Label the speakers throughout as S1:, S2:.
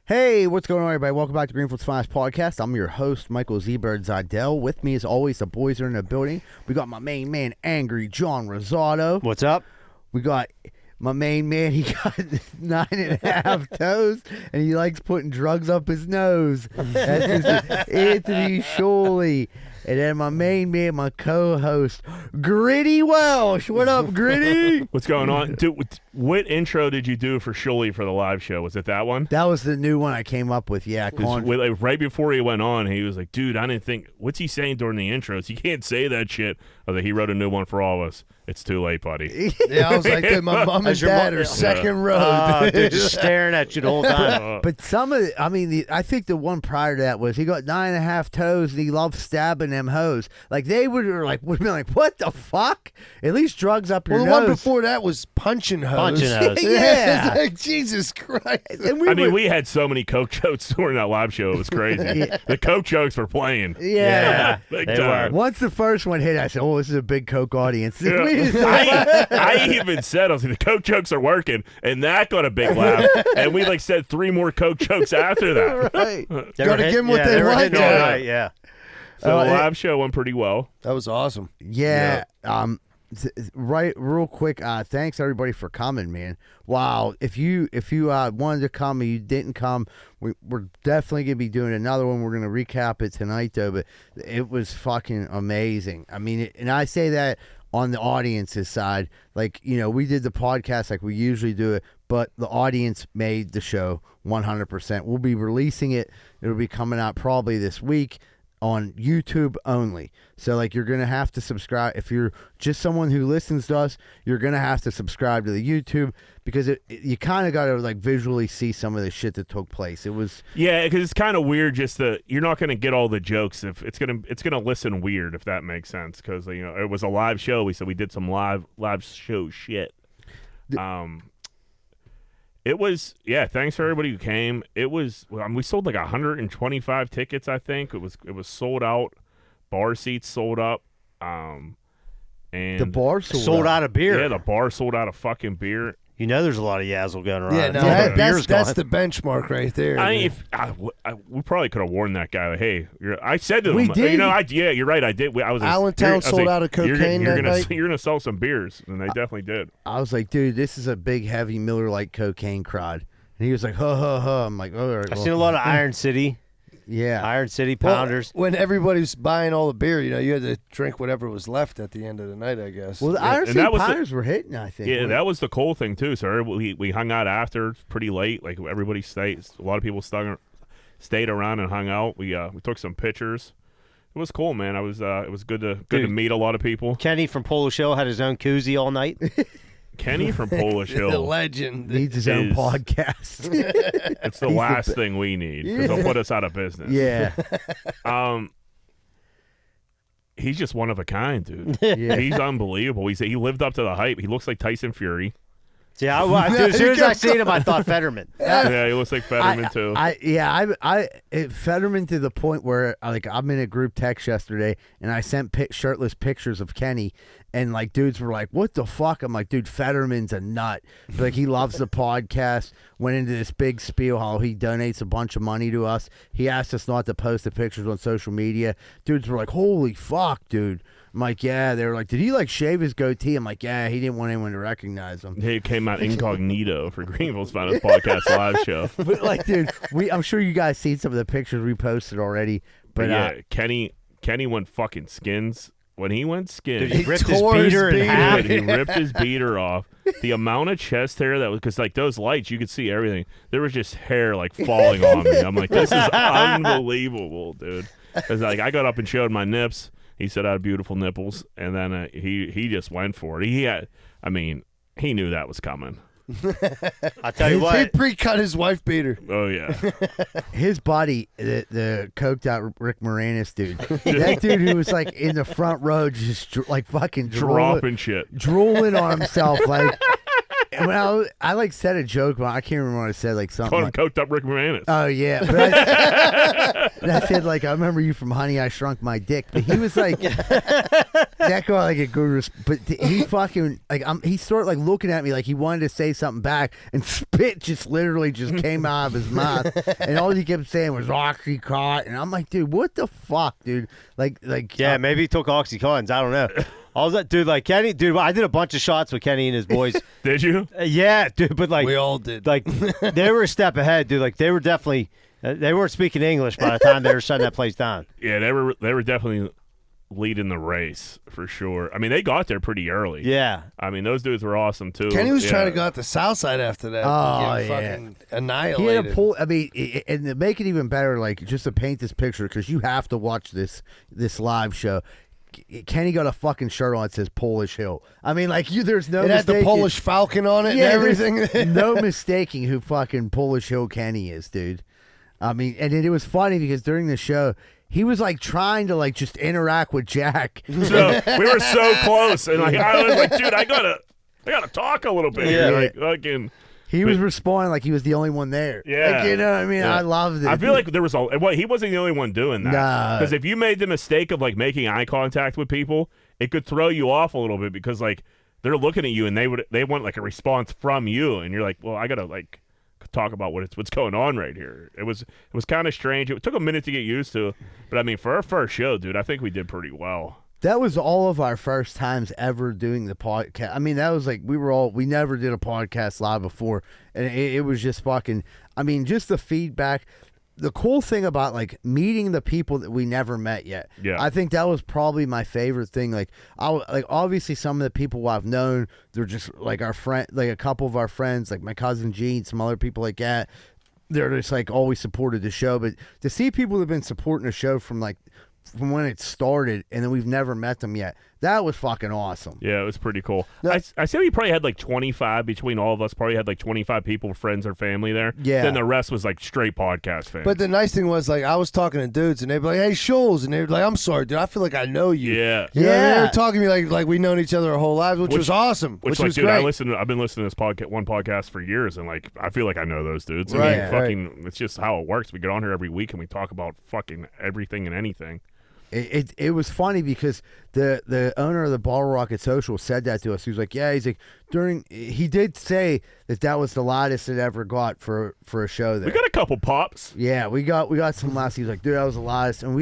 S1: Hey, what's going on, everybody? Welcome back to Greenfield's Finest Podcast. I'm your host, Michael Z-Bird Zidell. With me, as always, the boys are in the building. We got my main man, Angry John Rosado.
S2: What's up?
S1: We got my main man. He got 9.5 toes, and he likes putting drugs up his nose. That's Anthony Shuley. And then my main man, my co-host, Gritty Welsh. What up, Gritty?
S3: What's going on? Dude, what intro did you do for Shuley for the live show? Was it that one?
S1: That was the new one I came up with, yeah.
S3: Right before he went on, he was like, dude, I didn't think, what's he saying during the intros? You can't say that shit. I was like, he wrote a new one for all of us. It's too late, buddy.
S4: Yeah, I was like, dude, my mom and dad are second row.
S2: They're just staring at you the whole time.
S1: But some of it, I mean, I think the one prior to that was he got 9.5 toes and he loved stabbing them hoes. Like, they would have been like, what the fuck? At least drugs up your nose.
S4: The one before that was punching hose.
S2: Punching hose.
S1: Yeah.
S4: It's like, Jesus Christ.
S1: And
S3: we had so many Coke jokes during that live show. It was crazy. The Coke jokes were playing.
S1: Yeah.
S3: Big
S2: They
S3: time.
S2: were.
S1: Once the first one hit, I said, oh, this is a big Coke audience.
S3: Yeah. I even said, I was like, the Coke jokes are working, and that got a big laugh. And we said 3 more Coke jokes after that.
S1: Right.
S4: Gotta give them what they
S2: were
S4: want,
S2: hitting all night, yeah.
S3: So the live show went pretty well.
S4: That was awesome.
S1: Yeah. Right. Real quick. Thanks everybody for coming, man. Wow. If you wanted to come and you didn't come, we're definitely gonna be doing another one. We're gonna recap it tonight, though. But it was fucking amazing. I mean, and I say that on the audience's side. Like, you know, we did the podcast like we usually do it, but the audience made the show 100%. We'll be releasing it. It'll be coming out probably this week on YouTube only. So, like, you're going to have to subscribe. If you're just someone who listens to us, you're going to have to subscribe to the YouTube because you kind of got to, like, visually see some of the shit that took place. It was...
S3: Yeah, because it's kind of weird you're not going to get all the jokes. If it's going to listen weird, if that makes sense, because, you know, it was a live show. We did some live show shit. It was, yeah, thanks for everybody who came. It was, we sold like 125 tickets, I think. It was sold out. Bar seats sold up. And
S1: The bar
S2: Sold out of beer.
S3: Yeah, the bar sold out of fucking beer.
S2: You know there's a lot of yazzle going around.
S4: Yeah, no, that's the benchmark right there.
S3: We probably could have warned that guy. Like, hey, I said to him,
S1: We did.
S3: You know, yeah, you're right. I did.
S4: Allentown sold out of cocaine
S3: You're
S4: that
S3: gonna,
S4: night.
S3: You're gonna sell some beers, and they definitely did.
S1: I was like, dude, this is a big, heavy Miller Lite cocaine crowd. And he was like, ha, ha, ha. I'm like, all right.
S2: I've seen a lot of Iron City.
S1: Yeah.
S2: Iron City Pounders.
S4: When everybody was buying all the beer, you know, you had to drink whatever was left at the end of the night, I guess.
S1: Well, the Iron City Pounders were hitting, I think.
S3: Yeah, that was the cool thing, too. So we hung out after pretty late. Like, everybody stayed. A lot of people stayed around and hung out. We took some pictures. It was cool, man. It was good to meet a lot of people.
S2: Kenny from Polo Show had his own koozie all night.
S3: Kenny from Polish Hill.
S4: The legend.
S1: Needs his own podcast.
S3: It's the last thing we need because they'll put us out of business.
S1: Yeah.
S3: He's just one of a kind, dude.
S1: Yeah.
S3: He's unbelievable. He lived up to the hype. He looks like Tyson Fury.
S2: Yeah, dude, as soon as I seen him, I thought Fetterman.
S3: Yeah, he looks like Fetterman too.
S1: Fetterman to the point where, like, I'm in a group text yesterday and I sent shirtless pictures of Kenny, and like dudes were like, "What the fuck?" I'm like, "Dude, Fetterman's a nut. But, like, he loves the podcast." Went into this big spiel how he donates a bunch of money to us. He asked us not to post the pictures on social media. Dudes were like, "Holy fuck, dude." I'm like, yeah. They were like, did he like shave his goatee? I'm like, yeah, he didn't want anyone to recognize him.
S3: He came out incognito for Greenfield's Finest Podcast live show.
S1: But, like, dude, I'm sure you guys seen some of the pictures we posted already. But
S3: yeah, Kenny went fucking skins. When he went skins,
S2: dude, he ripped his beater in half.
S3: He ripped his beater off. The amount of chest hair that was, because like those lights, you could see everything. There was just hair like falling on me. I'm like, this is unbelievable, dude. Because like I got up and showed my nips. He said I had beautiful nipples, and then he just went for it. He knew that was coming.
S2: I'll tell you what.
S4: He pre-cut his wife beater.
S3: Oh, yeah.
S1: His buddy, the coked out Rick Moranis dude, that dude who was like in the front row just like fucking
S3: dropping shit.
S1: Drooling on himself. Like, when I like said a joke, but I can't remember what I said. Like something
S3: Called him
S1: like,
S3: coked up Rick Moranis.
S1: Oh, yeah. But I said, like, I remember you from Honey, I Shrunk My Dick. But he was like, that guy like a good, but he fucking like he started like looking at me like he wanted to say something back, and spit just literally just came out of his mouth, and all he kept saying was Oxycontin, and I'm like, dude, what the fuck, dude? Like
S2: yeah, maybe he took Oxycontins. I don't know. All that, dude. Like Kenny, dude. I did a bunch of shots with Kenny and his boys.
S3: Did you?
S2: Yeah, dude. But like
S4: we all did.
S2: Like they were a step ahead, dude. Like they were definitely. They weren't speaking English by the time they were shutting that place down.
S3: Yeah, they were definitely leading the race for sure. I mean, they got there pretty early.
S2: Yeah.
S3: I mean, those dudes were awesome too.
S4: Kenny was trying to go out the south side after that.
S1: Oh,
S4: Get
S1: yeah.
S4: fucking annihilated.
S1: He had a pull. I mean, and to make it even better, like just to paint this picture, because you have to watch this live show. Kenny got a fucking shirt on that says Polish Hill. I mean, like there's no.
S4: It had the
S1: mistaking-
S4: Polish Falcon on it and everything.
S1: No mistaking who fucking Polish Hill Kenny is, dude. I mean, and it was funny because during the show, he was like trying to like just interact with Jack.
S3: So we were so close, and like I was like, dude, I gotta talk a little bit.
S1: Yeah.
S3: Like fucking.
S1: He was responding like he was the only one there.
S3: Yeah.
S1: Like, you know what I mean?
S3: Yeah.
S1: I loved it.
S3: I feel like there was he wasn't the only one doing that.
S1: Nah.
S3: Because if you made the mistake of like making eye contact with people, it could throw you off a little bit because like they're looking at you and they want like a response from you, and you're like, well, I gotta like talk about what's going on right here. It was kind of strange. It took a minute to get used to, but I mean, for our first show, dude, I think we did pretty well.
S1: That was all of our first times ever doing the podcast. I mean, that was like we never did a podcast live before, and it was just fucking. I mean, just the feedback. The cool thing about like meeting the people that we never met yet.
S3: Yeah.
S1: I think that was probably my favorite thing. Like obviously some of the people I've known, they're just like our friend, like a couple of our friends, like my cousin Gene, some other people like that. They're just like always supported the show, but to see people who've been supporting the show from when it started, and then we've never met them yet. That was fucking awesome.
S3: Yeah, it was pretty cool. I say we probably had like 25 between all of us. Probably had like 25 people, friends or family there.
S1: Yeah.
S3: Then the rest was like straight podcast fans.
S4: But the nice thing was, like, I was talking to dudes, and they'd be like, "Hey, Scholes," and they'd be like, "I'm sorry, dude. I feel like I know you."
S3: Yeah.
S4: You know what I mean? They
S1: Yeah.
S4: were talking to me like we've known each other our whole lives, which was awesome. Which
S3: like,
S4: was
S3: dude,
S4: great.
S3: I've been listening to this podcast for years, and like I feel like I know those dudes. I
S4: Right,
S3: mean,
S4: right.
S3: fucking, it's just how it works. We get on here every week and we talk about fucking everything and anything.
S1: It was funny because the owner of the Ball Rocket Social said that to us. He was like, yeah, he's like, he did say that was the loudest it ever got for a show there.
S3: We got a couple pops.
S1: Yeah, we got some last. He was like, dude, that was the loudest, and we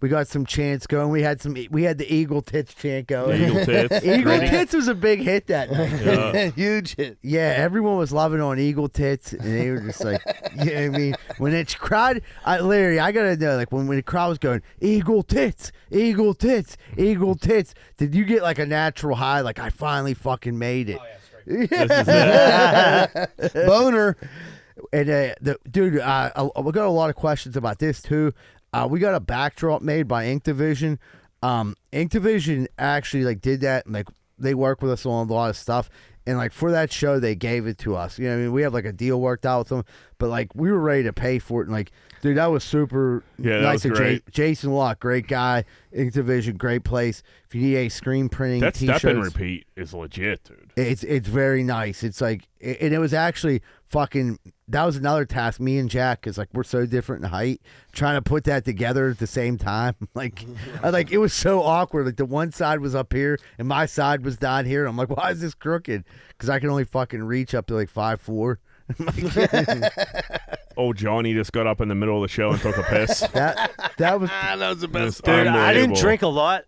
S1: got some chants going. We had the Eagle Tits chant going.
S3: Eagle Tits.
S1: Eagle
S3: Ready?
S1: Tits was a big hit that night.
S3: Yeah.
S4: Huge hit.
S1: Yeah, everyone was loving on Eagle Tits, and they were just like, yeah, I mean, when it's crowd, Larry, I gotta know, like when the crowd was going, Eagle Tits, Eagle Tits, Eagle Tits, did you get like a natural high, like I finally fucking made it?
S3: This is it.
S4: Boner.
S1: And we got a lot of questions about this too. We got a backdrop made by Ink Division. Ink Division actually like did that, and like they work with us on a lot of stuff. And like for that show, they gave it to us. You know what I mean? We have like a deal worked out with them, but like we were ready to pay for it. And like, dude, that was super
S3: Yeah, that
S1: nice.
S3: was great.
S1: Jason Locke, great guy. Ink Division, great place. If you need a screen printing,
S3: That
S1: t-shirts,
S3: step and repeat is legit, dude.
S1: it's very nice. It's like, and it was actually fucking. That was another task. Me and Jack, because like we're so different in height, trying to put that together at the same time. Like, it was so awkward. Like the one side was up here and my side was down here. I'm like, why is this crooked? Because I can only fucking reach up to like 5'4".
S3: Old Johnny just got up in the middle of the show and took a piss.
S1: That was
S4: That was the best.
S3: Dude,
S2: Dude, I didn't
S3: unbelievable.
S2: drink a lot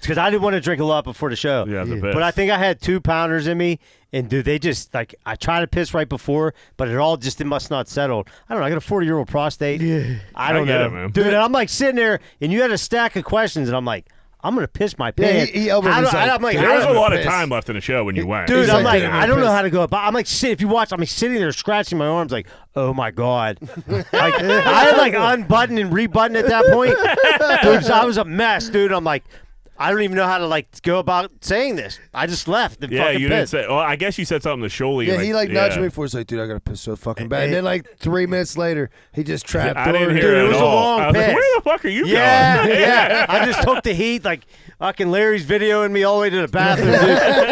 S2: because I didn't want to drink a lot before the show.
S3: Yeah, the
S1: Yeah.
S3: best.
S2: But I think I had 2 pounders in me, and dude, they just like I tried to piss right before, but it must not settle. I don't know. I got a 40-year-old prostate.
S1: Yeah.
S2: I don't
S3: get
S2: know,
S3: it, man.
S2: dude. And I'm like sitting there, and you had a stack of questions, and I'm like, I'm gonna piss my
S4: Yeah,
S2: pants.
S4: he opened
S2: How
S4: his
S2: do-
S4: like,
S2: I'm like,
S4: dude,
S3: there was
S2: how
S3: a
S2: do-
S3: lot of
S4: piss.
S3: time left in the show when you went.
S2: Dude,
S4: He's
S2: I'm
S4: like,
S2: like,
S4: dude,
S2: I don't know
S4: piss.
S2: how to go about. I'm like, if you watch, I'm like sitting there scratching my arms, like, oh my god, like I had like unbutton and rebutton at that point, dude. So I was a mess, dude. I'm like, I don't even know how to like go about saying this. I just left. And
S3: Yeah,
S2: fucking
S3: you didn't
S2: pissed.
S3: say. Well, I guess you said something to Sholey.
S4: Yeah, he like nudged
S3: yeah.
S4: me before. He's like, "Dude, I gotta piss so fucking bad." And then like 3 minutes later, he just trapped.
S3: I didn't
S2: Dude,
S3: hear
S2: it
S3: it
S2: was
S3: at
S2: a
S3: all.
S2: long
S3: I was like,
S2: piss.
S3: where the fuck are you
S2: Yeah,
S3: going?
S2: yeah. I just took the heat, like fucking Larry's videoing me all the way to the bathroom, dude.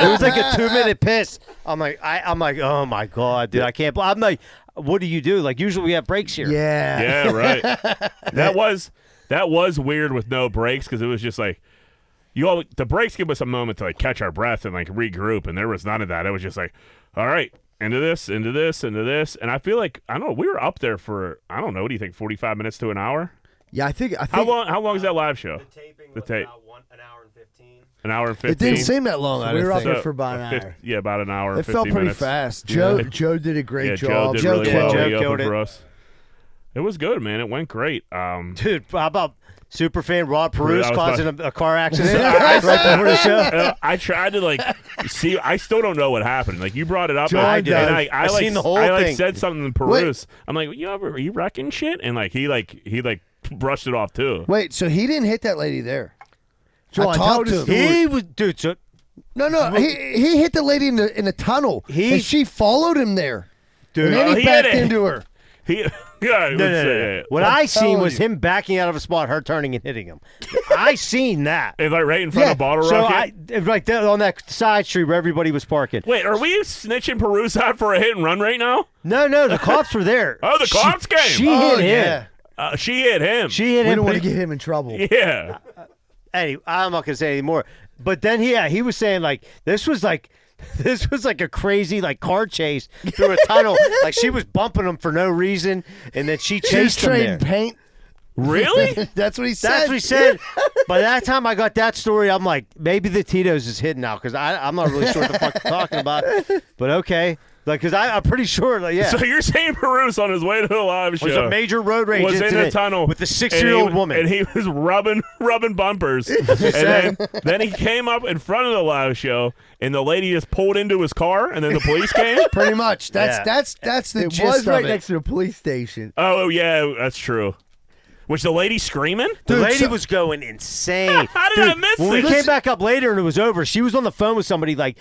S2: It was like a 2-minute piss. I'm like, oh my god, dude, I can't. I'm like, what do you do? Like usually we have breaks here.
S1: yeah.
S3: Yeah, right. That was weird with no breaks because it was just like the breaks give us a moment to like catch our breath and like regroup, and there was none of that. It was just like, all right, into this, into this, into this, and I feel like I don't know. We were up there for I don't know. What do you think? 45 minutes to an hour?
S1: Yeah, I think.
S3: How long is that live show?
S2: The taping
S3: The
S2: was
S3: tape.
S2: about an hour and 15.
S3: An hour and 15.
S4: It didn't seem that long.
S1: So
S4: I
S1: we were
S4: didn't
S1: up
S4: think.
S1: there for about an hour.
S3: Yeah, about an hour.
S4: It
S3: 50
S4: felt pretty
S3: minutes.
S4: fast.
S1: Joe
S4: yeah.
S1: Joe did a great
S3: Yeah,
S1: job.
S3: Joe did
S4: Joe
S3: really
S4: killed
S3: well.
S4: it.
S3: He
S2: Joe
S3: opened
S2: killed
S3: for
S2: it.
S3: us. It was good, man. It went great.
S2: Dude, how about superfan Rod
S3: I
S2: Perus
S3: was
S2: causing a car accident
S3: I-
S2: right before the show?
S3: I tried to like see. I still don't know what happened. Like you brought it up,
S1: John
S3: and I did.
S1: does.
S3: And I like
S2: seen the whole
S3: I like
S2: thing.
S3: said something to Perus. I'm like, are you wrecking shit? And like he brushed it off too.
S4: Wait, so he didn't hit that lady there?
S1: Joe,
S4: I
S1: I
S4: talked
S1: told
S4: to him.
S2: He was, dude. So
S4: No, he hit the lady in the tunnel, and she followed him there.
S2: Dude,
S4: and then
S3: oh,
S4: he
S3: he
S4: backed
S3: hit it.
S4: into her.
S3: He yeah.
S2: no. What I seen was him backing out of a spot, her turning and hitting him. I seen that.
S3: It's like right in front of Bottle
S2: So
S3: Rocket.
S2: like that on that side street where everybody was parking.
S3: Wait, are we snitching Perus out for a hit and run right now?
S2: No, the cops were there.
S3: Oh, the cops came.
S2: She
S4: Oh,
S2: hit him.
S4: yeah.
S3: She hit him.
S2: She hit
S1: We
S2: him.
S1: don't want
S2: but
S1: to get him in trouble.
S3: yeah.
S2: Hey, I'm not gonna say anymore. But then he was saying like this was like a crazy like car chase through a tunnel. Like she was bumping him for no reason, and then she
S4: She's
S2: chased him there.
S4: trading paint.
S3: Really?
S4: That's what he said.
S2: That's what he said. By that time I got that story, I'm like, maybe the Tito's is hidden now because I'm not really sure what the fuck you're talking about. But okay. Like, because I'm pretty sure, like, yeah.
S3: So you're saying Perus on his way to the live show
S2: It was a major road rage
S3: was in
S2: incident
S3: the tunnel
S2: with the 6-year-old woman.
S3: and he was rubbing bumpers, and then he came up in front of the live show, and the lady just pulled into his car, and then the police came.
S4: Pretty much. That's
S2: Yeah.
S4: that's the
S1: It
S4: gist
S1: was
S4: of
S1: right
S4: it.
S1: next to the police station.
S3: Oh yeah, that's true. Was the lady screaming?
S2: The
S4: Dude,
S2: lady
S4: so-
S2: was going insane.
S3: How did I miss
S2: when we
S3: it?
S2: came back up later and it was over, she was on the phone with somebody, like,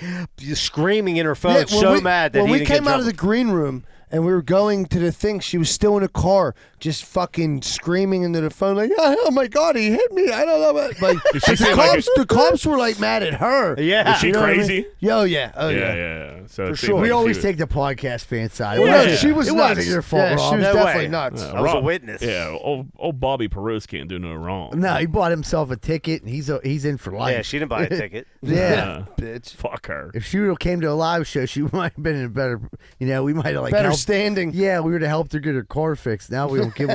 S2: screaming in her phone, so mad that
S4: when
S2: he
S4: we
S2: didn't
S4: came
S2: get
S4: out of the
S2: jumped.
S4: green room and we were going to the thing, she was still in the car, just fucking screaming into the phone like, "Oh my god, he hit me! I don't know." What. Like
S3: Did she
S4: the
S3: seem like
S4: cops, the cops were like mad at her.
S2: Yeah.
S3: Was she
S4: You know what I mean?
S3: crazy?
S4: Oh yeah, oh
S3: Yeah,
S4: yeah.
S3: yeah. So
S4: For
S3: it seemed
S4: sure.
S3: like
S1: We
S3: she
S1: always
S3: was-
S1: take the podcast fan side.
S4: Well,
S1: It
S4: no,
S1: wasn't-
S4: she was
S1: it
S4: nuts.
S1: wasn't your fault,
S4: Yeah,
S1: Rob.
S4: she was
S2: No
S4: definitely
S2: way.
S4: nuts.
S2: I was a witness.
S3: Yeah, old Bobby Perus can't do no wrong.
S1: No, he bought himself a ticket, and he's in for life.
S2: Yeah, she didn't buy a ticket.
S1: Yeah.
S4: Bitch.
S3: Fuck her.
S1: If she would have came to a live show, she might have been in a better. We might have like
S4: Better
S1: helped.
S4: standing.
S1: Yeah, we would have helped her get her car fixed. Now we don't give.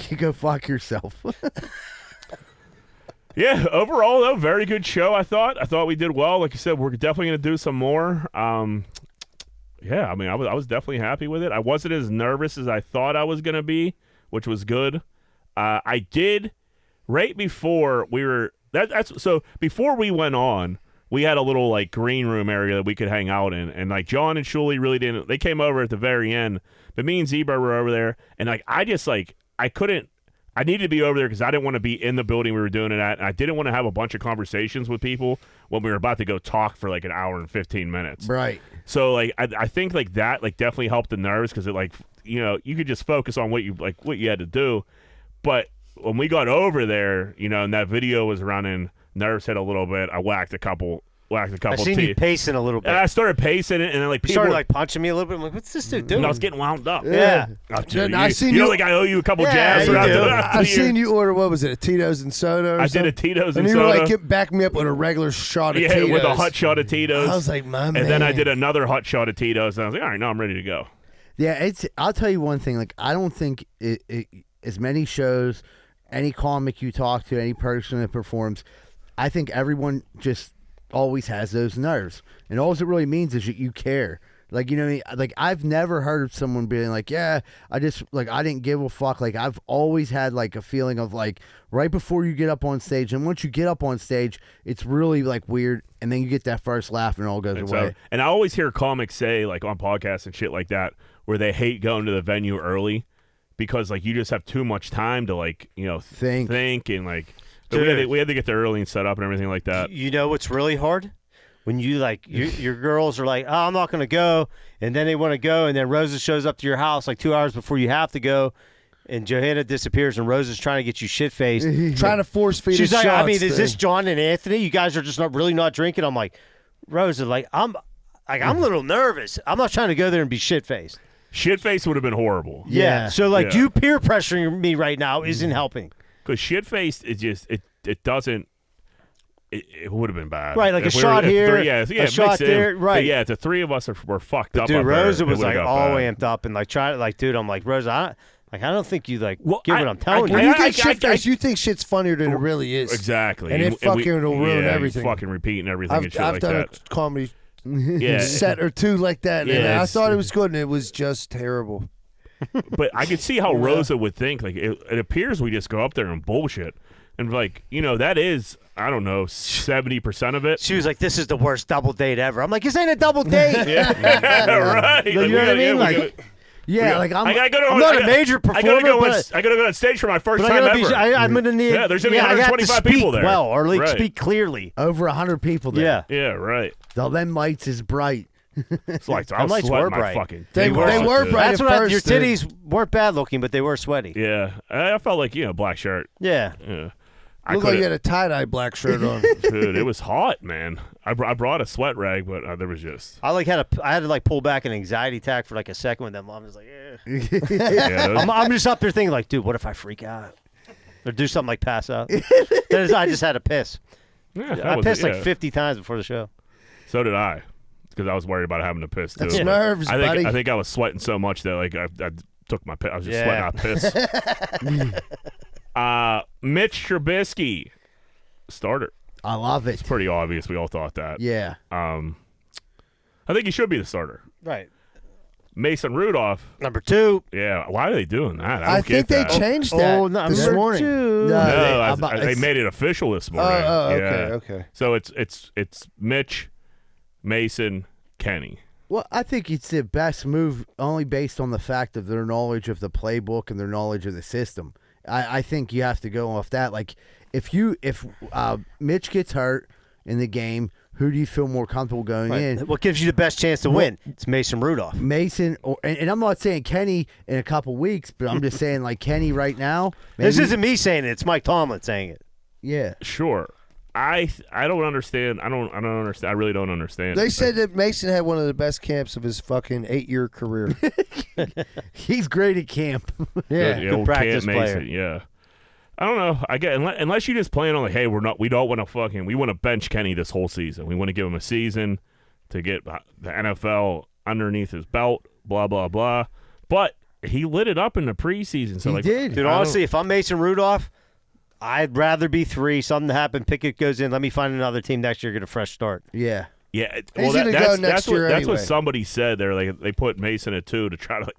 S1: You go fuck yourself.
S3: Yeah, overall though, very good show. I thought we did well. Like you said, we're definitely gonna do some more. Yeah, I mean, I was definitely happy with it. I wasn't as nervous as I thought I was gonna be, which was good. I did right before we were so before we went on, we had a little like green room area that we could hang out in, and like John and Shuley really didn't. They came over at the very end, but me and Zebra were over there, and like I couldn't. I needed to be over there because I didn't want to be in the building we were doing it at, and I didn't want to have a bunch of conversations with people when we were about to go talk for like an hour and 15 minutes.
S1: Right.
S3: So like I think like that like definitely helped the nerves because it like you could just focus on what you had to do, but when we got over there, and that video was running, nerves hit a little bit. I whacked a couple
S2: I seen you pacing a little bit.
S3: and I started pacing it, and then like
S2: You
S3: people
S2: started
S3: were-
S2: like punching me a little bit. I'm like, what's this dude doing?
S3: and I was getting wound up.
S2: Yeah.
S3: Oh, dude,
S4: Yeah, I
S3: you,
S4: seen
S3: you know,
S4: you-
S3: like I owe you a couple
S2: Yeah,
S3: jabs
S2: you
S3: throughout
S2: do.
S3: the
S4: I've
S3: year.
S4: seen you order, what was it, a Tito's and soda or
S3: I did
S4: something?
S3: a Tito's
S4: and
S3: and
S4: you were
S3: soda.
S4: like, back me up with a regular shot of
S3: Yeah,
S4: Tito's.
S3: with a hot shot of Tito's.
S4: I was like, my man.
S3: and then I did another hot shot of Tito's, and I was like, all right, now I'm ready to go.
S1: Yeah, I'll tell you one thing. Like, I don't think as many shows, any comic you talk to, any person that performs, I think everyone just always has those nerves, and all it really means is that you care. Like, like I've never heard of someone being like, yeah, I didn't give a fuck. Like, I've always had like a feeling of like right before you get up on stage, and once you get up on stage, it's really like weird, and then you get that first laugh, and it all goes
S3: And,
S1: away.
S3: and I always hear comics say, like on podcasts and shit like that, where they hate going to the venue early because like you just have too much time to like
S1: Think.
S3: and like. So we had to get there early and set up and everything like that.
S2: You know what's really hard? When you like your girls are like, oh, I'm not gonna go, and then they want to go, and then Rosa shows up to your house like 2 hours before you have to go, and Johanna disappears, and Rosa's trying to get you shit faced.
S4: trying to force feed
S2: She's
S4: his
S2: like, I
S4: shots
S2: mean, is
S4: to-
S2: this John and Anthony? You guys are just not drinking. I'm like, Rosa, I'm a little nervous. I'm not trying to go there and be shit faced.
S3: Shit face would have been horrible.
S1: Yeah.
S2: So like,
S3: Yeah.
S2: you peer pressuring me right now isn't helping.
S3: Because shit face, it just it doesn't. it would have been bad.
S2: Right, like
S3: If
S2: a
S3: we were-
S2: shot
S3: if
S2: here,
S3: three- yeah,
S2: a shot
S3: mixed in.
S2: there,
S3: But
S2: right.
S3: yeah, if the three of us were fucked up.
S2: Dude,
S3: up there,
S2: Rosa
S3: it
S2: was
S3: would've
S2: like
S3: got
S2: all
S3: bad.
S2: amped up and like trying to like, dude, I'm like, Rosa, I don't think you like
S3: Well,
S2: get
S3: I-
S2: what I'm telling
S3: I-
S4: When
S2: you.
S4: you get shit faced, you think shit's funnier than it really is.
S3: Exactly.
S4: And it fucking will ruin
S3: yeah,
S4: everything.
S3: Fucking repeating everything and shit
S4: I've
S3: like
S4: done
S3: that.
S4: a comedy
S3: Yeah.
S4: set or two like that, and
S3: Yeah,
S4: I
S3: it's-
S4: thought it was good, and it was just terrible.
S3: But I could see how Rosa would think. Like it appears we just go up there and bullshit, and like that is I don't know 70% of it.
S2: She was like, "This is the worst double date ever." I'm like, "This ain't a double date."
S3: Yeah, right.
S2: You know what I mean? Like,
S1: Yeah, like I'm.
S3: I gotta go.
S2: I'm not a major performer,
S3: I gotta go on stage for my first
S2: but I
S3: time
S2: gotta
S3: ever.
S2: be. I'm gonna need.
S3: Yeah, there's gonna be
S2: I have to
S3: 125
S2: speak
S3: people there.
S2: well, or like
S3: Right.
S2: speak clearly.
S1: over 100 people there.
S2: Yeah.
S3: Yeah, right.
S1: The them lights is bright.
S3: It's like I was
S2: lights
S3: sweating
S2: were
S3: my
S2: bright.
S3: fucking.
S4: They
S3: dick
S4: were
S3: off, dude.
S4: bright.
S2: That's
S4: at
S2: what
S4: first,
S2: your
S4: dude.
S2: titties weren't bad looking, but they were sweaty.
S3: Yeah, I felt like black shirt.
S2: Yeah.
S3: Yeah. I
S4: Looked like
S3: could've-
S4: you had a tie-dye black shirt on.
S3: Dude, it was hot, man. I brought a sweat rag, but there was just
S2: I had to like pull back an anxiety attack for like a second with them. I'm just like,
S3: yeah, those-
S2: I'm just up there thinking like, dude, what if I freak out or do something like pass out? I just had to piss.
S3: yeah, that
S2: I
S3: was-
S2: pissed
S3: yeah.
S2: like 50 times before the show.
S3: So did I, because I was worried about having to piss too.
S4: That's nerves, buddy.
S3: I think I was sweating so much that like I took my piss. I was just
S2: Yeah.
S3: sweating out piss. Mitch Trubisky, starter.
S1: I love it.
S3: It's pretty obvious. We all thought that.
S1: Yeah.
S3: I think he should be the starter.
S2: Right.
S3: Mason Rudolph.
S2: Number 2.
S3: Yeah. Why are they doing that?
S4: I
S3: don't
S4: think
S3: get
S4: they
S3: that.
S4: changed that this
S2: number
S4: morning.
S2: 2.
S3: No, they made it official this morning.
S4: Oh,
S3: Yeah.
S4: okay.
S3: So it's Mitch, Mason, Kenny.
S1: Well, I think it's the best move only based on the fact of their knowledge of the playbook and their knowledge of the system. I think you have to go off that. Like, if Mitch gets hurt in the game, who do you feel more comfortable going in?
S2: What gives you the best chance to win? It's Mason Rudolph.
S1: Mason, and I'm not saying Kenny in a couple weeks, but I'm just saying like Kenny right now.
S2: This
S1: maybe-
S2: isn't me saying it. It's Mike Tomlin saying it.
S1: Yeah.
S3: Sure. I don't understand. I don't understand. I really don't understand.
S4: They said that Mason had one of the best camps of his fucking 8-year career.
S1: He's great at camp.
S4: Yeah.
S3: Good old
S2: practice
S3: Camp Mason,
S2: player.
S3: yeah. I don't know. I get unless you just plan on like, hey, we don't want to we want to bench Kenny this whole season. We want to give him a season to get the NFL underneath his belt. Blah blah blah. But he lit it up in the preseason. So
S1: He
S3: like,
S1: did.
S2: Dude, honestly, if I'm Mason Rudolph, I'd rather be 3. Something happened. Pickett goes in. Let me find another team next year. Get a fresh start.
S1: Yeah.
S3: Yeah,
S4: He's gonna go next year
S3: that's what
S4: anyway.
S3: somebody said there. Like they put Mason at 2 to try to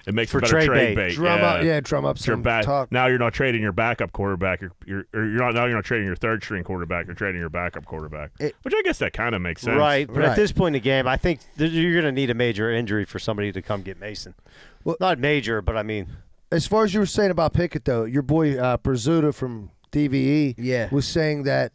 S3: it makes
S2: For
S3: a better
S2: trade
S3: trade
S2: bait.
S3: bait.
S4: Drum up
S3: Your
S4: some talk.
S3: Now you're not trading your backup quarterback. You're not trading your third string quarterback. You're trading your backup quarterback. Which I guess that kind of makes sense.
S2: Right. But
S1: Right.
S2: at this point in the game, I think you're going to need a major injury for somebody to come get Mason.
S4: Well-
S2: Not major, but I mean,
S4: As far as you were saying about Pickett, though, your boy Brazuta from DVE
S1: Yeah.
S4: was saying that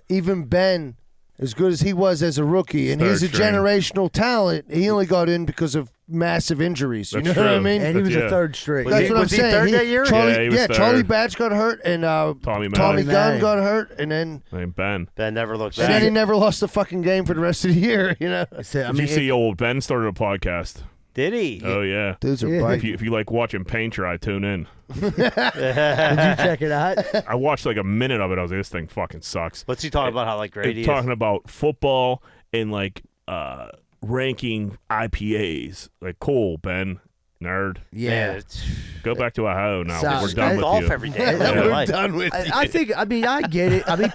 S4: even Ben, as good as he was as a rookie, and
S3: Third
S4: he's a
S3: string.
S4: generational talent, he only got in because of massive injuries. You
S3: That's
S4: know what I
S3: true.
S4: mean?
S1: And he was
S3: Yeah.
S1: a third string.
S2: Was he-
S4: That's what I'm saying.
S2: third that year?
S4: Charlie,
S3: Yeah, he was third.
S4: Charlie Batch got hurt, and
S3: Tommy
S4: Tommy
S3: Manning.
S4: Gunn got hurt, and then
S3: Ben.
S2: Ben never looked
S4: and then he
S2: back.
S4: never lost a fucking game for the rest of the year. You know,
S1: I said, I
S3: Did
S1: mean,
S3: you see old Ben started a podcast?
S2: Did he?
S3: Oh yeah.
S4: dudes are
S1: Yeah.
S3: If
S4: biting.
S3: you like watching paint dry, tune in.
S1: did you check it out?
S3: I watched like a minute of it. I was like, this thing fucking sucks.
S2: What's he talking about? How like great he is?
S3: Talking about football and like ranking IPAs. Like, cool, Ben, nerd.
S1: Yeah.
S2: Man, it's-
S3: Go back to Ohio now.
S1: So-
S3: We're done
S1: I
S3: with
S2: golf
S3: you.
S2: every day.
S1: Yeah,
S2: We're
S4: We're done with you.
S1: I think. I mean, I get it. I mean,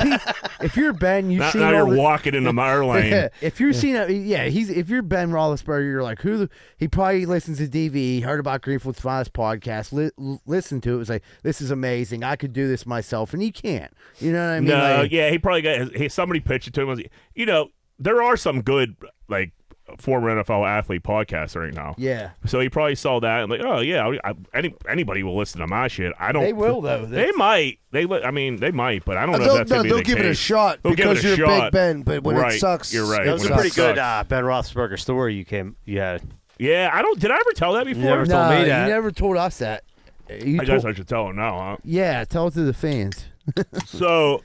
S1: if you're Ben, you've
S3: Now,
S1: seen
S3: now
S1: all
S3: you're
S1: the,
S3: walking into my lane.
S1: If you've seen it, yeah, if you're Ben Roethlisberger, you're like, he probably listens to DVE, heard about Greenfield's Finest podcast, listened to it, was like, this is amazing. I could do this myself, and he can't. You know what I mean?
S3: No,
S1: Like,
S3: yeah, he probably got. Somebody pitched it to him. Was, there are some good like former NFL athlete podcasts right now.
S1: yeah.
S3: So he probably saw that and like, oh yeah, anybody will listen to my shit. I don't.
S1: They will though.
S3: They might. They might, but I don't know if
S4: They'll,
S3: that's gonna be
S4: they'll
S3: the
S4: give it a
S3: case.
S4: shot
S3: They'll give
S4: because
S3: it a
S4: you're
S3: shot.
S4: Big Ben, but when
S3: Right,
S4: it sucks,
S3: you're right.
S2: That was
S3: When
S2: a
S3: it
S2: pretty good
S3: sucks.
S2: Ben Roethlisberger story you had.
S3: Yeah, I don't. Did I ever tell that before?
S2: never told me that.
S1: You never told us that. You
S3: I guess I should tell him now, huh?
S1: yeah, tell it to the fans.
S3: So,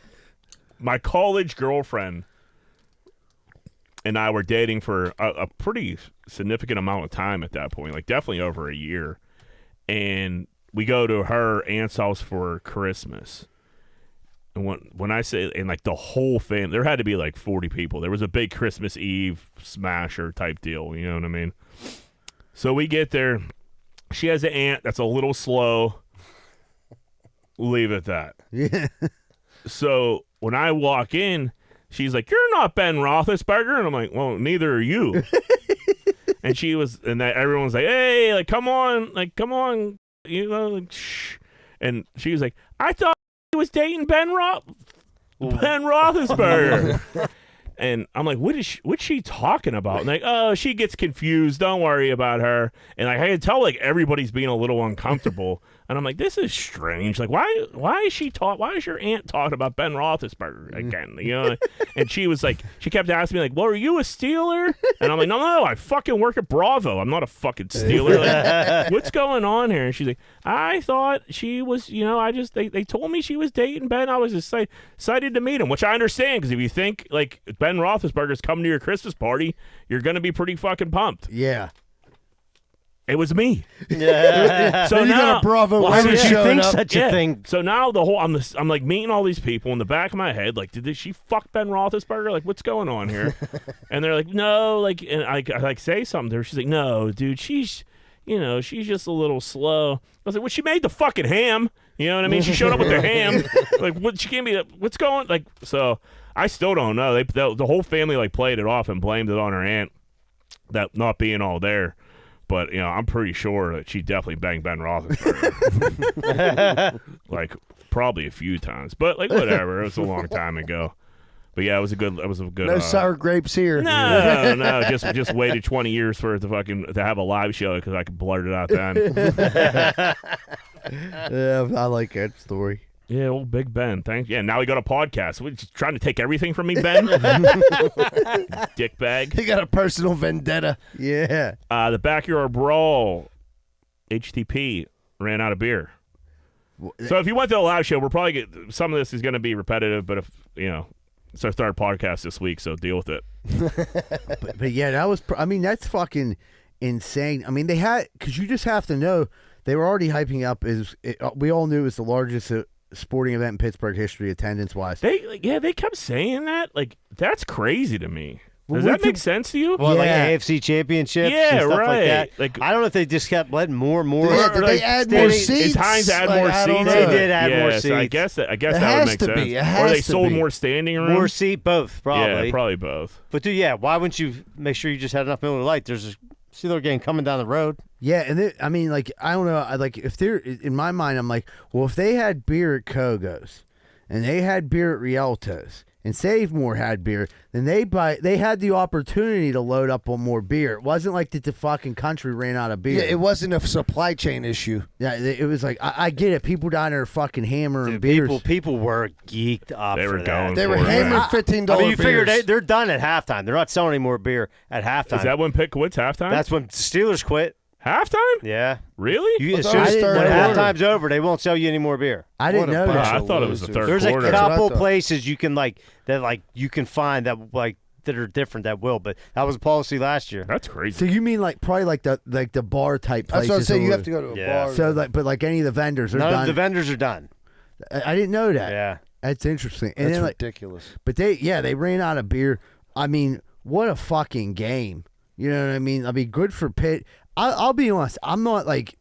S3: my college girlfriend and I were dating for a pretty significant amount of time at that point, like definitely over a year. And we go to her aunt's house for Christmas. when I say, and like the whole family, there had to be like 40 people. There was a big Christmas Eve smasher type deal. You know what I mean? So we get there. She has an aunt that's a little slow. Leave it at that.
S1: Yeah.
S3: So when I walk in, she's like, "You're not Ben Roethlisberger," and I'm like, "Well, neither are you." And she was, and everyone's like, "Hey, like, come on, you know, like, shh." And she was like, "I thought he was dating Ben Roethlisberger." And I'm like, what's she talking about? And like, oh, she gets confused. Don't worry about her. And I can tell like everybody's being a little uncomfortable. And I'm like, this is strange. Like, why is your aunt talking about Ben Roethlisberger again? You know? And she was like, she kept asking me like, well, are you a Steeler? And I'm like, no, I fucking work at Bravo. I'm not a fucking Steeler. Like, what's going on here? And she's like, I thought she was, you know, they told me she was dating Ben. I was just excited to meet him, which I understand, because if you think like Ben Roethlisberger's coming to your Christmas party, you're going to be pretty fucking pumped.
S1: Yeah.
S3: It was me.
S2: Yeah.
S3: So
S4: you
S3: now,
S4: got a Bravo
S2: why
S4: winner
S2: would you
S4: showing
S2: think
S4: up.
S2: such a thing?
S3: So now I'm like meeting all these people in the back of my head. Like, did she fuck Ben Roethlisberger? Like, what's going on here? And they're like, no. Like, and I like say something to her. She's like, no, dude, she's just a little slow. I was like, well, she made the fucking ham. You know what I mean? She showed up with the ham. Like, what? She gave me what's going? Like, so I still don't know. The whole family like played it off and blamed it on her aunt, that not being all there. But, you know, I'm pretty sure that she definitely banged Ben Roethlisberger. Like, probably a few times. But, like, whatever. It was a long time ago. But, yeah, it was a good
S4: No sour grapes here.
S3: No, just waited 20 years for it to have a live show because I could blurt it out then.
S1: Yeah, I like that story.
S3: Yeah, old Big Ben. Thanks. Yeah, now he got a podcast. What, just trying to take everything from me, Ben? Dickbag.
S4: He got a personal vendetta.
S1: Yeah.
S3: The Backyard Brawl, HTP, ran out of beer. So if you went to the live show, we're probably some of this is going to be repetitive, but if, you know, it's our third podcast this week, so deal with it.
S1: But yeah, that's fucking insane. I mean, because you just have to know, they were already hyping up, we all knew it was the largest sporting event in Pittsburgh history, attendance-wise.
S3: They kept saying that. Like, that's crazy to me. Does that make sense to you?
S2: Well, like
S1: Yeah.
S2: AFC championships
S3: Yeah,
S2: and stuff
S3: right.
S2: like that.
S3: Like,
S2: I don't know if they just kept letting more and more.
S4: Yeah, did they add more seats?
S3: Is Heinz add
S4: Like,
S3: more
S4: I don't
S3: seats?
S4: know.
S2: They did add more
S3: So I
S2: seats.
S3: guess that
S4: It
S3: would
S4: has
S3: make
S4: to
S3: sense.
S4: be. It
S3: Or
S4: has
S3: they
S4: to
S3: sold
S4: be.
S3: more standing room.
S2: More seat, both probably.
S3: Yeah, probably both.
S2: But dude, yeah, why wouldn't you make sure you just had enough Miller Lite? There's a Steeler game coming down the road.
S1: Yeah, and I mean, like, I don't know. If they're in my mind, I'm like, well, if they had beer at Kogo's and they had beer at Rialto's and Save More had beer, then they had the opportunity to load up on more beer. It wasn't like that the fucking country ran out of beer.
S4: Yeah, it wasn't a supply chain issue.
S1: Yeah, it was like, I get it. People down there are fucking hammering
S2: Dude,
S1: beers.
S2: people were geeked up.
S3: They were
S2: for
S3: going
S2: that.
S4: They were
S3: for it,
S4: hammering
S3: man.
S4: $15
S2: I mean, you figure
S4: beers.
S2: they're done at halftime. They're not selling any more beer at halftime.
S3: Is that when Pitt quits halftime?
S2: That's when Steelers quit.
S3: halftime?
S2: Yeah.
S3: Really?
S2: As
S4: I
S2: soon
S4: thought
S2: as
S4: it was
S2: when
S4: third
S2: halftime's over, they won't sell you any more beer.
S1: I didn't
S4: What a
S1: know
S4: bunch
S1: that.
S3: I
S4: of
S3: thought it was the
S4: losers.
S3: third
S2: There's a
S3: quarter.
S4: That's what I
S2: couple
S4: thought.
S2: places you can you can find that are different that will, but that was a policy last year.
S3: That's crazy.
S1: So you mean probably like the bar type
S4: That's
S1: places?
S4: what I'm saying. You
S1: over-
S4: have to go to a
S2: Yeah.
S4: bar.
S1: So but like any of the vendors are
S2: None
S1: done.
S2: of the vendors are done.
S1: I didn't know that.
S2: Yeah.
S1: That's interesting. And
S4: That's
S1: then like,
S4: ridiculous.
S1: but they ran out of beer. I mean, what a fucking game. You know what I mean? Good for Pitt. I'll be honest. I'm not like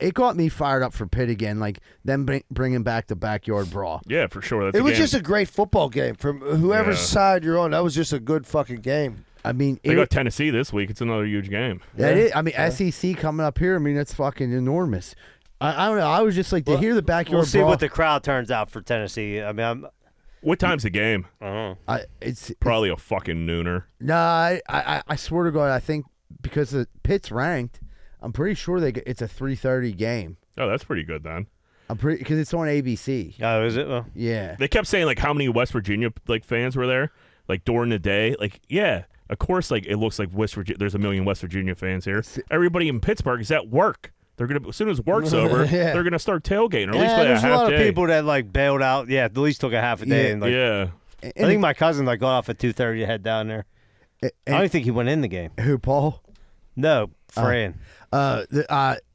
S1: it got me fired up for Pitt again. Like them bringing back the Backyard Brawl.
S3: Yeah, for sure. That's
S4: It
S3: a
S4: was
S3: game.
S4: just a great football game. From whoever's
S3: Yeah.
S4: side you're on, that was just a good fucking game.
S1: I mean,
S3: They got Tennessee this week. It's another huge game.
S1: that is. I mean, SEC coming up here. I mean, that's fucking enormous. I don't know. I was just like to hear the Backyard
S2: We'll see
S1: Brawl.
S2: what the crowd turns out for Tennessee. I mean,
S3: What time's the game?
S1: It's
S3: Probably a fucking nooner.
S1: No, I swear to God, I think because the Pitt's ranked, I'm pretty sure it's a 3:30 game.
S3: Oh, that's pretty good then.
S1: I'm pretty because it's on ABC.
S2: oh, is it? Well,
S1: Yeah.
S3: They kept saying like how many West Virginia fans were there, like during the day. Like, yeah, of course. Like it looks like West Virginia. There's a million West Virginia fans here. Everybody in Pittsburgh is at work. They're gonna as soon as work's over,
S4: Yeah.
S3: they're gonna start tailgating. Or at least play
S2: there's a
S3: half
S2: lot
S3: day.
S2: of people that bailed out. Yeah, at least took a half a day.
S1: Yeah.
S2: And,
S3: Yeah.
S1: And
S2: I think my cousin got off at 2:30 to head down there. I don't think he went in the game.
S1: who Paul?
S2: No, Fran.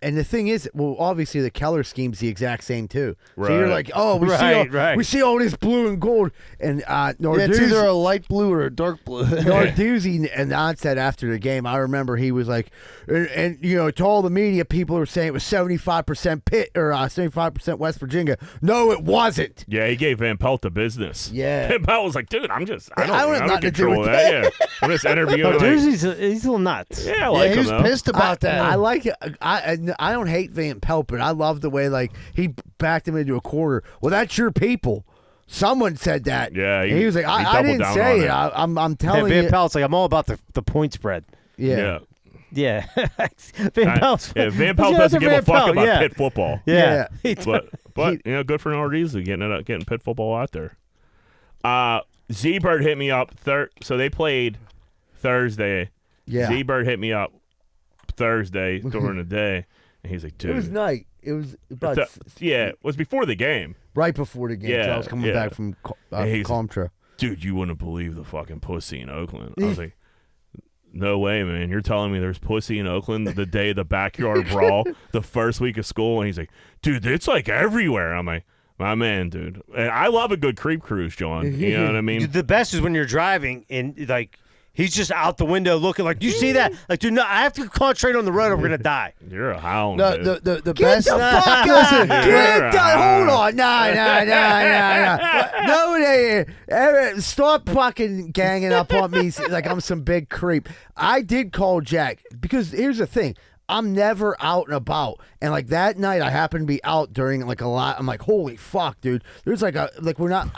S1: And the thing is, well, obviously the color scheme's the exact same too. So you're
S3: Right.
S1: like, oh,
S2: Right.
S1: we see all this blue and gold, and
S4: Yeah, it's
S1: Narduzzi,
S4: either a light blue or a dark blue.
S1: Narduzzi and Don said after the game, I remember he was like, and you know, to all the media people were saying it was 75% Pitt or 75% West Virginia. No, it wasn't.
S3: Yeah, he gave Van Pelt the business.
S1: Yeah.
S3: Van Pelt was like, dude, I
S1: I
S3: don't
S1: have
S3: have
S1: nothing to do
S3: control
S1: with
S3: of that. Yeah. I'm just interviewing. Like,
S2: Doozy's he's a little nuts.
S3: yeah, I like
S4: he
S3: him,
S4: was
S3: though.
S4: pissed about that.
S1: I like it. I don't hate Van Pelt, but I love the way like he backed him into a corner. Well, that's your people. Someone said that.
S3: Yeah,
S1: And he was like, I
S3: doubled
S1: didn't
S3: down
S1: say
S3: on
S1: it.
S3: it.
S1: I'm
S2: And
S1: telling
S2: Van
S1: you.
S2: Pelt's like, I'm all about the point spread.
S1: Yeah.
S2: Yeah. Van Pelt's.
S3: Van Pelt doesn't give a fuck about Pitt football.
S2: Yeah.
S3: But you know, good for Narduzzi getting Pitt football out there. Z-Bird hit me up. So they played Thursday.
S1: Yeah.
S3: Z-Bird hit me up Thursday during the day, and he's like, dude.
S1: It was night. It was about
S3: it was before the game.
S1: right before the game. So
S3: Yeah,
S1: I was coming
S3: yeah.
S1: back from
S3: he's-
S1: Comtra.
S3: Dude, you wouldn't believe the fucking pussy in Oakland. I was like, no way, man. You're telling me there's pussy in Oakland the day of the Backyard Brawl, the first week of school? And he's like, dude, it's like everywhere. I'm like, my man, dude. And I love a good creep cruise, John. You know what I mean?
S2: The best is when you're driving and like he's just out the window looking like, do you see that? Like, dude, no, I have to concentrate on the road or we're gonna die.
S3: You're a hound,
S4: No,
S3: dude.
S4: the
S1: Get
S4: best.
S1: the fuck out!
S3: You're
S1: Get the,
S3: a-
S1: hold on! No, it ain't. Stop fucking ganging up on me like I'm some big creep. I did call Jack because here's the thing. I'm never out and about, and like that night, I happened to be out during like a lot. I'm like, holy fuck, dude. There's like we're not.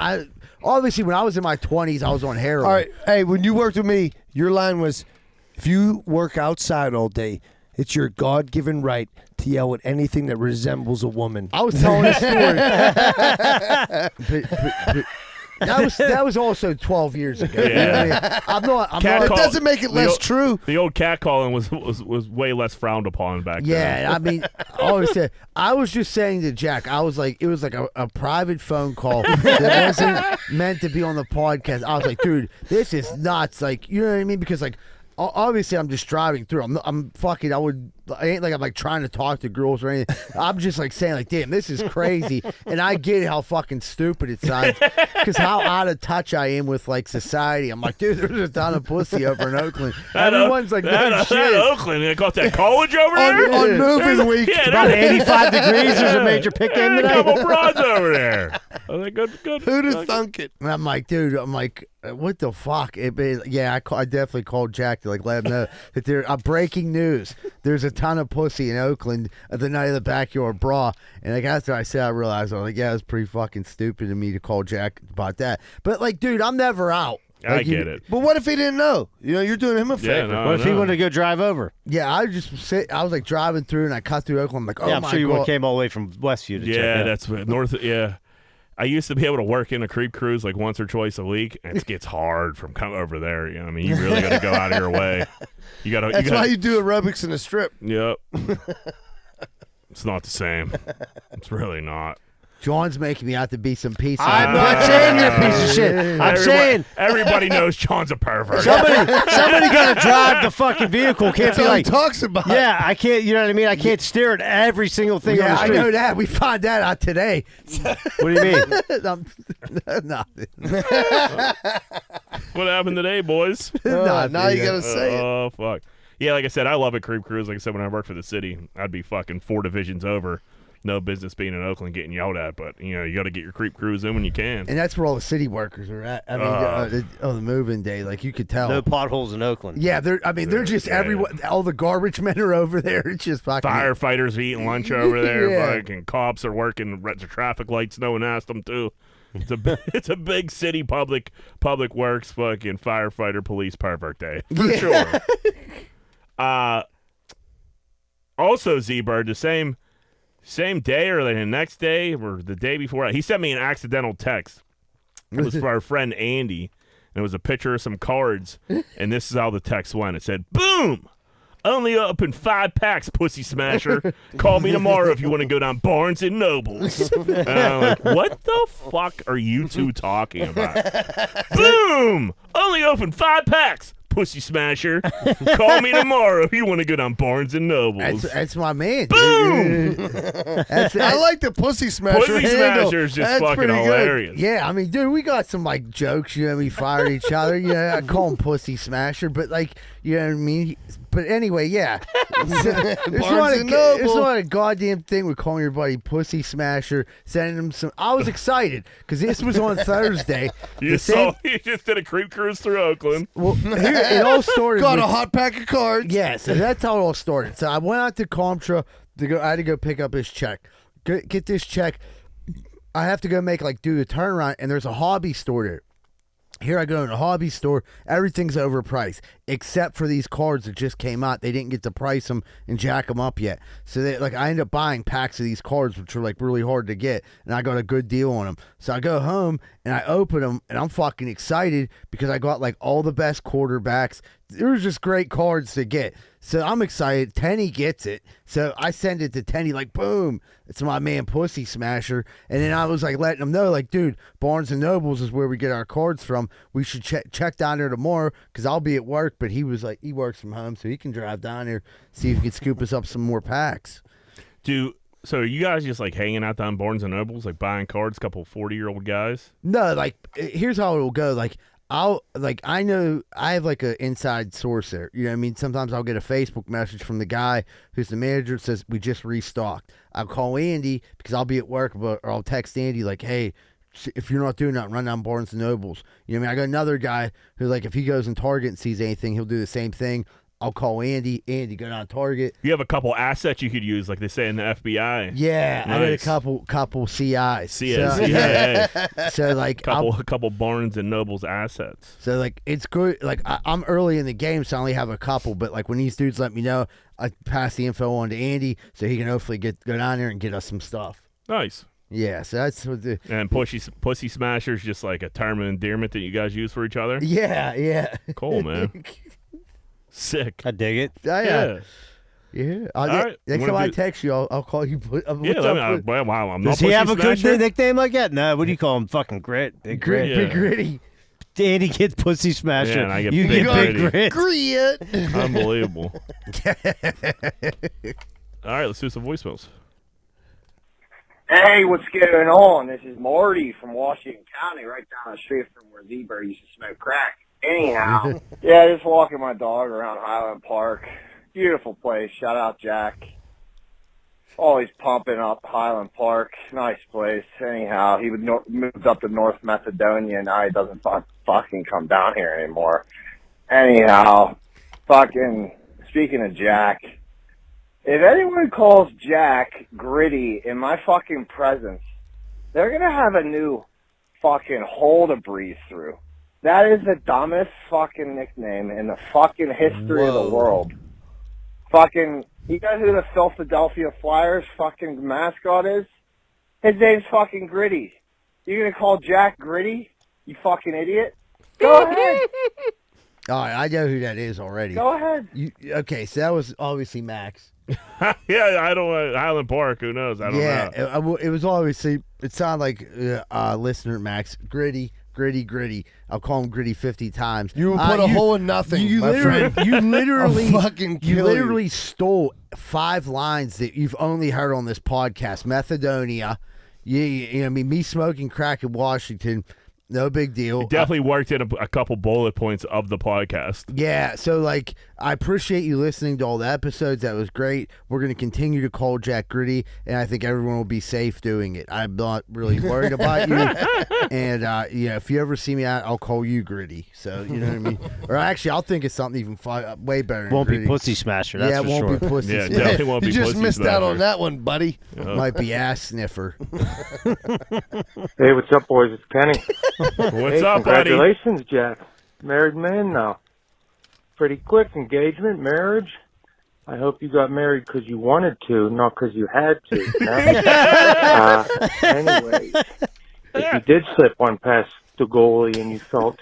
S1: Obviously when I was in my 20s, I was on heroin.
S4: All right, hey, when you worked with me, your line was, if you work outside all day, it's your God-given right to yell at anything that resembles a woman.
S1: I was telling a story. but that was also 12 years ago. You know what I mean? I'm not.
S4: It doesn't make it less true.
S3: The old catcalling was way less frowned upon back then.
S1: Yeah, I mean, I was just saying to Jack, I was like, it was like a private phone call that wasn't meant to be on the podcast. I was like, dude, this is nuts. Like, you know what I mean? Because like, obviously, I'm just driving through. I'm fucking. I ain't like I'm like trying to talk to girls or anything. I'm just like saying like, damn, this is crazy. And I get how fucking stupid it sounds because how out of touch I am with like society. I'm like, dude, there's a ton of pussy over in Oakland. Everyone's like, no shit.
S3: Oakland, they got that college over there.
S4: On moving week.
S3: Yeah,
S2: About 85 degrees. There's a major pick game
S3: a
S2: today.
S3: couple broads over there. I was like, good.
S4: Who'd have thunk it?
S1: And I'm like, dude, what the fuck? I definitely called Jack to like let him know that there breaking news. There's a ton of pussy in Oakland at the night of the Backyard Brawl. And like after I said, I realized I was like, yeah, it was pretty fucking stupid of me to call Jack about that. But like, dude, I'm never out.
S3: I
S1: Like,
S3: get it.
S4: But what if he didn't know? You know, you're doing him a favor.
S3: no,
S2: What if he
S3: no.
S2: wanted to go drive over?
S1: Yeah, I was like driving through and I cut through Oakland. I'm like, oh
S2: Yeah, I'm
S1: my
S2: sure you
S1: god.
S2: came all the way from Westview to check
S3: Yeah,
S2: it out.
S3: that's north. Yeah, I used to be able to work in a creep cruise like once or twice a week, and it gets hard from coming over there. You know, what I mean, you really got to go out of your way. You got to.
S4: That's why you do aerobics in a strip.
S3: Yep. It's not the same. It's really not.
S1: John's making me out to be some piece of
S2: I'm not saying you're a piece of shit. I'm saying
S3: everybody knows John's a pervert.
S2: somebody got to drive the fucking vehicle. Can't
S4: That's
S2: be
S4: all he
S2: like,
S4: talks about.
S2: yeah, I can't. You know what I mean? I can't stare at every single thing on
S1: Yeah,
S2: the
S1: I
S2: street.
S1: know that. We found that out today.
S2: What do you mean?
S1: Nothing.
S3: What happened today, boys?
S4: Now you gotta say it.
S3: Oh fuck. Yeah, like I said, I love a creep cruise. Like I said, when I worked for the city, I'd be fucking 4 divisions over. No business being in Oakland getting yelled at, but you know you got to get your creep cruise in when you can.
S1: And that's where all the city workers are at. I mean, on the moving day, like you could tell.
S2: No potholes in Oakland.
S1: Yeah, they're just everyone. All the garbage men are over there. It's just fucking
S3: Firefighters are eating lunch over there.
S1: Yeah.
S3: Fucking cops are working the traffic lights. No one asked them to. It's a big city public works fucking firefighter police pervert day for sure. Also, Z-Bird, the same day or the next day or the day before, he sent me an accidental text. It was for our friend Andy, and it was a picture of some cards, and this is how the text went. It said, boom! Only open 5 packs, pussy smasher. Call me tomorrow if you want to go down Barnes & Nobles. And I'm like, what the fuck are you two talking about? Boom! Only open 5 packs, pussy smasher. Call me tomorrow if you want to go down Barnes and Nobles.
S1: That's my man.
S3: Boom!
S4: I like the pussy smasher.
S3: Pussy
S4: handle.
S3: smasher is just
S4: That's
S3: fucking
S4: pretty good.
S3: hilarious.
S1: Yeah, I mean, dude, we got some like jokes. You know, we fired each other. You know, I call him pussy smasher, but like, you know what I mean. But anyway, yeah. There's not a goddamn thing with calling your buddy pussy smasher, sending him some. I was excited because this was on Thursday.
S3: You just did a creep cruise through Oakland.
S1: Well, here, it all started.
S4: Got
S1: with,
S4: a hot pack of cards.
S1: Yeah, so that's how it all started. So I went out to Comtra to go. I had to go pick up his check. Get this check. I have to go do a turnaround, and there's a hobby store there. Here I go in a hobby store. Everything's overpriced except for these cards that just came out. They didn't get to price them and jack them up yet. So I ended up buying packs of these cards, which are like really hard to get, and I got a good deal on them. So I go home and I open them, and I'm fucking excited because I got like all the best quarterbacks. There was just great cards to get. So I'm excited. Tenny gets it. So I send it to Tenny, like, boom, it's my man Pussy Smasher. And then I was like letting him know, like, dude, Barnes and Nobles is where we get our cards from. We should check down there tomorrow because I'll be at work. But he was like, he works from home, so he can drive down there, see if he can scoop us up some more packs.
S3: So are you guys just like hanging out down Barnes and Nobles, like buying cards, couple 40-year-old guys?
S1: No, like, here's how it will go. Like, I know I have like an inside source there. You know what I mean? Sometimes I'll get a Facebook message from the guy who's the manager that says, we just restocked. I'll call Andy because I'll be at work, or I'll text Andy like, hey, if you're not doing that, run down Barnes and Nobles. You know what I mean? I got another guy who, like, if he goes in Target and sees anything, he'll do the same thing. I'll call Andy. Andy, go down Target.
S3: You have a couple assets you could use, like they say in the FBI.
S1: Yeah,
S3: nice.
S1: I got a couple CIs.
S3: CIA.
S1: So like
S3: a couple Barnes and Nobles assets.
S1: So like it's good. Like I'm early in the game, so I only have a couple. But like when these dudes let me know, I pass the info on to Andy, so he can hopefully go down there and get us some stuff.
S3: Nice.
S1: Yeah, so that's what the
S3: and pussy smasher's just like a term of endearment that you guys use for each other.
S1: Yeah.
S3: Cool, man. Sick.
S2: I dig it.
S1: Yeah.
S3: All right.
S1: Next time I text you, I'll call you.
S3: Wow. I'm
S2: Does
S3: not
S2: he have a
S3: Pussy
S2: good
S3: Smasher.
S2: nickname like that? No. What do you call him? Fucking Grit. Big Grit.
S3: Yeah.
S1: Big Gritty.
S2: Andy gets Pussy Smasher.
S3: Yeah, and I get
S2: you
S3: Big
S2: get Big
S3: Gritty.
S2: Grit.
S3: Unbelievable. All right, let's do some voicemails.
S5: Hey, what's going on? This is Marty from Washington County, right down the street from where Zebra used to smoke crack. Anyhow, yeah, just walking my dog around Highland Park. Beautiful place. Shout out Jack. Always pumping up Highland Park. Nice place. Anyhow, he moved up to North Macedonia, and now he doesn't fucking come down here anymore. Anyhow, speaking of Jack, if anyone calls Jack Gritty in my fucking presence, they're going to have a new fucking hole to breathe through. That is the dumbest fucking nickname in the fucking history of the world. Fucking, you guys know who the Philadelphia Flyers fucking mascot is? His name's fucking Gritty. You're going to call Jack Gritty? You fucking idiot. Go ahead.
S1: All right, I know who that is already.
S5: Go ahead.
S1: Okay, so that was obviously Max.
S3: Yeah, I don't Highland Park. Who knows? I don't know.
S1: It was obviously. It sounded like listener Max Gritty. I'll call him Gritty 50 times.
S4: You will put a hole in nothing,
S1: You
S4: my
S1: literally,
S4: friend.
S1: you literally,
S4: fucking kill
S1: you literally stole 5 lines that you've only heard on this podcast. Macedonia, I mean, me smoking crack in Washington. No big deal.
S3: It definitely worked in a couple bullet points of the podcast.
S1: Yeah, so like I appreciate you listening to all the episodes. That was great. We're going to continue to call Jack Gritty, and I think everyone will be safe doing it. I'm not really worried about you. And if you ever see me out, I'll call you Gritty. So you know what I mean. Or actually, I'll think it's something even way better. Than
S2: Won't
S1: Gritty.
S2: be Pussy Smasher. That's
S1: yeah,
S2: for
S1: it won't
S2: sure.
S1: be Pussy.
S3: Yeah,
S1: Smasher.
S3: definitely won't
S4: You
S3: be
S4: just
S3: Pussy
S4: missed out on
S3: Smasher.
S4: that one, buddy.
S1: Might be ass sniffer.
S6: Hey, what's up, boys? It's Kenny.
S3: What's
S6: Hey,
S3: up, buddy?
S6: congratulations, Jack. Married man now. Pretty quick engagement, marriage. I hope you got married because you wanted to, not because you had to. Anyways, if you did slip one past the goalie and you felt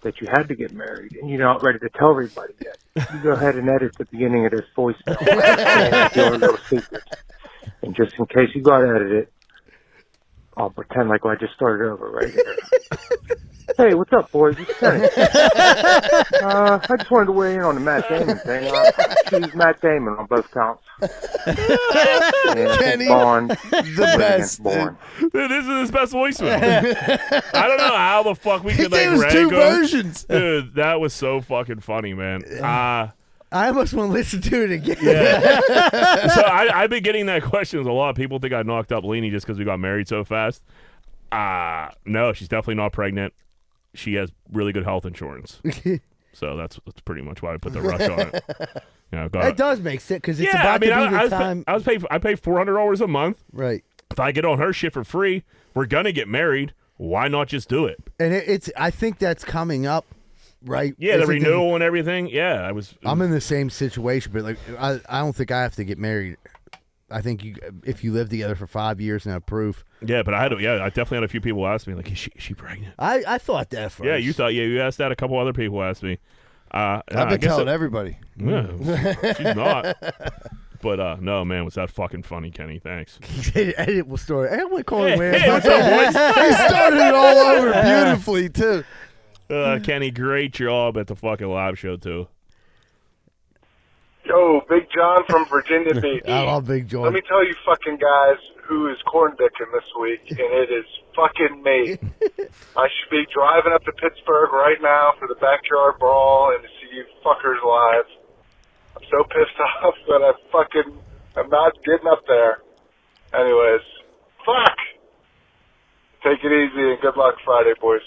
S6: that you had to get married and you're not ready to tell everybody yet, you go ahead and edit the beginning of this voicemail and your little secret. And just in case you got edited, I'll pretend like I just started over right here. Hey, what's up, boys? It's Kenny. I just wanted to weigh in on the Matt Damon thing. I choose Matt Damon on both counts.
S4: Kenny,
S6: Born,
S4: the best.
S6: Born.
S3: Dude, this is his best voicemail. I don't know how the fuck we could
S4: There
S3: like
S4: was two
S3: rank 'em.
S4: versions.
S3: Dude, that was so fucking funny, man.
S1: I almost want to listen to it again.
S3: Yeah. So I've been getting that question. A lot of people think I knocked up Lainey just because we got married so fast. No, she's definitely not pregnant. She has really good health insurance. So that's pretty much why I put the rush on it. You know,
S1: It does make sense because it's
S3: yeah,
S1: about
S3: I mean,
S1: to be the
S3: I
S1: time.
S3: I pay $400 a month.
S1: Right.
S3: If I get on her shit for free, we're gonna get married. Why not just do it?
S1: And it's. I think that's coming up, right?
S3: Yeah, the
S1: Isn't it-
S3: renewal and everything. Yeah,
S1: I'm in the same situation, but like, I don't think I have to get married. I think if you live together for 5 years and have proof.
S3: Yeah, but I definitely had a few people ask me like, is she pregnant?
S1: I thought that first.
S3: Yeah, you thought. Yeah, you asked that. A couple other people asked me.
S4: I've been telling everybody.
S3: Yeah, she's not. But no, man, was that fucking funny, Kenny? Thanks.
S1: Edit story. I want to call it
S3: Hey, what's up, boys?
S4: He started it all over beautifully too.
S3: Kenny, great job at the fucking live show too.
S7: Yo, Big John from Virginia Beach.
S1: I love Big John.
S7: Let me tell you fucking guys who is corn dicking this week, and it is fucking me. I should be driving up to Pittsburgh right now for the Backyard Brawl and to see you fuckers live. I'm so pissed off that I'm not getting up there. Anyways, fuck! Take it easy and good luck Friday, boys.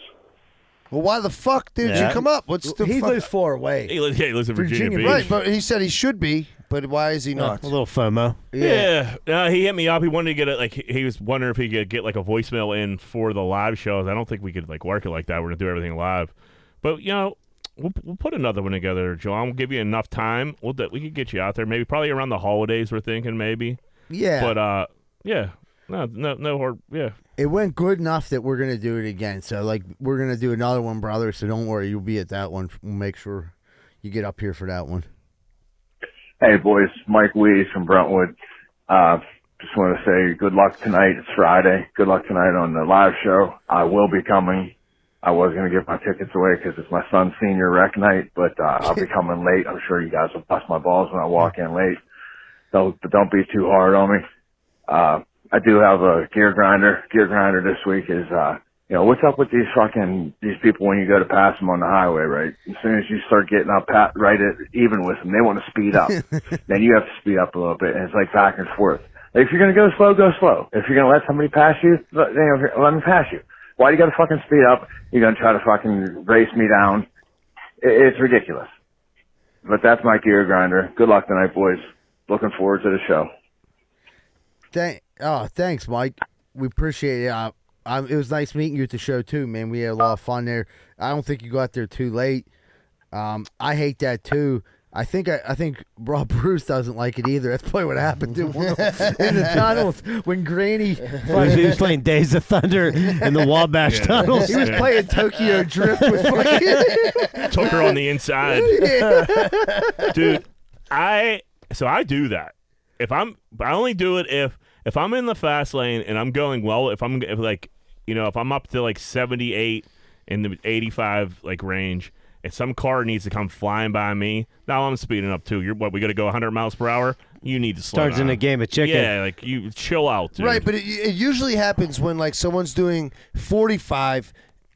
S4: Well, why the fuck did
S2: Yeah.
S4: you come up? What's the
S1: He
S4: fuck?
S1: lives far away.
S3: He lives in Virginia Beach.
S4: Right, but he said he should be, but why is he not?
S2: A little FOMO.
S3: Yeah, he hit me up. He wanted to get it. Like he was wondering if he could get like a voicemail in for the live shows. I don't think we could like work it like that. We're gonna do everything live, but you know, we'll put another one together, John. We'll give you enough time. We could get you out there. Maybe probably around the holidays. We're thinking maybe.
S1: Yeah.
S3: But yeah, no hard. Yeah.
S1: It went good enough that we're going to do it again. So, like, we're going to do another one, brother. So don't worry. You'll be at that one. We'll make sure you get up here for that one.
S8: Hey, boys. Mike Wees from Brentwood. Just want to say good luck tonight. It's Friday. Good luck tonight on the live show. I will be coming. I was going to give my tickets away because it's my son's senior rec night, but I'll be coming late. I'm sure you guys will bust my balls when I walk in late. So don't be too hard on me. I do have a gear grinder. Gear grinder this week is, what's up with these people when you go to pass them on the highway, right? As soon as you start getting up even with them, they want to speed up. Then you have to speed up a little bit, and it's like back and forth. If you're going to go slow, go slow. If you're going to let somebody pass you, let me pass you. Why do you got to fucking speed up? You're going to try to fucking race me down. It's ridiculous. But that's my gear grinder. Good luck tonight, boys. Looking forward to the show.
S1: Thanks, Mike. We appreciate it. It was nice meeting you at the show too, man. We had a lot of fun there. I don't think you got there too late. I hate that too. I think Rob Bruce doesn't like it either. That's probably what happened to him in the tunnels when Granny.
S2: He was playing Days of Thunder in the Wabash tunnels.
S1: He was playing Tokyo Drift with fucking.
S3: Took her on the inside. Dude, I do that. I only do it if I'm in the fast lane and I'm going well, if I'm up to like 78 in the 85 like range, and some car needs to come flying by me, now I'm speeding up too. We got to go 100 miles per hour? You need to slow
S2: Starts
S3: down.
S2: in a game of chicken.
S3: Yeah, like you chill out, dude.
S4: Right, but it usually happens when like someone's doing 45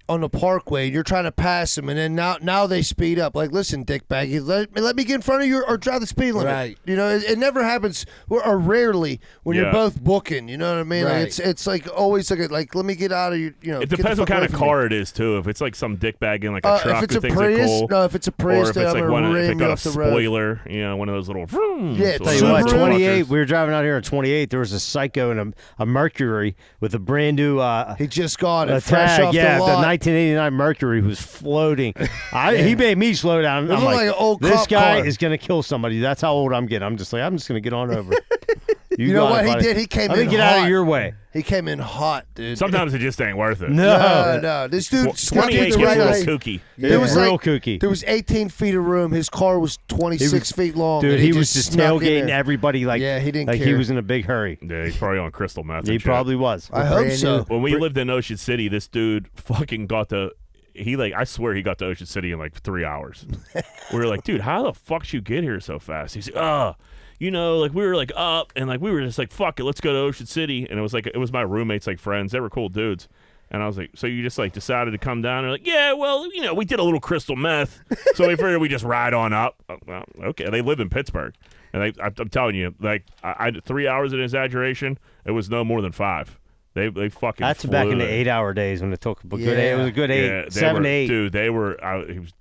S4: on the parkway, you're trying to pass them, and then now they speed up. Like, listen, dickbag, let me get in front of you or drive the speed limit.
S1: Right.
S4: You know, it never happens, or rarely when you're both booking. You know what I mean?
S1: Right.
S4: Like it's like always like let me get out of you. You know,
S3: It depends what kind of car it is too. If it's like some dickbag in like a truck,
S4: if it's a
S3: things
S4: Prius,
S3: are cool.
S4: no, if it's a Prius,
S3: or if
S4: then
S3: it's
S4: I'm
S3: like
S4: gonna
S3: if
S4: ram
S3: it
S4: you
S3: got a
S4: off the road.
S3: spoiler, one of those little.
S4: Yeah,
S2: Tell you what,
S4: Subaru.
S2: 28. We were driving out here on 28. There was a psycho in a Mercury with a brand new.
S4: He just got it
S2: a
S4: fresh
S2: tag,
S4: off
S2: yeah,
S4: the lot.
S2: 1989 Mercury was floating. He made me slow down. I'm
S4: looked like an old
S2: this
S4: cop
S2: guy
S4: car.
S2: is going to kill somebody. That's how old I'm getting. I'm just going to get on over.
S4: You know
S2: got
S4: what
S2: it,
S4: he
S2: buddy.
S4: did? He came
S2: I'm
S4: in
S2: gonna get
S4: hot.
S2: out of your way.
S4: He came in hot, dude.
S3: Sometimes it just ain't worth it.
S4: No. This dude stuck
S3: 28
S4: in
S3: gets
S4: the
S3: a
S4: right
S3: little
S4: lane.
S3: kooky.
S4: There was
S2: real
S4: like,
S2: kooky.
S4: There was 18 feet of room. His car was 26 feet long.
S2: Dude,
S4: and
S2: he was just
S4: snuck in
S2: tailgating
S4: there.
S2: everybody like,
S4: Yeah, he didn't
S2: like he
S4: care.
S2: was in a big hurry.
S3: Yeah, he's probably on crystal meth.
S2: He
S3: and shit.
S2: probably was.
S4: I hope
S1: Brand
S4: so.
S1: new.
S3: When we lived in Ocean City, this dude fucking got I swear he got to Ocean City in like 3 hours. We were like, dude, how the fuck did you get here so fast? He's like, we were like up and like we were just like, fuck it, let's go to Ocean City. And it was my roommates, like friends. They were cool dudes. And I was like, so you just like decided to come down? And like, yeah, well, we did a little crystal meth, so we figured we just ride on up. Well, okay, they live in Pittsburgh, and I'm telling you, like, I 3 hours in exaggeration, it was no more than 5. They fucking.
S2: That's
S3: flew
S2: back in the
S3: there.
S2: 8-hour days when it took a good. It was a good 8, 7 to 8.
S3: Dude,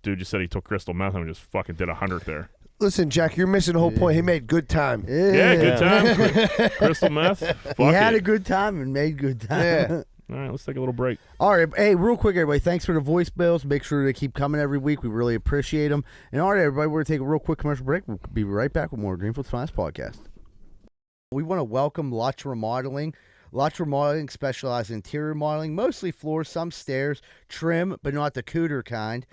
S3: dude just said he took crystal meth and just fucking did 100 there.
S4: Listen, Jack, you're missing the whole point. He made good time.
S3: Yeah, good time. Crystal meth. Fuck
S1: He had
S3: it.
S1: a good time and made good time.
S4: Yeah.
S3: All right, let's take a little break.
S1: All right, hey, real quick, everybody, thanks for the voicemails. Make sure to keep coming every week. We really appreciate them. And all right, everybody, we're going to take a real quick commercial break. We'll be right back with more Greenfield's Finest Podcast. We want to welcome Lutz Remodeling. Lutz Remodeling specializes in interior remodeling, mostly floors, some stairs, trim, but not the cooter kind.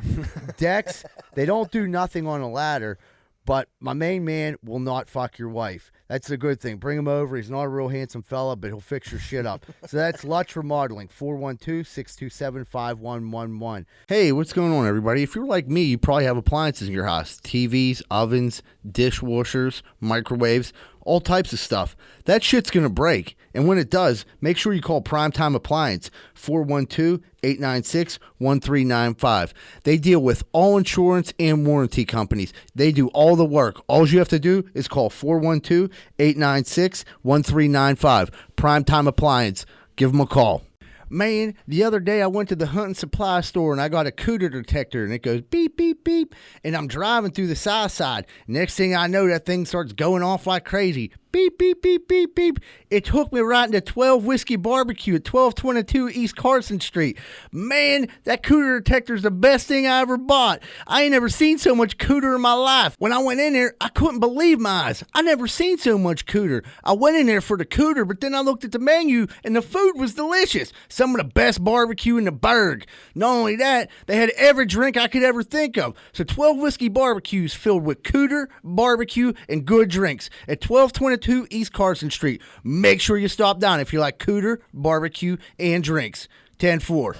S1: Decks, they don't do nothing on a ladder, but my main man will not fuck your wife. That's a good thing. Bring him over. He's not a real handsome fella, but he'll fix your shit up. So that's Lutz Remodeling, 412-627-5111. Hey, what's going on, everybody? If you're like me, you probably have appliances in your house. TVs, ovens, dishwashers, microwaves, all types of stuff. That shit's going to break. And when it does, make sure you call Primetime Appliance, 412-896-1395. They deal with all insurance and warranty companies. They do all the work. All you have to do is call 412-896-1395. Primetime Appliance. Give them a call. Man, the other day I went to the hunting supply store and I got a cooter detector and it goes beep, beep, beep. And I'm driving through the south side. Next thing I know, that thing starts going off like crazy. Beep, beep, beep, beep, beep. It took me right into 12 Whiskey Barbecue at 1222 East Carson Street. Man, that cooter detector is the best thing I ever bought. I ain't never seen so much cooter in my life. When I went in there, I couldn't believe my eyes. I never seen so much cooter. I went in there for the cooter, but then I looked at the menu and the food was delicious. Some of the best barbecue in the burg. Not only that, they had every drink I could ever think of. So 12 Whiskey Barbecues filled with cooter, barbecue, and good drinks at 1222 East Carson Street. Make sure you stop down if you like cooter, barbecue, and drinks. 10-4.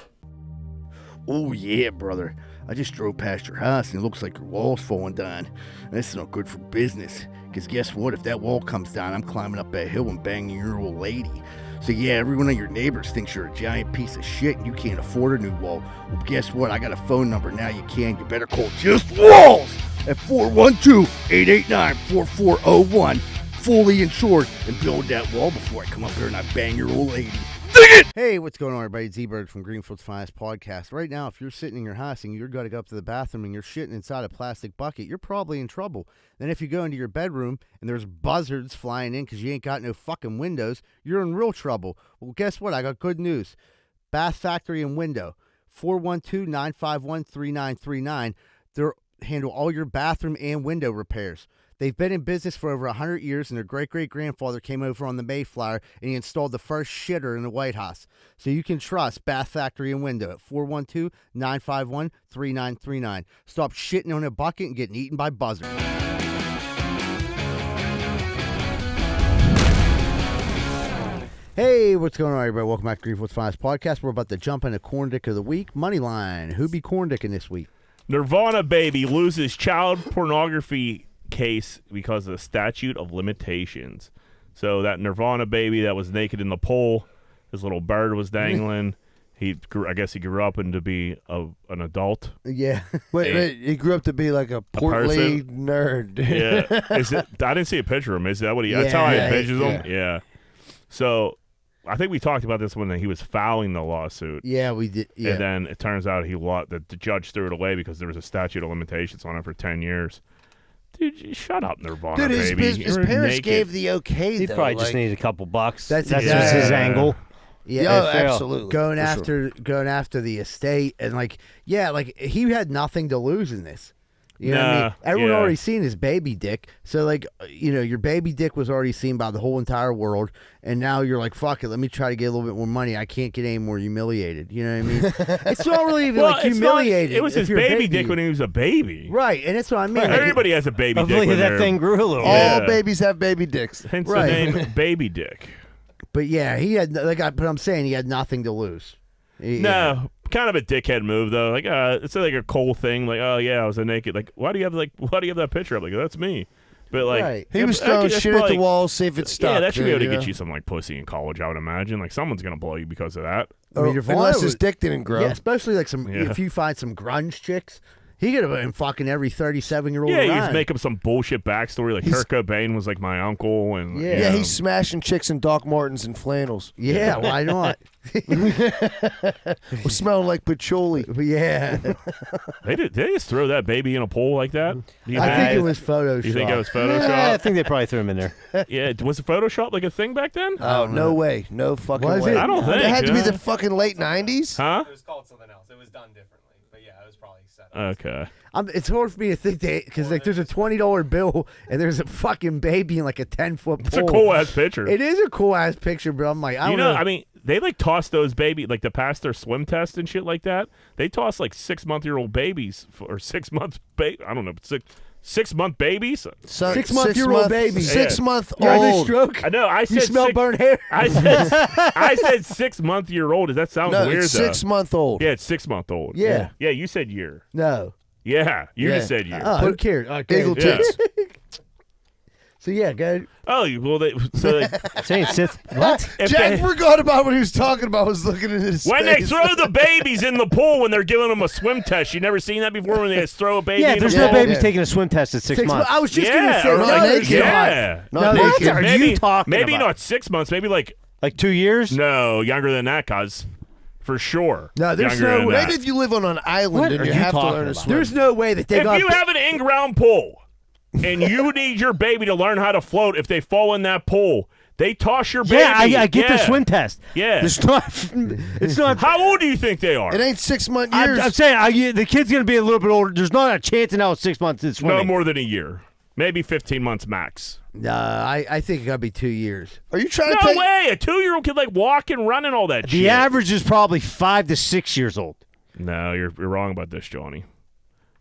S1: Oh, yeah, brother. I just drove past your house and it looks like your wall's falling down. That's not good for business. Because guess what? If that wall comes down, I'm climbing up that hill and banging your old lady. So yeah, every one of your neighbors thinks you're a giant piece of shit and you can't afford a new wall. Well, guess what? I got a phone number now you can. You better call Just Walls at 412-889-4401. Fully insured, and build that wall before I come up here and I bang your old lady. Dig it! Hey, what's going on, everybody? Z-Bird from Greenfield's Finest Podcast. Right now, if you're sitting in your house and you're going to go up to the bathroom and you're shitting inside a plastic bucket, you're probably in trouble. Then if you go into your bedroom and there's buzzards flying in because you ain't got no fucking windows, you're in real trouble. Well, guess what? I got good news. Bath Factory and Window, 412-951-3939. They'll handle all your bathroom and window repairs. They've been in business for over 100 years, and their great-great-grandfather came over on the Mayflower, and he installed the first shitter in the White House. So you can trust Bath Factory and Window at 412-951-3939. Stop shitting on a bucket and getting eaten by buzzards. Hey, what's going on, everybody? Welcome back to Greenfield's Finest Podcast. We're about to jump into Corn Dick of the Week. Moneyline. Who be Corn Dicking this week?
S3: Nirvana Baby loses child pornography case because of the statute of limitations. So that Nirvana Baby that was naked in the pole, his little bird was dangling. I guess he grew up into be an adult.
S1: Yeah.
S4: Wait, he grew up to be like a portly nerd.
S3: Yeah. I didn't see a picture of him. Is that what he? That's how I envisioned him. Yeah. So I think we talked about this when he was filing the lawsuit.
S1: Yeah, we did. Yeah.
S3: And then it turns out the judge threw it away because there was a statute of limitations on it for 10 years. Dude, shut up, Nirvana Baby.
S4: His parents gave the okay,
S2: He
S4: though.
S2: probably just needed a couple bucks.
S1: That's
S2: just his angle.
S1: Yeah,
S4: absolutely.
S1: Going after the estate and he had nothing to lose in this. You know what I mean? Everyone already seen his baby dick. So your baby dick was already seen by the whole entire world, and now you're like, fuck it, let me try to get a little bit more money. I can't get any more humiliated. You know what I mean? It's not really even humiliated.
S3: It was his baby dick when he was a baby.
S1: Right, and that's what I mean.
S3: Everybody has a baby dick.
S2: Hopefully that thing grew a little.
S4: All babies have baby dicks.
S3: Hence the name Baby Dick.
S1: But yeah, he had but I'm saying he had nothing to lose.
S3: No, kind of a dickhead move though. Like, it's like a Cole thing. Like, oh yeah, I was a naked. Like, why do you have that picture? I'm like, that's me. But like,
S1: Right.
S4: He was throwing shit at the wall, see if it stuck.
S3: Yeah, that should be able to
S4: you
S3: get
S4: know?
S3: you some like pussy in college. I would imagine. Like, someone's gonna blow you because of that.
S1: I mean,
S4: Unless his dick didn't grow.
S1: Yeah, especially like some.
S3: Yeah.
S1: If you find some grunge chicks, he could have been fucking every 37-year-old.
S3: Yeah, you
S1: around.
S3: just make up some bullshit backstory. Like, Kurt Cobain was like my uncle, and
S1: Yeah.
S3: you
S4: Yeah,
S3: know.
S4: he's smashing chicks in Doc Martens and flannels.
S1: Yeah, why not?
S4: We're smelling like patchouli.
S1: Yeah,
S3: Did they just throw that baby in a pool like that? Do you
S1: I think it was Photoshop.
S3: You think it was
S2: Yeah, I
S3: Photoshop?
S2: think they probably threw him in there.
S3: Yeah, was Photoshop like a thing back then?
S4: Oh, no way. No fucking
S1: Was
S4: way.
S1: it?
S3: I don't think.
S4: It had to be
S3: yeah.
S4: the fucking late 90s.
S3: Huh?
S9: It was called something else. It was done differently, but yeah, it was probably set up.
S3: Okay.
S1: It's hard for me to think that because like there's a $20 bill and there's a fucking baby in like a 10-foot pool.
S3: It's a cool ass picture.
S1: It is a cool ass picture, but I'm like, I don't
S3: You
S1: know.
S3: know, I mean, they like toss those baby like to pass their swim test and shit like that. They toss like 6-month-old babies or 6 months I don't know, 6-month babies.
S4: So,
S1: 6-month-year-old baby.
S4: 6 month
S1: You had a
S4: old.
S1: stroke.
S3: I know. I said
S1: You smell
S3: six,
S1: burnt hair.
S3: I said 6-month-year-old. Does that sound
S4: No,
S3: weird?
S4: it's
S3: though?
S4: 6 month old.
S3: Yeah, it's 6-month-old.
S1: Yeah.
S3: Yeah, you said year.
S1: No.
S3: Yeah, you
S4: Yeah.
S3: just said year.
S1: Oh, who cares? Okay.
S4: Giggle
S3: Yeah.
S4: tits.
S1: So yeah, go.
S3: Oh, well,
S2: Saying Sith. What?
S3: if
S4: Jack
S3: they-
S4: forgot about what he was talking about. Was looking at his
S3: when
S4: face.
S3: they throw the babies in the pool when they're giving them a swim test, you never seen that before when they just throw a baby
S2: Yeah,
S3: in
S2: there's
S3: the
S2: no
S3: pool?
S2: babies
S4: Yeah.
S2: taking a swim test at 6 months.
S1: I was just
S3: Yeah,
S1: gonna say
S3: or
S1: no,
S4: like
S1: there's
S4: naked.
S1: not.
S3: Yeah.
S4: Not
S1: No,
S4: naked.
S2: what are
S3: Maybe,
S2: you talking
S3: maybe
S2: about?
S3: not 6 months, maybe like,
S2: Like 2 years?
S3: no, younger than that, cuz. For sure.
S1: No, there's
S3: Younger
S1: no
S3: than
S1: way.
S3: that.
S4: Maybe if you live on an island
S2: What
S4: and
S2: are
S4: you
S2: you
S4: have to
S2: talking
S4: learn to
S2: about?
S4: swim.
S1: There's no way that they
S3: If
S1: got.
S3: you have an in-ground pool and you need your baby to learn how to float, if they fall in that pool, they toss your baby.
S2: Yeah, I get the
S3: Yeah.
S2: swim test.
S3: Yeah.
S2: It's not. It's not.
S3: How old do you think they are?
S4: It ain't 6 month years.
S2: I'm saying the kid's gonna be a little bit older. There's not a chance in hell 6 months in
S3: No
S2: swimming.
S3: more than a year. Maybe 15 months max.
S1: I think it gotta be 2 years.
S4: Are you trying to
S3: No
S4: take?
S3: way. A 2-year-old kid like walk and run and all that shit.
S2: The average is probably 5 to 6 years old.
S3: No, you're wrong about this, Johnny.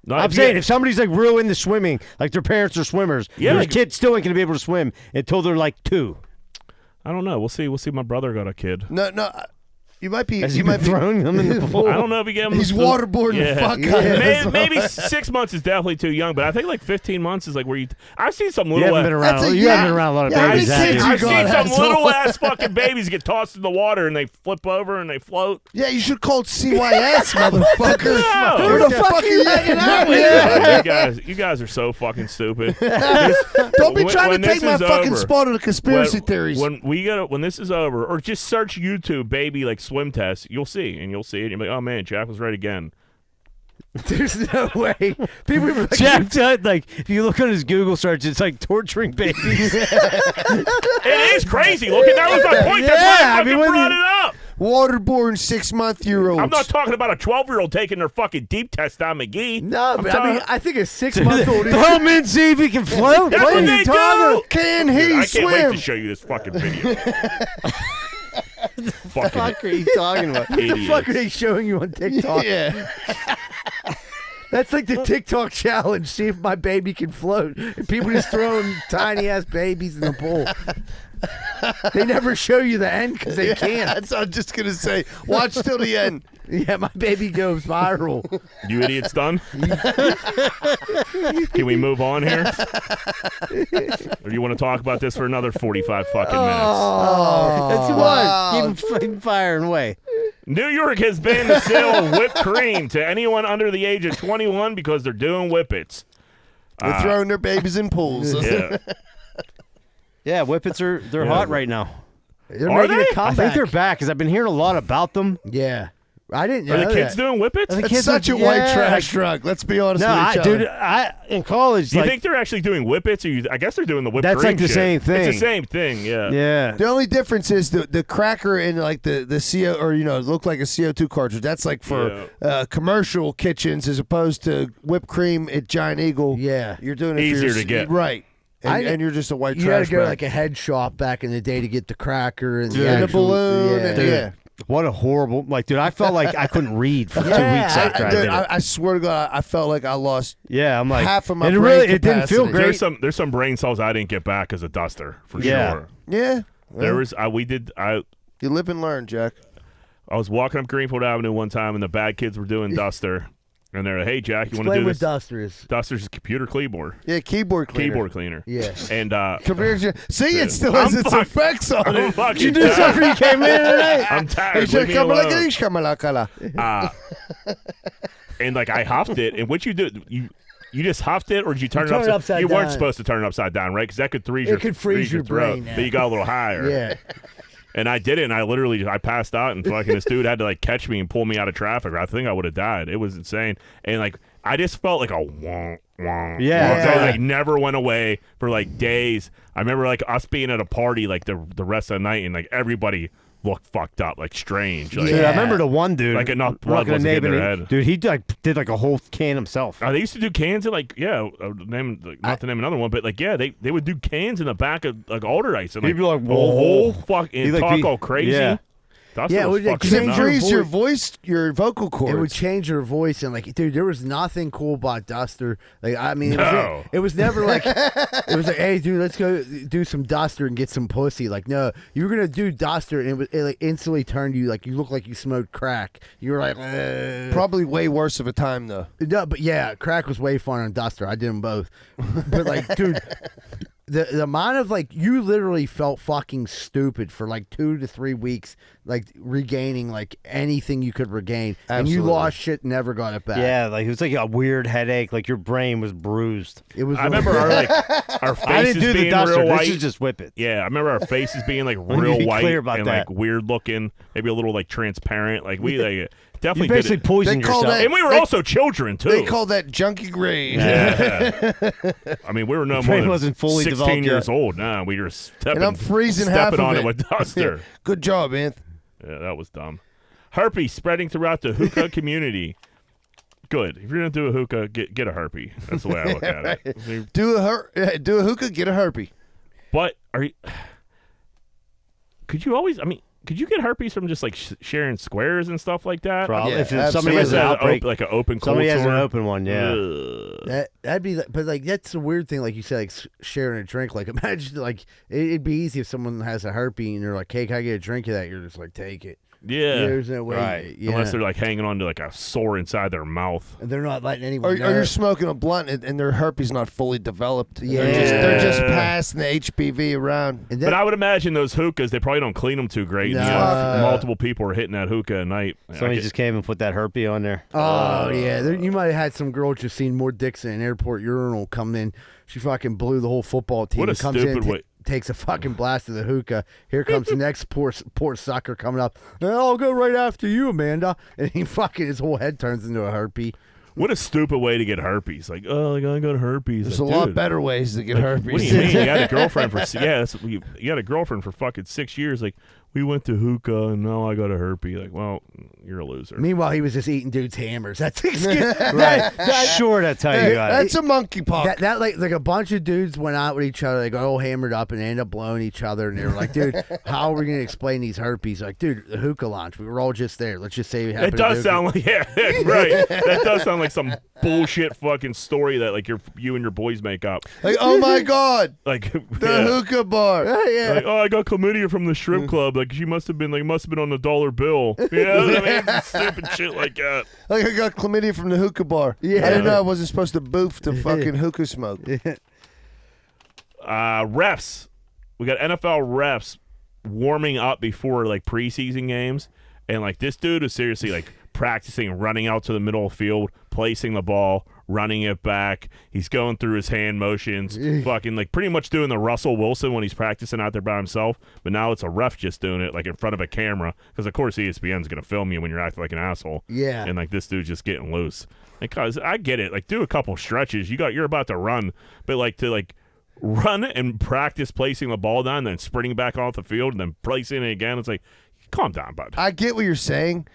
S3: Not
S2: I'm saying if somebody's like real into swimming, like their parents are swimmers,
S3: Yeah,
S2: their
S3: like-
S2: kid still ain't gonna be able to swim until they're like 2.
S3: I don't know. We'll see. We'll see. My brother got a kid.
S4: No. You might be.
S2: Has
S4: You
S2: he been
S4: might be.
S2: throwing them in the pool?
S3: I don't know if you get him.
S4: He's waterboarding the fuck out of us.
S3: Maybe 6 months is definitely too young, but I think like 15 months is like where you. I've seen some
S2: You
S3: little.
S2: haven't been
S4: That's
S2: around.
S4: a
S2: You
S4: year.
S2: haven't been around a lot of
S4: Yeah, how
S2: babies.
S4: many
S2: have
S4: kids
S2: you?
S4: you
S3: I've
S4: got,
S3: seen some
S4: asshole?
S3: little ass fucking babies get tossed in the water and they flip over and they float.
S4: Yeah, you should call it CYS, motherfucker.
S3: No.
S4: Where the fuck are you hanging out with?
S3: Yeah, you guys are so fucking stupid.
S4: Don't be
S3: When-
S4: trying
S3: when
S4: to take
S3: this
S4: my
S3: is
S4: fucking
S3: over,
S4: spot on the conspiracy theories.
S3: When this is over, or just search YouTube baby like swim test, you'll see and you'll see it. And you're like, oh man, Jack was right again.
S1: There's no way. People were like,
S2: Jack said, like, if you look on his Google search, it's like torturing babies.
S3: It is crazy. Look, that was my point. That's why I fucking brought it up.
S4: Waterborne 6-month-year-olds.
S3: I'm not talking about a 12-year-old taking their fucking deep test on McGee.
S1: no,
S3: I'm
S1: but I mean,
S3: talking-
S1: I think a 6-month-old is.
S2: Throw him in, see if he can float.
S3: That's
S2: What
S3: what
S2: are
S3: they
S2: you talking?
S3: do.
S4: Can
S3: Dude,
S4: he
S3: I can't wait
S4: swim?
S3: to show you this fucking video. Fucking
S2: Fuck are you talking about?
S1: What the fuck are
S3: idiots.
S1: they showing you on TikTok?
S4: Yeah.
S1: That's like the TikTok challenge. See if my baby can float. And people just throwing tiny ass babies in the pool. They never show you the end because they can't.
S4: That's what I'm just going to say. Watch till the end.
S1: Yeah, my baby goes viral.
S3: You idiots done? Can we move on here? Or do you want to talk about this for another 45 fucking minutes?
S1: Oh,
S2: That's
S4: wow.
S2: what. Keep him firing away.
S3: New York has banned the sale of whipped cream to anyone under the age of 21 because they're doing whippets.
S4: They're throwing their babies in pools.
S3: Yeah.
S2: Yeah, Whippets they're hot right now.
S1: they're
S3: Are
S1: making
S3: they?
S1: a
S2: I
S1: comeback.
S2: think they're back because I've been hearing a lot about them.
S1: Yeah, I didn't know
S3: Are the kids
S1: that.
S3: doing whippets?
S2: The
S3: Do
S4: It's
S2: kids
S4: such
S2: are-
S4: a white
S2: yeah.
S4: trash drug. Let's be honest
S2: No,
S4: with each other.
S2: dude, in college,
S3: you
S2: like,
S3: think they're actually doing whippets? Or I guess they're doing the whipped
S2: That's
S3: cream
S2: like the
S3: shit.
S2: same thing.
S3: It's the same thing, yeah.
S2: yeah.
S4: The only difference is the cracker and like the CO or it looked like a CO2 cartridge. That's like for commercial kitchens as opposed to whipped cream at Giant Eagle.
S1: Yeah.
S4: You're doing it
S3: Easier
S4: for
S3: to get.
S4: right. And you're just a white
S1: You had
S4: trash
S1: to go to
S4: bag.
S1: like a head shop back in the day to get the cracker and
S2: Dude.
S1: the,
S2: And
S4: the
S1: actual,
S4: balloon.
S1: Yeah.
S4: And,
S2: Dude.
S4: yeah.
S2: What a horrible, dude, I felt like I couldn't read for 2
S1: Yeah,
S2: weeks after I
S4: Dude,
S2: did it.
S4: I swear to God, I felt like I lost
S2: Yeah, I'm like,
S4: half of my
S2: and it
S4: brain
S2: really, it didn't feel
S4: capacity.
S2: great.
S3: There's some brain cells I didn't get back as a duster for
S2: Yeah.
S3: sure.
S4: Yeah.
S3: There was we did
S4: You live and learn, Jack.
S3: I was walking up Greenfield Avenue one time, and the bad kids were doing Duster. And they're like, hey, Jack, you want to do
S1: Explain
S3: this?
S1: what Duster is.
S3: Duster's a computer keyboard.
S4: Yeah, keyboard cleaner.
S3: Keyboard cleaner.
S1: Yeah.
S3: And
S4: See, it still has its effects on it.
S3: Did
S4: you do something you came in tonight?
S3: I'm tired.
S4: He said,
S3: Leave me alone.
S4: And
S3: And like I huffed it, and what you do, you just huffed it, or did you turn it upside? You
S1: down.
S3: weren't supposed to turn it upside down, right? Because that could freeze
S1: It could freeze your
S3: throat.
S1: brain,
S3: But you got a little higher.
S1: Yeah.
S3: And I did it, and I passed out, and fucking this dude had to like catch me and pull me out of traffic. Or I think I would have died. It was insane, and like I just felt like a wonk wonk.
S2: Yeah.
S3: So, like never went away for like days. I remember like us being at a party like the rest of the night, and like everybody looked fucked up, like strange. Like,
S2: Dude, I remember the one dude.
S3: Like enough blood
S2: rocking a
S3: wasn't getting
S2: neighbor,
S3: their head.
S2: Dude, he did like a whole can himself.
S3: They used to do cans of like not to name another one, but like they would do cans in the back of like Alder Ice and like,
S2: He'd be like,
S3: the whole
S2: whoa.
S3: fucking
S2: He'd, like,
S3: talk
S2: be-
S3: all crazy.
S2: yeah.
S3: That's
S1: Yeah,
S3: what was
S1: it
S3: fucking
S1: change
S3: nuts.
S1: your
S4: Freeze your voice, your vocal cords.
S1: It would change your voice, and like, dude, there was nothing cool about Duster. Like, I mean,
S3: No.
S1: it was never like, it was like, hey, dude, let's go do some Duster and get some pussy. Like, no, you were gonna do Duster, and it like instantly turned you like you look like you smoked crack. You were like,
S4: Probably way worse of a time though.
S1: no, but yeah, crack was way fun on Duster. I did them both, but like, dude. The amount of like you literally felt fucking stupid for like 2 to 3 weeks, like regaining like anything you could regain, and you
S4: Absolutely.
S1: lost shit, never got it back.
S2: Yeah, like it was like a weird headache, like your brain was bruised.
S1: It was.
S3: I remember our faces
S2: I didn't do the
S3: being
S2: Duster.
S3: real white.
S2: This is just Whippit.
S3: Yeah, I remember our faces being like
S2: me
S3: real
S2: be
S3: white
S2: clear about
S3: and
S2: that.
S3: like weird looking, maybe a little like transparent. Like we like definitely
S2: You basically
S3: did it.
S2: poisoned
S4: They call
S2: yourself.
S4: that-
S3: And we were also children too.
S4: They call that junkie grade.
S3: Yeah. I mean, we were no more
S2: brain
S3: than
S2: wasn't fully
S3: 16
S2: developed
S3: years
S2: yet.
S3: old. Nah, we were stepping,
S4: And I'm freezing half
S3: stepping
S4: of
S3: on
S4: it.
S3: it with Duster.
S4: Good job, Anth.
S3: Yeah, that was dumb. Herpes spreading throughout the hookah community. Good. If you're gonna do a hookah, get a herpes. That's the way I look at it.
S4: Do a hookah, get a herpes.
S3: But are you? Could you always? I mean, could you get herpes from just like sharing squares and stuff like that?
S2: Probably.
S4: Yeah,
S2: If somebody
S4: absolutely.
S2: has an outbreak,
S3: like an open cold
S2: somebody has an
S3: sore?
S2: open one, yeah.
S3: Ugh.
S1: That'd be, but like that's a weird thing. Like you said, like sharing a drink. Like imagine, like it'd be easy if someone has a herpes and they're like, "Hey, can I get a drink of that?" You're just like, "Take it."
S3: Yeah.
S1: There's no way.
S2: Right.
S1: Yeah.
S3: Unless they're like hanging on to like a sore inside their mouth.
S1: and they're not letting
S4: Or,
S1: anyone
S4: or
S1: know.
S4: you're smoking a blunt and their herpes not fully developed.
S1: Yeah.
S4: They're just passing the HPV around.
S1: And
S3: But I would imagine those hookahs, they probably don't clean them too great.
S1: No.
S3: And, you know, if multiple people are hitting that hookah at night.
S2: Somebody just came and put that herpes on there.
S1: Oh yeah, you might have had some girl just seen more dicks in an airport urinal come in. She fucking blew the whole football team.
S3: What a
S1: and comes
S3: stupid
S1: in,
S3: way-
S1: takes a fucking blast of the hookah. Here comes the next poor sucker coming up. I'll go right after you, Amanda. And he fucking his whole head turns into a herpes.
S3: What a stupid way to get herpes. Like, oh, like, I got herpes.
S4: There's
S3: Like,
S4: a lot
S3: dude,
S4: better ways to get
S3: like,
S4: herpes.
S3: What do you mean? You had a girlfriend for you had a girlfriend for fucking 6 years. Like, we went to hookah and now I got a herpes. Like, well, you're a loser.
S1: Meanwhile, he was just eating dudes' hammers. That's
S2: Sure, that's how you got it.
S4: That's a monkey pox.
S1: That like a bunch of dudes went out with each other. They got all hammered up and ended up blowing each other. And they were like, "Dude, how are we gonna explain these herpes?" Like, dude, the hookah launch. We were all just there. Let's just say we
S3: It
S1: happened.
S3: does sound like right. That does sound like some bullshit fucking story that like you and your boys make up.
S4: Like, oh my God,
S3: Like
S4: the
S3: yeah.
S4: hookah bar.
S1: yeah.
S3: Like, oh, I got chlamydia from the strip club. Like she must have been on the dollar bill. You know what I mean? Stupid shit like that.
S4: Like I got chlamydia from the hookah bar.
S1: Yeah.
S4: I didn't know I wasn't supposed to boof to fucking hookah smoke.
S3: Refs. We got NFL refs warming up before like preseason games, and like this dude is seriously like practicing running out to the middle of the field, placing the ball, running it back. He's going through his hand motions, fucking like pretty much doing the Russell Wilson when he's practicing out there by himself. But now it's a ref just doing it like in front of a camera because of course ESPN's gonna film you when you're acting like an asshole.
S1: Yeah.
S3: And like this dude's just getting loose. Because I get it, like do a couple stretches. You're about to run, but like to like run and practice placing the ball down, then sprinting back off the field, and then placing it again. It's like, calm down, bud.
S4: I get what you're saying.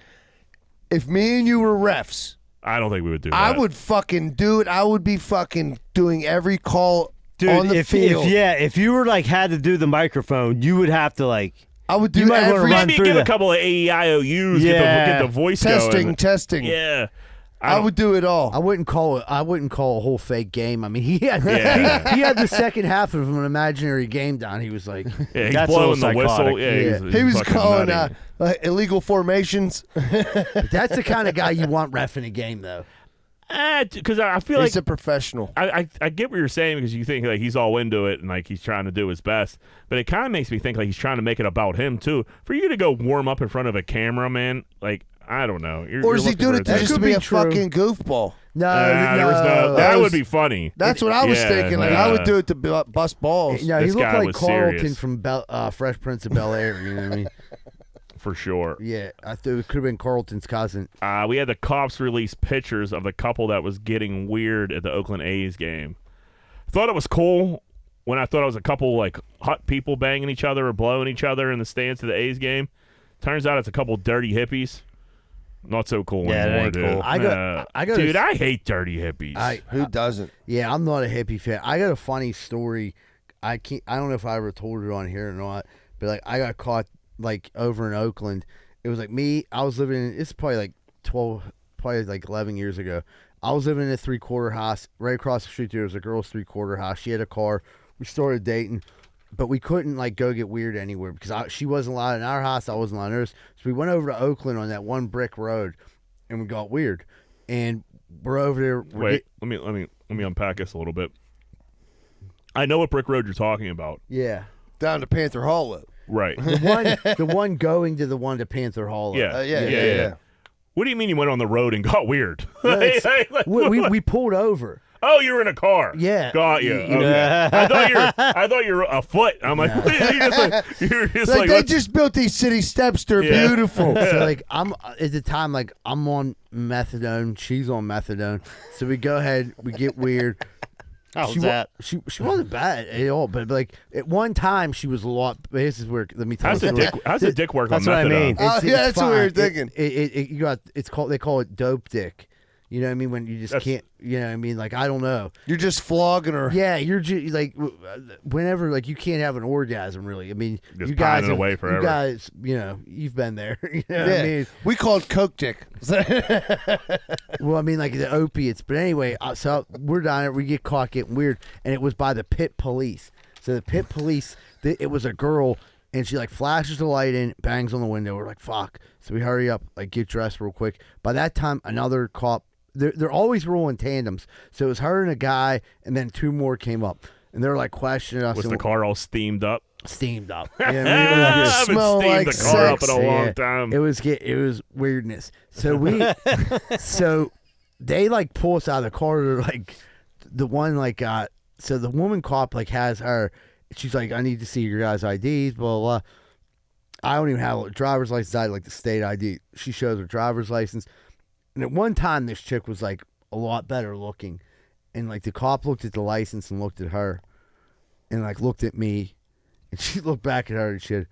S4: If me and you were refs,
S3: I don't think we would do that.
S4: I would fucking do it. I would be fucking doing every call
S2: Dude,
S4: on the field.
S2: if you were like had to do the microphone, you would have to like
S4: I would
S2: You
S4: do
S2: might wanna
S4: every
S2: run
S3: Maybe
S2: through
S3: give
S2: the-
S3: a couple of AEIOUs,
S2: Yeah.
S3: get the voice
S4: testing,
S3: going.
S4: testing.
S3: Yeah.
S4: I would do it all.
S1: I wouldn't call it a whole fake game. I mean, he had
S3: Yeah.
S1: he had the second half of an imaginary game down. He was like,
S3: Yeah, he's
S2: That's a
S3: blowing the
S2: little
S3: whistle.
S2: psychotic.
S3: Yeah,
S1: Yeah.
S4: He was
S3: fucking
S4: calling
S3: nutty.
S4: illegal formations.
S1: that's the kind of guy you want reffing a game, though.
S3: Because I feel like
S4: He's a professional.
S3: I get what you're saying because you think like he's all into it and like he's trying to do his best, but it kind of makes me think like he's trying to make it about him too. For you to go warm up in front of a camera, man, like I don't know.
S4: Or is he doing it to just
S1: could
S4: be
S1: be
S4: a
S1: true.
S4: fucking goofball?
S1: No,
S3: that would be funny.
S4: That's what I was
S3: Yeah,
S4: thinking. Like,
S3: yeah.
S4: I would do it to bust balls.
S1: No, he
S3: This
S1: looked
S3: guy
S1: like
S3: was
S1: Carlton
S3: serious.
S1: from Fresh Prince of Bel-Air. You know what I mean?
S3: For sure.
S1: Yeah, I thought it could have been Carlton's cousin.
S3: We had the cops release pictures of the couple that was getting weird at the Oakland A's game. Thought it was cool when I thought it was a couple like hot people banging each other or blowing each other in the stands of the A's game. Turns out it's a couple dirty hippies. Not so cool
S2: Yeah, it
S3: anymore,
S2: ain't
S3: dude.
S2: cool.
S1: I got
S3: Dude, I hate dirty hippies.
S4: Who doesn't?
S1: Yeah, I'm not a hippie fan. I got a funny story. I don't know if I ever told it on here or not, but like I got caught like over in Oakland. It was like me. I was living in. It's probably like 11 years ago. I was living in a 3-quarter house right across the street. There was a girl's 3-quarter house. She had a car. We started dating, but we couldn't like go get weird anywhere because she wasn't allowed in our house. I wasn't allowed in hers. So we went over to Oakland on that one brick road, and we got weird. And we're over there.
S3: Wait, let me unpack this a little bit. I know what brick road you're talking about.
S1: Yeah.
S4: Down to Panther Hollow.
S3: Right.
S1: The one going to the one to Panther Hollow.
S3: Yeah. What do you mean you went on the road and got weird?
S1: No, we pulled over.
S3: Oh, you were in a car.
S1: Yeah.
S3: Got you. Okay. I thought you were a foot. I'm like, you're just
S4: Like, they
S3: let's-
S4: just built these city steps. They're beautiful.
S1: So like I'm at the time like I'm on methadone, she's on methadone. So we go ahead, we get weird.
S2: How's
S1: She
S2: that?
S1: she wasn't bad at all, but like at one time she was a lot. This is where let me tell you.
S3: how's the dick work
S2: That's
S3: on
S2: what I
S3: methadone?
S2: mean.
S4: That's what we were
S1: fine.
S4: thinking.
S1: They call it dope dick. You know what I mean? When you just can't. You know what I mean? Like I don't know.
S4: You're just flogging her.
S1: Yeah, you're just like whenever like you can't have an orgasm really. I mean,
S3: Just
S1: you guys
S3: pining away forever.
S1: You guys, you've been there. You know what I mean?
S4: We call it coke dick.
S1: Well, I mean, like the opiates. But anyway, so we're down there. We get caught getting weird, and it was by the Pitt police. So the Pitt police, it was a girl, and she like flashes the light in, bangs on the window. We're like, fuck. So we hurry up, like get dressed real quick. By that time, another cop. They're always rolling tandems. So it was her and a guy, and then 2 more came up, and they're like questioning us.
S3: Was
S1: and
S3: the car all steamed up?
S1: steamed up?
S3: I haven't
S4: smell
S3: steamed
S4: like
S3: the car up in
S4: sex.
S3: a long
S1: Yeah.
S3: time.
S1: It was weirdness. So so they like pull us out of the car. They're like the one like so the woman cop like has her. She's like, I need to see your guys' IDs. Blah blah. I don't even have a driver's license. I had like the state ID. She shows her driver's license. And at one time, this chick was like a lot better looking, and like the cop looked at the license and looked at her, and like looked at me, and she looked back at her and she said,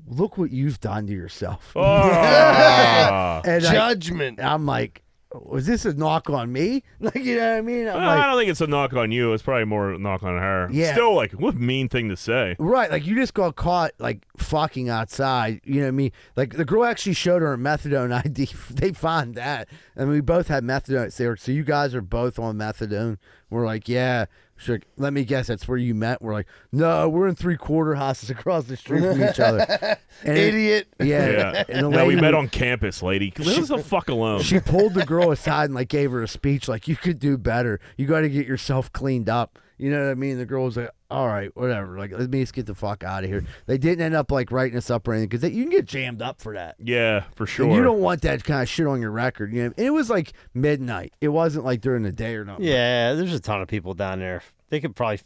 S1: "Look what you've done to yourself."
S3: Oh.
S1: And
S4: Judgment.
S1: I'm like, was this a knock on me? Like, you know what I mean? I'm
S3: I
S1: like,
S3: don't think it's a knock on you. It's probably more a knock on her.
S1: Yeah.
S3: Still, like, what a mean thing to say.
S1: right, like you just got caught like fucking outside. You know what I mean? Like the girl actually showed her a methadone ID. They found that, and we both had methadone. So you guys are both on methadone. We're like, yeah. She's like, let me guess, that's where you met. We're like, no, we're in 3-quarter houses across the street from each other. And
S4: Idiot.
S1: Yeah.
S3: Yeah.
S1: And the
S3: No, we
S1: lady-
S3: met on campus, lady. Leave us the fuck alone.
S1: She pulled the girl aside and like gave her a speech like, you could do better. You got to get yourself cleaned up. You know what I mean? The girl was like, all right, whatever. Like, let me just get the fuck out of here. They didn't end up like writing us up or anything because you can get jammed up for that.
S3: Yeah, for sure.
S1: And you don't want that kind of shit on your record. You know, and it was like midnight. It wasn't like during the day or nothing.
S2: Yeah, there's a ton of people down there. They could probably.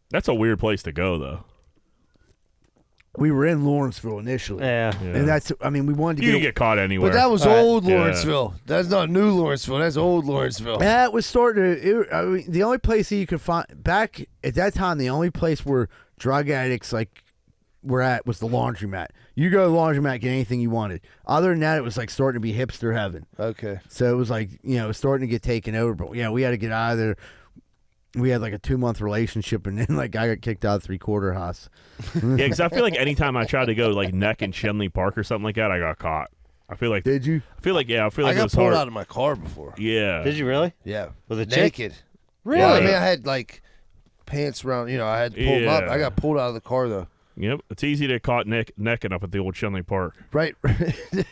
S3: That's a weird place to go, though.
S1: We were in Lawrenceville initially.
S2: Yeah.
S1: And that's, I mean, we wanted to
S3: You
S1: get.
S3: can get caught anywhere.
S4: But that was
S2: All right.
S4: old
S3: Yeah.
S4: Lawrenceville. That's not new Lawrenceville. That's old Lawrenceville.
S1: Yeah, it was starting to. I mean, the only place that you could find back at that time, the only place where drug addicts like were at was the laundromat. You go to the laundromat, get anything you wanted. Other than that, it was like starting to be hipster heaven.
S4: Okay.
S1: So it was like, you know, it was starting to get taken over. But yeah, we had to get out of there. We had like a 2-month relationship, and then like I got kicked out of 3-quarter house.
S3: Yeah, because I feel like anytime I tried to go like Neck and Shenley Park or something like that, I got caught. I feel like.
S1: Did you?
S3: I feel like
S4: I
S3: it
S4: got
S3: was
S4: pulled
S3: hard.
S4: out of my car before.
S3: Yeah.
S2: Did you really?
S4: Yeah.
S2: With a chick?
S4: Naked.
S2: Really?
S4: Well, I mean, I had like pants around. I had to pull them up.
S3: Yeah.
S4: I got pulled out of the car though.
S3: Yep. It's easy to get caught necking up at the old Shenley Park.
S4: Right.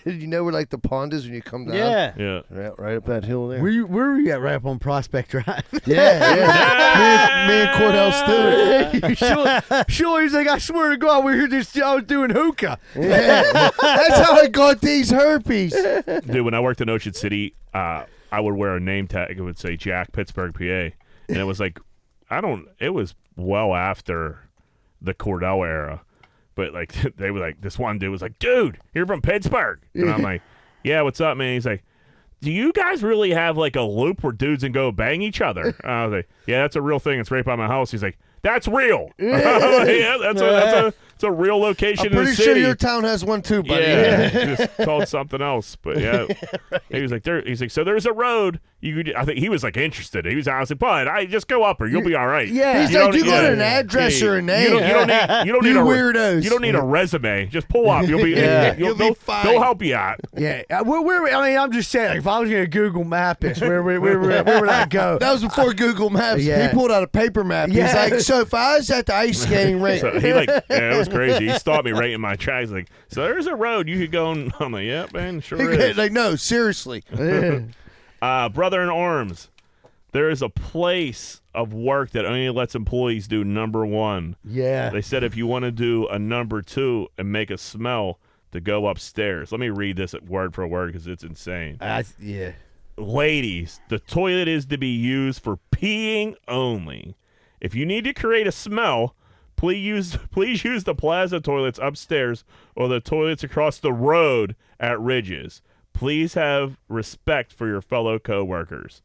S4: You know where like the pond is when you come down?
S2: Yeah.
S3: Yeah.
S4: Right up that hill there.
S1: Where were you at? Right up on Prospect Drive.
S4: Yeah. me and Cordell stood.
S1: Sure, he's like, I swear to God, I was doing hookah.
S4: Yeah. That's how I got these herpes.
S3: Dude, when I worked in Ocean City, I would wear a name tag. It would say Jack, Pittsburgh, PA. And it was like, it was well after the Cordell era. But, like, they were like, this one dude was like, dude, you're from Pittsburgh. And I'm like, yeah, what's up, man? He's like, do you guys really have, like, a loop where dudes can go bang each other? I was like, yeah, that's a real thing. It's right by my house. He's like, that's real. Yeah, that's a real location
S4: I'm
S3: in the
S4: pretty
S3: city.
S4: sure your town has one too, buddy.
S3: Yeah, just called something else. But yeah, right. He was like, he's like, so there's a road. I think he was like interested. I was like, bud, I just go up her. You'll be all right.
S1: Yeah.
S4: He's like, you got an address or a name.
S3: You don't need
S4: You
S3: a
S4: weirdos.
S3: You don't need a resume. Just pull up. You'll be.
S4: You'll be fine.
S3: They'll help you out.
S1: Yeah. I mean, I'm just saying, like, if I was going to Google map this, where would I go?
S4: That was before Google Maps.
S1: Yeah.
S4: He pulled out a paper map.
S1: Yeah.
S4: He's like, so if I was at the ice skating rink.
S3: So he it was crazy. He stopped me right in my tracks. Like, so there's a road you could go. And I'm like, yeah, man, sure is.
S4: Like, no, seriously.
S3: Brother in arms. There is a place of work that only lets employees do number one.
S1: Yeah.
S3: They said if you want to do a number two and make a smell, to go upstairs. Let me read this word for word because it's insane.
S1: Yeah.
S3: Ladies, the toilet is to be used for peeing only. If you need to create a smell, please use the plaza toilets upstairs or the toilets across the road at Ridges. Please have respect for your fellow coworkers.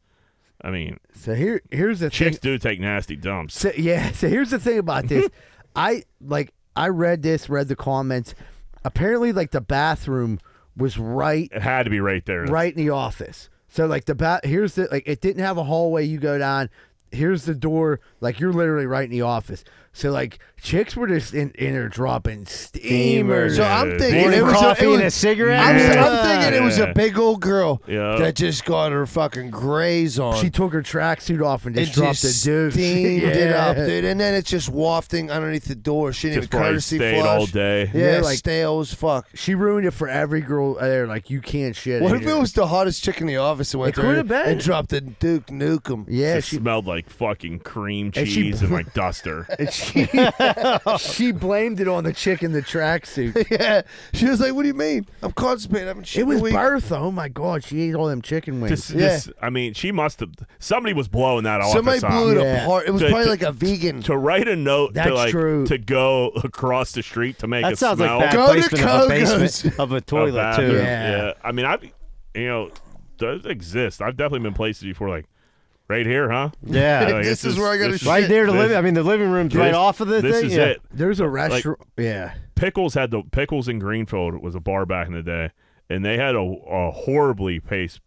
S3: I mean,
S1: so here's the
S3: chicks
S1: thing.
S3: do take nasty dumps.
S1: So here's the thing about this. I read the comments. Apparently, like, the bathroom was right.
S3: It had to be right there.
S1: Right in the office. So, like, it didn't have a hallway you go down. Here's the door. Like, you're literally right in the office. So, like, chicks were just in there dropping steamers.
S4: So I'm thinking
S2: it was coffee and a cigarette.
S4: I'm thinking it was a big old girl
S3: Yeah.
S4: that just got her fucking grays on.
S1: She took her tracksuit off and just dropped the deuce.
S4: Steamed
S1: Yeah.
S4: it up, dude. And then it's just wafting underneath the door. She didn't
S3: Just
S4: even
S3: probably
S4: courtesy
S3: stayed
S4: flush.
S3: all day.
S4: Yeah,
S1: like,
S4: stale as fuck.
S1: She ruined it for every girl there. Like, you can't shit.
S4: What
S1: in
S4: if
S1: here.
S4: it was the hottest chick in the office and went
S1: It
S4: there
S1: could have been.
S4: and dropped the Duke Nukem?
S1: Yeah,
S3: It
S1: she
S3: smelled like fucking cream
S1: And she-
S3: cheese and like duster.
S1: and she blamed it on the chick in the tracksuit.
S4: Yeah. She was like, what do you mean? I'm constipated. I haven't shit
S1: It
S4: in a
S1: was
S4: week."
S1: Bertha. Oh my God, she ate all them chicken wings.
S3: I mean, she must have. Somebody was blowing that
S4: Somebody
S3: office
S4: blew it
S3: out.
S1: Yeah.
S4: apart. It was
S3: To-
S4: probably
S3: to-
S4: like a vegan.
S3: To write a note
S1: That's true.
S3: to go across the street to make
S2: That
S3: a
S2: sounds
S3: smell.
S2: like bad
S4: Go to
S2: placement of a
S4: Kogo's.
S2: basement of a toilet
S3: bathroom.
S2: too.
S1: Yeah.
S3: I mean, does exist. I've definitely been places before, like right here, huh?
S2: Yeah.
S3: Like,
S4: This is where I gotta
S3: this-
S4: shit.
S2: Right there to
S3: This-
S2: live. I mean, the living room's right
S3: this-
S2: off of the
S3: This
S2: thing.
S3: is
S2: yeah.
S3: it.
S1: There's a restaurant. Yeah.
S3: Pickles in Greenfield was a bar back in the day, and they had a horribly placed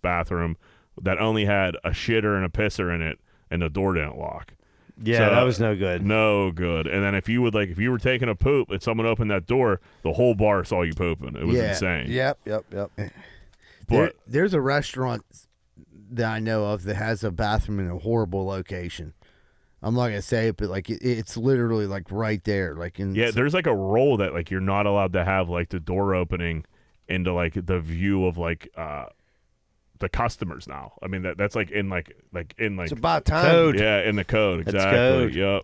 S3: bathroom that only had a shitter and a pisser in it, and the door didn't lock.
S2: Yeah,
S3: So,
S2: that was no good.
S3: No good. And then if you were taking a poop and someone opened that door, the whole bar saw you pooping. It was
S1: Yeah.
S3: insane.
S4: Yep.
S3: But
S1: There's a restaurant that I know of that has a bathroom in a horrible location. I'm not gonna say it, but like it's literally like right there. Like
S3: yeah, there's like a rule that like you're not allowed to have like the door opening into like the view of like the customers now. I mean that's like in
S4: It's about time.
S2: Code.
S3: yeah, in the code.
S2: That's
S3: Exactly.
S2: code.
S3: Yep.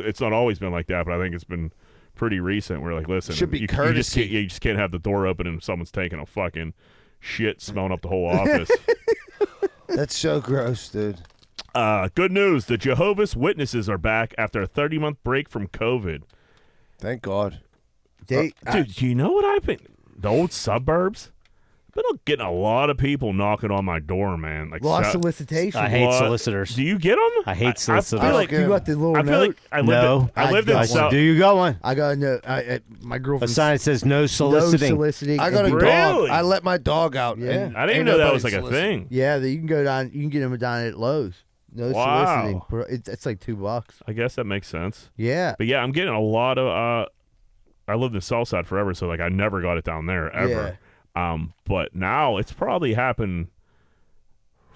S3: It's not always been like that, but I think it's been pretty recent. We're like, listen,
S4: Should be
S3: you
S4: courtesy.
S3: you just can't have the door open and someone's taking a fucking shit smelling up the whole office.
S4: That's so gross, dude.
S3: Good news. The Jehovah's Witnesses are back after a 30-month break from COVID.
S4: Thank God.
S1: they,
S3: Dude, you know what I've been... The old suburbs? I've been getting a lot of people knocking on my door, man. Like
S1: lost solicitation.
S2: I hate
S3: What?
S2: solicitors.
S3: Do you get them?
S2: I hate solicitors.
S3: I feel like,
S1: you got the little
S3: I feel
S1: note.
S3: like I lived
S2: No.
S3: I lived in
S1: I
S3: South...
S2: Do you got one?
S1: I got a note. My
S2: A
S1: girlfriend.
S2: sign that says no soliciting.
S1: No soliciting.
S4: I got a
S1: and-
S3: Really?
S4: dog. I let my dog out.
S1: Yeah.
S4: and
S3: I didn't
S4: ain't
S3: even know that
S4: nobody
S3: was like a
S4: soliciting.
S3: thing.
S1: Yeah, you can go down. You can get them down at Lowe's. No
S3: Wow.
S1: soliciting. It's like $2.
S3: I guess that makes sense.
S1: Yeah.
S3: But yeah, I'm getting a lot of... I lived in Southside forever, so like I never got it down there, ever. But now it's probably happened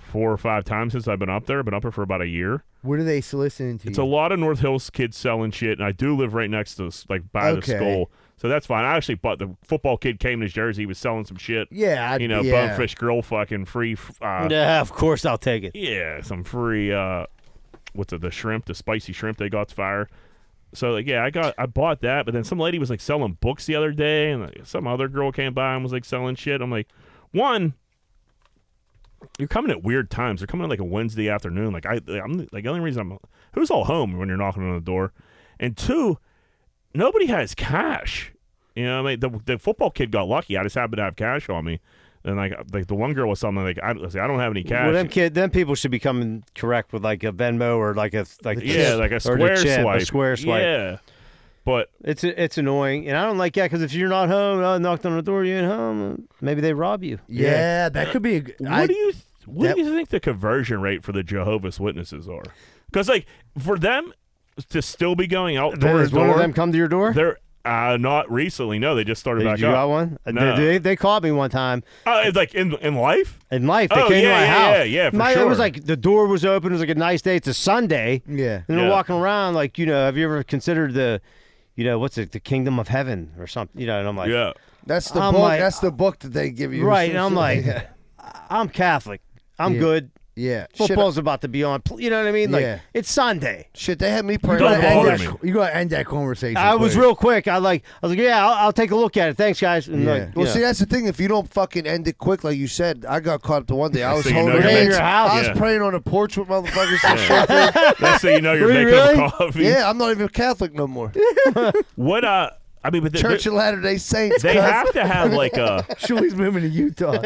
S3: 4 or 5 times since I've been up there. I've been up there for about a year.
S1: What are they soliciting to
S3: It's
S1: you?
S3: a lot of North Hills kids selling shit, and I do live right next to, like, by the school. So that's fine. I actually bought the football kid came to his jersey. He was selling some shit.
S1: Yeah.
S3: Bonefish grill fucking free.
S2: Yeah, of course I'll take it.
S3: Yeah, some free, what's it, the shrimp, the spicy shrimp they got's fire. So, like, yeah, I bought that, but then some lady was, like, selling books the other day, and like, some other girl came by and was, like, selling shit. I'm like, one, you're coming at weird times. They're coming at, like, a Wednesday afternoon. Like, I'm like, the only reason who's all home when you're knocking on the door? And two, nobody has cash. You know what I mean? The football kid got lucky. I just happened to have cash on me. And, like the one girl was something like, I don't have any cash.
S2: Well, them people should be coming correct with, like, a Venmo or, like, a
S3: square swipe.
S2: A square swipe.
S3: Yeah. But
S2: it's annoying, and I don't like that because if you're not home, I knocked on the door, you ain't home, maybe they rob you.
S1: Yeah, that could be.
S3: What do you think the conversion rate for the Jehovah's Witnesses are? Because, like, for them to still be going out door to door,
S2: one of them come to your door?
S3: They're not recently. No, they just started back
S2: you
S3: up.
S2: Got one?
S3: No.
S2: They called me one time.
S3: Like in life?
S2: In life, they came to my house.
S3: Yeah, for sure.
S2: It was like the door was open. It was like a nice day. It's a Sunday.
S1: Yeah,
S2: and they're walking around like, have you ever considered the what's it, the kingdom of heaven or something? And I'm like,
S3: yeah,
S4: that's the book. That's the book that they give you,
S2: right? And I'm like, I'm Catholic. I'm good.
S1: Yeah,
S2: football's about to be on. You know what I mean? Like, it's Sunday.
S4: Shit, they had me praying.
S1: You gotta end that conversation.
S2: I was real quick. I was like, yeah, I'll take a look at it. Thanks, guys. And
S4: see, that's the thing. If you don't fucking end it quick, like you said, I got caught up the one day. I was
S3: so
S4: holding
S2: in your house.
S4: I was praying on the porch with motherfuckers and shit.
S3: That's so you know you're making up coffee.
S4: Yeah, I'm not even Catholic no more.
S3: What I mean, but
S4: Church of Latter-day Saints.
S3: They have to have like a.
S1: Shuley's moving to Utah.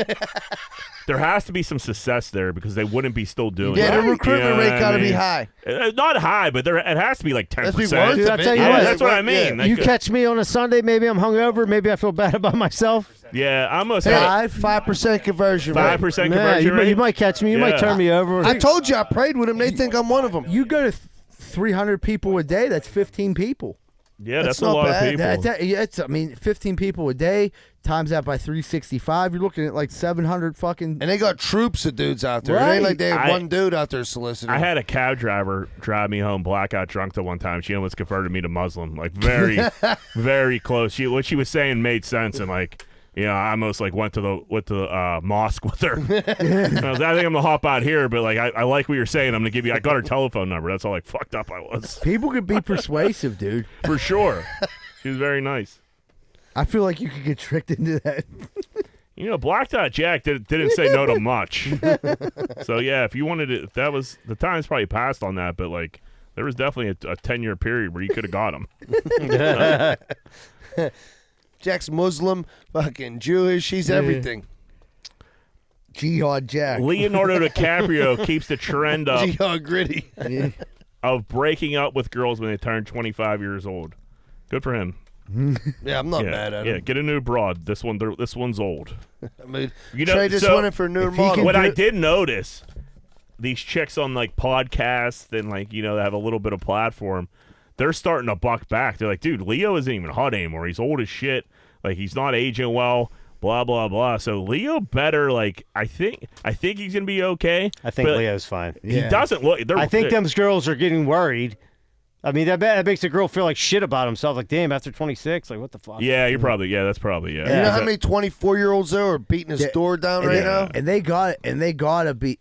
S3: There has to be some success there because they wouldn't be still doing it.
S4: Yeah, the recruitment rate got to be high.
S3: Not high, but it has to be like 10%.
S4: Dude,
S2: I'll tell you what,
S3: that's what I mean.
S2: You catch me on a Sunday, maybe I'm hungover, maybe I feel bad about myself.
S3: Yeah, I almost
S4: 5% conversion rate.
S3: 5% conversion rate.
S2: You might catch me. You might turn me over.
S4: I told you I prayed with them. They think I'm one of them.
S1: You go to 300 people a day. That's 15 people.
S3: Yeah, that's a lot of people.
S1: I mean, 15 people a day times that by 365. You're looking at like 700 fucking.
S4: And they got troops of dudes out there.
S1: Right.
S4: It ain't like they had one dude out there soliciting.
S3: I had a cab driver drive me home blackout drunk the one time. She almost converted me to Muslim. Like very, very close. What she was saying made sense, and like. I almost like went to the mosque with her. I think I'm gonna hop out here, but like I like what you're saying. I'm gonna give you. I got her telephone number. That's how like fucked up I was.
S1: People could be persuasive, dude.
S3: For sure. She was very nice.
S1: I feel like you could get tricked into that.
S3: Black Dot Jack didn't say no to much. So yeah, if you wanted it, if that was the time's probably passed on that, but like there was definitely a 10-year period where you could have got him.
S4: Jack's Muslim, fucking Jewish. He's everything.
S1: Jihad Jack.
S3: Leonardo DiCaprio keeps the trend up.
S4: Jihad Gritty.
S3: Of breaking up with girls when they turn 25 years old. Good for him.
S4: Yeah, I'm not mad at him.
S3: Yeah, get a new broad. This one's old.
S4: I mean, trade this one in for a new model.
S3: What I did notice, these chicks on like podcasts and like they have a little bit of platform. They're starting to buck back. They're like, dude, Leo isn't even hot anymore. He's old as shit. Like, he's not aging well, blah, blah, blah. So, Leo better, like, I think he's going to be okay.
S2: I think Leo's fine.
S3: He doesn't look.
S2: I think them girls are getting worried. I mean, that makes a girl feel like shit about himself. Like, damn, after 26, like, what the fuck?
S3: Yeah, that's probably, yeah.
S4: You know how many 24-year-olds there are beating his door down right now?
S1: And they gotta be,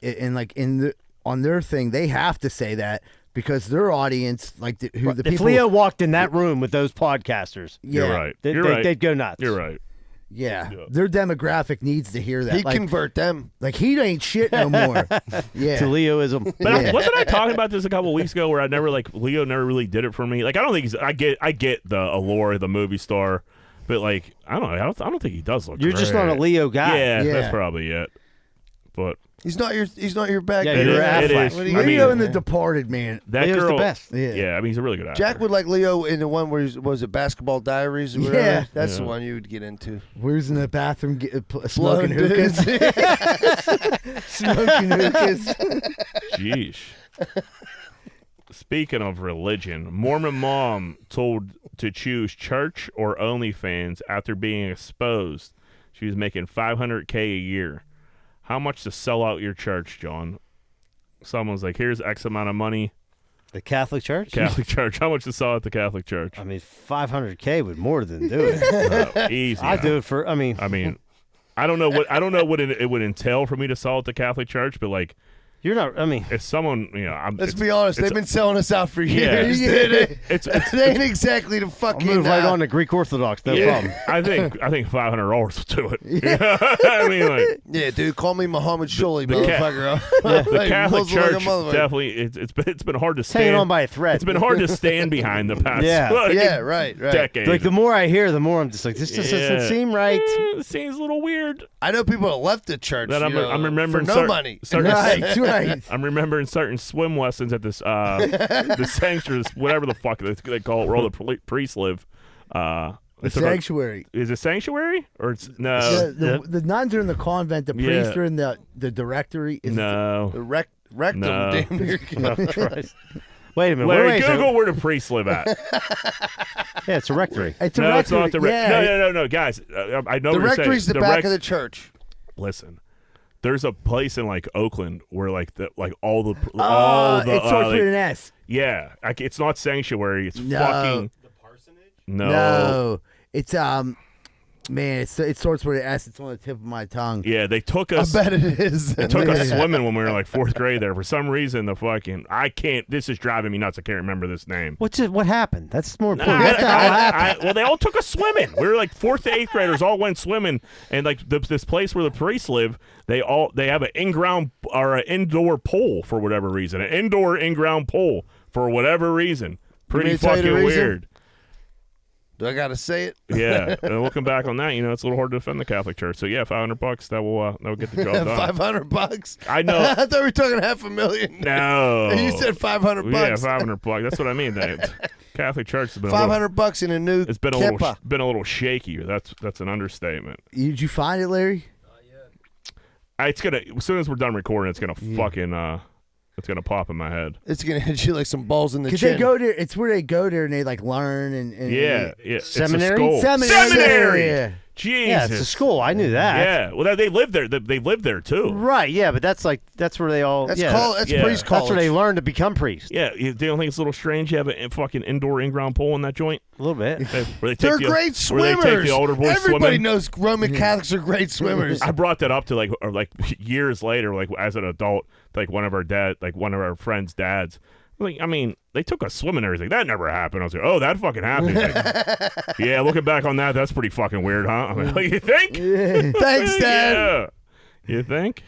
S1: on their thing, they have to say that. Because their audience, like the people.
S2: If Leo walked in that room with those podcasters,
S3: you're right.
S2: They'd go nuts.
S3: You're right.
S1: Yeah, their demographic needs to hear that.
S4: He convert them.
S1: Like he ain't shit no more. Yeah,
S2: to Leoism.
S3: But wasn't I talking about this a couple of weeks ago? Where Leo never really did it for me. Like I don't think I get the allure of the movie star, but like I don't think he does look.
S2: You're
S3: great.
S2: just not a Leo guy.
S3: Yeah, that's probably it. But.
S4: He's not your back.
S2: Yeah, you're
S1: Affleck. Leo in The Departed, man.
S3: That
S2: Leo's
S3: girl,
S2: the best.
S3: Yeah, I mean he's a really good actor.
S4: Jack would like Leo in the one where was it Basketball Diaries? Or whatever?
S1: Yeah,
S4: that's the one you would get into.
S1: Where's in the bathroom smoking hookahs? Smoking hookahs.
S3: Jeez. Speaking of religion, Mormon mom told to choose church or OnlyFans after being exposed She was making $500K a year. How much to sell out your church, John? Someone's like, here's X amount of money.
S2: The Catholic Church?
S3: Catholic Church. How much to sell at the Catholic Church?
S2: I mean, $500K would more than do it.
S3: Easy.
S2: I do it for. I mean,
S3: I don't know what it would entail for me to sell at the Catholic Church, but like,
S2: you're not. I mean,
S3: if someone,
S4: let's be honest, they've been selling us out for years. They ain't exactly the fucking.
S2: I'll move right on to Greek Orthodox. No problem.
S3: I think $500 will do it. I mean, like,
S4: yeah, dude, call me Muhammad Shuli, motherfucker.
S3: The Catholic Church definitely. It's been hard to stand.
S2: Hanging on by a thread.
S3: It's been hard to stand behind the past.
S4: Right.
S3: Decade.
S2: Like the more I hear, the more I'm just like, this just doesn't seem right.
S3: It seems a little weird.
S4: I know people that left the church.
S3: That I'm remembering
S4: for no money.
S1: Right.
S3: I'm remembering certain swim lessons at this the sanctuary, whatever the fuck they call it, where all the priests live.
S1: The sanctuary.
S3: Is it sanctuary or it's no?
S1: The nuns are in the convent. The priests are in the directory.
S3: No.
S4: The rectum.
S3: No.
S4: Damn near.
S2: Oh, Christ. Wait a minute.
S3: Larry, Google where the priests live at.
S2: Yeah, it's a rectory.
S1: It's a
S3: no,
S1: rectory.
S3: it's not the rectory. No, guys. I know
S4: the
S3: what you're saying.
S4: rectory's the back of the church.
S3: Listen. There's a place in like Oakland where like all the
S1: it starts with an S.
S3: Yeah, it's not sanctuary. It's
S1: No.
S3: fucking
S9: The parsonage?
S1: No, it's man, it starts with an S. It's on the tip of my tongue.
S3: Yeah, they took us.
S4: I bet it is.
S3: They took us swimming when we were like fourth grade there. For some reason, this is driving me nuts. I can't remember this name.
S2: What happened? That's more important. What the hell happened?
S3: Well, they all took us swimming. We were like fourth to eighth graders, all went swimming, and like this place where the priests live, they have an in-ground or an indoor pool for whatever reason, an indoor in-ground pool for whatever reason. Pretty fucking weird.
S4: Do I gotta say it?
S3: Yeah, and looking back on that, it's a little hard to defend the Catholic Church. So yeah, $500 that will get the job done.
S4: $500.
S3: I know.
S4: I thought we were talking $500,000.
S3: No,
S4: you said $500.
S3: Yeah, $500. That's what I mean. The Catholic Church has been
S4: $500 in a new.
S3: It's been a little shaky. That's an understatement.
S1: Did you find it, Larry?
S3: It's gonna, as soon as we're done recording, it's gonna fucking it's gonna pop in my head.
S4: It's gonna hit you like some balls in the chin.
S1: Because they go there. It's where they go there and they like learn and
S2: seminary.
S3: It's a seminary.
S1: Yeah.
S3: Jesus.
S2: Yeah, it's a school. I knew that.
S3: Yeah. Well, they live there. They live there too.
S2: Right. Yeah, but that's where they all.
S4: That's
S2: priest
S4: college.
S2: That's where they learn to become priests.
S3: Yeah. You don't think it's a little strange? You have a fucking indoor in-ground pool in that joint.
S2: A little bit.
S4: They're great swimmers.
S3: Where they take the older boys
S4: Everybody
S3: swimming.
S4: knows Roman Catholics are great swimmers.
S3: I brought that up to like years later, like as an adult, like one of our friends' dads. Like, I mean, they took us swimming and everything. That never happened. I was like, oh, that fucking happened. Like, yeah, looking back on that, that's pretty fucking weird, huh? I'm like, you think?
S4: Thanks, Dad.
S3: Yeah. You think?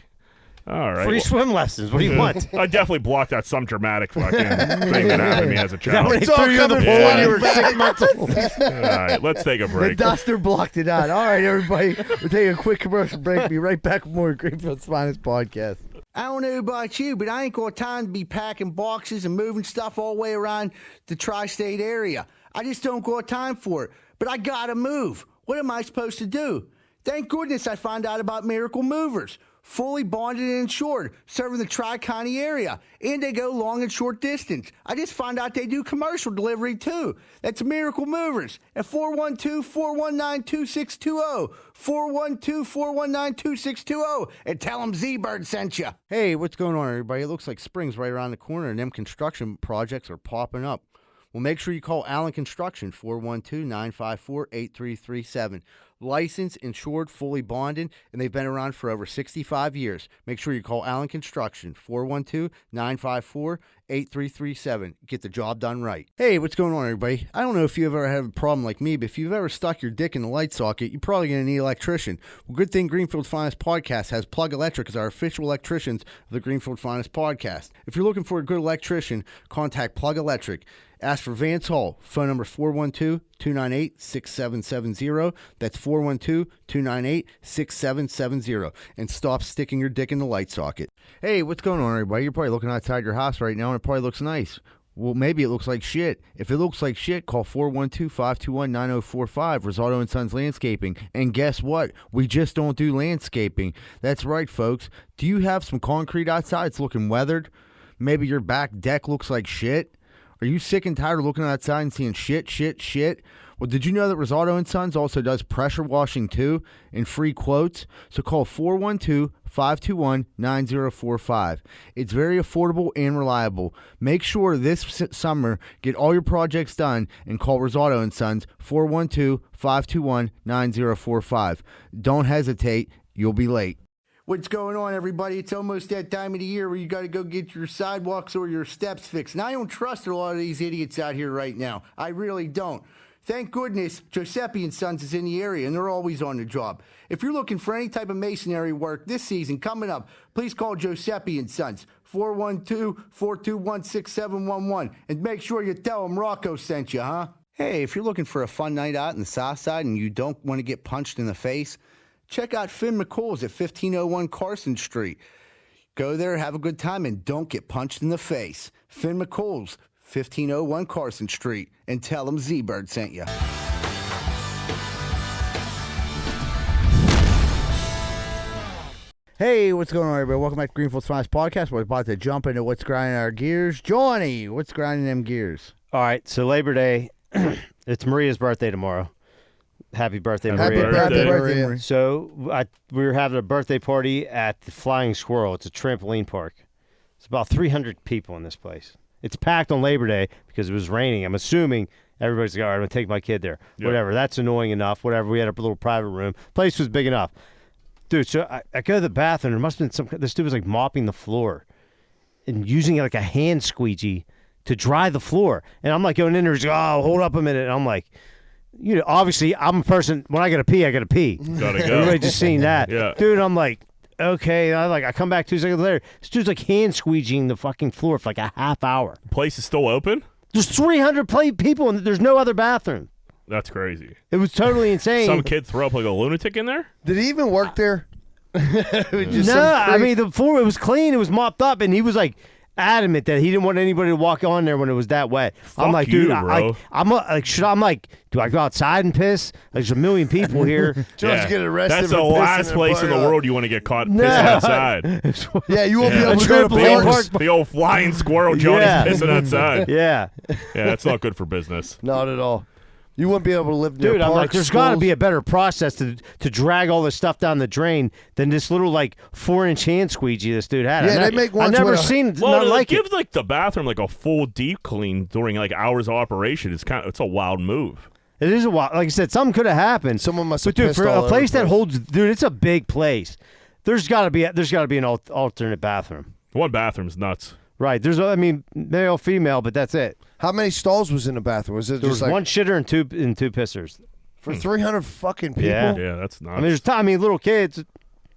S3: All right.
S2: Free swim lessons. What do you want?
S3: I definitely blocked out some dramatic fucking thing that happened to me as a child.
S4: It's all coming
S2: when you were 6 months old.
S3: All right, let's take a
S1: The
S3: break.
S1: duster blocked it out. All right, everybody. We're taking a quick commercial break. Be right back with more Greenfield's Finest podcast. I don't know about you, but I ain't got time to be packing boxes and moving stuff all the way around the tri-state area. I just don't got time for it. But I gotta move. What am I supposed to do? Thank goodness I found out about Miracle Movers. Fully bonded and insured, serving the Tri-County area. And they go long and short distance. I just found out they do commercial delivery too. That's Miracle Movers at 412-419-2620. 412-419-2620. And tell them Z-Bird sent you. Hey, what's going on, everybody? It looks like spring's right around the corner and them construction projects are popping up. Well, make sure you call Allen Construction, 412-954-8337. Licensed, insured, fully bonded, and they've been around for over 65 years. Make sure you call Allen Construction, 412-954-8337. Get the job done right. Hey, what's going on, everybody? I don't know if you've ever had a problem like me, but if you've ever stuck your dick in the light socket, you're probably going to need an electrician. Well, good thing Greenfield's Finest Podcast has Plug Electric as our official electricians of the Greenfield Finest Podcast. If you're looking for a good electrician, contact Plug Electric. Ask for Vance Hall. Phone number 412-298-6770. That's 412-298-6770. And stop sticking your dick in the light socket. Hey, what's going on, everybody? You're probably looking outside your house right now, and it probably looks nice. Well, maybe it looks like shit. If it looks like shit, call 412-521-9045, Rosado & Sons Landscaping. And guess what? We just don't do landscaping. That's right, folks. Do you have some concrete outside? It's looking weathered. Maybe your back deck looks like shit. Are you sick and tired of looking outside and seeing shit? Well, did you know that Rosado & Sons also does pressure washing too and free quotes? So call 412-521-9045. It's very affordable and reliable. Make sure this summer get all your projects done and call Rosado & Sons 412-521-9045. Don't hesitate. You'll be late. What's going on, everybody? It's almost that time of the year where you got to go get your sidewalks or your steps fixed. And I don't trust a lot of these idiots out here right now. I really don't. Thank goodness Giuseppe & Sons is in the area, and they're always on the job. If you're looking for any type of masonry work this season coming up, please call Giuseppe & Sons, 412-421-6711, and make sure you tell them Rocco sent you, huh? Hey, if you're looking for a fun night out in the South Side and you don't want to get punched in the face, check out Finn McCool's at 1501 Carson Street. Go there, have a good time, and don't get punched in the face. Finn McCool's, 1501 Carson Street, and tell them Z-Bird sent you. Hey, what's going on, everybody? Welcome back to Greenfield's Finest Podcast. We're about to jump into what's grinding our gears. Johnny, what's grinding them gears?
S2: All right, so Labor Day, it's Maria's birthday tomorrow. Happy birthday,
S4: Happy
S2: Maria.
S4: birthday, Maria.
S2: So we were having a birthday party at the Flying Squirrel. It's a trampoline park. It's about 300 people in this place. It's packed on Labor Day because it was raining. I'm assuming everybody's like, all right, I'm going to take my kid there. Yep. Whatever. That's annoying enough. Whatever. We had a little private room. Place was big enough. Dude, so I go to the bathroom. There must have been this dude was like mopping the floor and using like a hand squeegee to dry the floor. And I'm like going in there. He's like, oh, hold up a minute. And I'm like, you know, obviously I'm a person, when I got to pee, I got to pee.
S3: Gotta go.
S2: Everybody just seen that.
S3: Yeah.
S2: Dude, I'm like, okay. I come back 2 seconds later. This dude's like hand squeegeeing the fucking floor for like a half hour.
S3: Place is still open?
S2: There's 300 people and there's no other bathroom.
S3: That's crazy.
S2: It was totally insane.
S3: Some kid throw up like a lunatic in there?
S4: Did he even work there?
S2: I mean, the floor, it was clean. It was mopped up. And he was like adamant that he didn't want anybody to walk on there when it was that wet. I'm like,
S3: you,
S2: dude,
S3: bro.
S2: I'm like, do I go outside and piss? Like, there's a million people here.
S4: John's getting arrested.
S3: That's the
S4: for pissing
S3: last place in the world you want to get caught pissing outside.
S4: Yeah, you won't be able to go to parks.
S3: The old flying squirrel Johnny's pissing outside.
S2: Yeah.
S3: Yeah, that's not good for business.
S4: Not at all. You wouldn't be able to live near
S2: Dude,
S4: parks,
S2: I'm like, there's got to be a better process to drag all this stuff down the drain than this little, like, 4-inch hand squeegee this dude had.
S4: Yeah, they make ones
S2: I've never
S4: with
S2: seen
S3: Well,
S2: nothing like
S3: give
S2: it.
S3: like the bathroom like a full deep clean during like hours of operation. It's a wild move.
S2: It is a while. Like I said, something could have happened.
S4: Someone must
S2: But
S4: have
S2: dude,
S4: pissed
S2: for
S4: all
S2: a place
S4: over
S2: that
S4: the
S2: holds, dude, it's a big place. There's got to be an alternate bathroom.
S3: One bathroom's nuts.
S2: Right. There's, I mean, male, female, but that's it.
S4: How many stalls was in the bathroom? Was it
S2: There
S4: just
S2: was
S4: like
S2: one shitter and two pissers.
S4: for 300 fucking people?
S2: Yeah.
S3: That's nuts.
S2: I mean, little kids.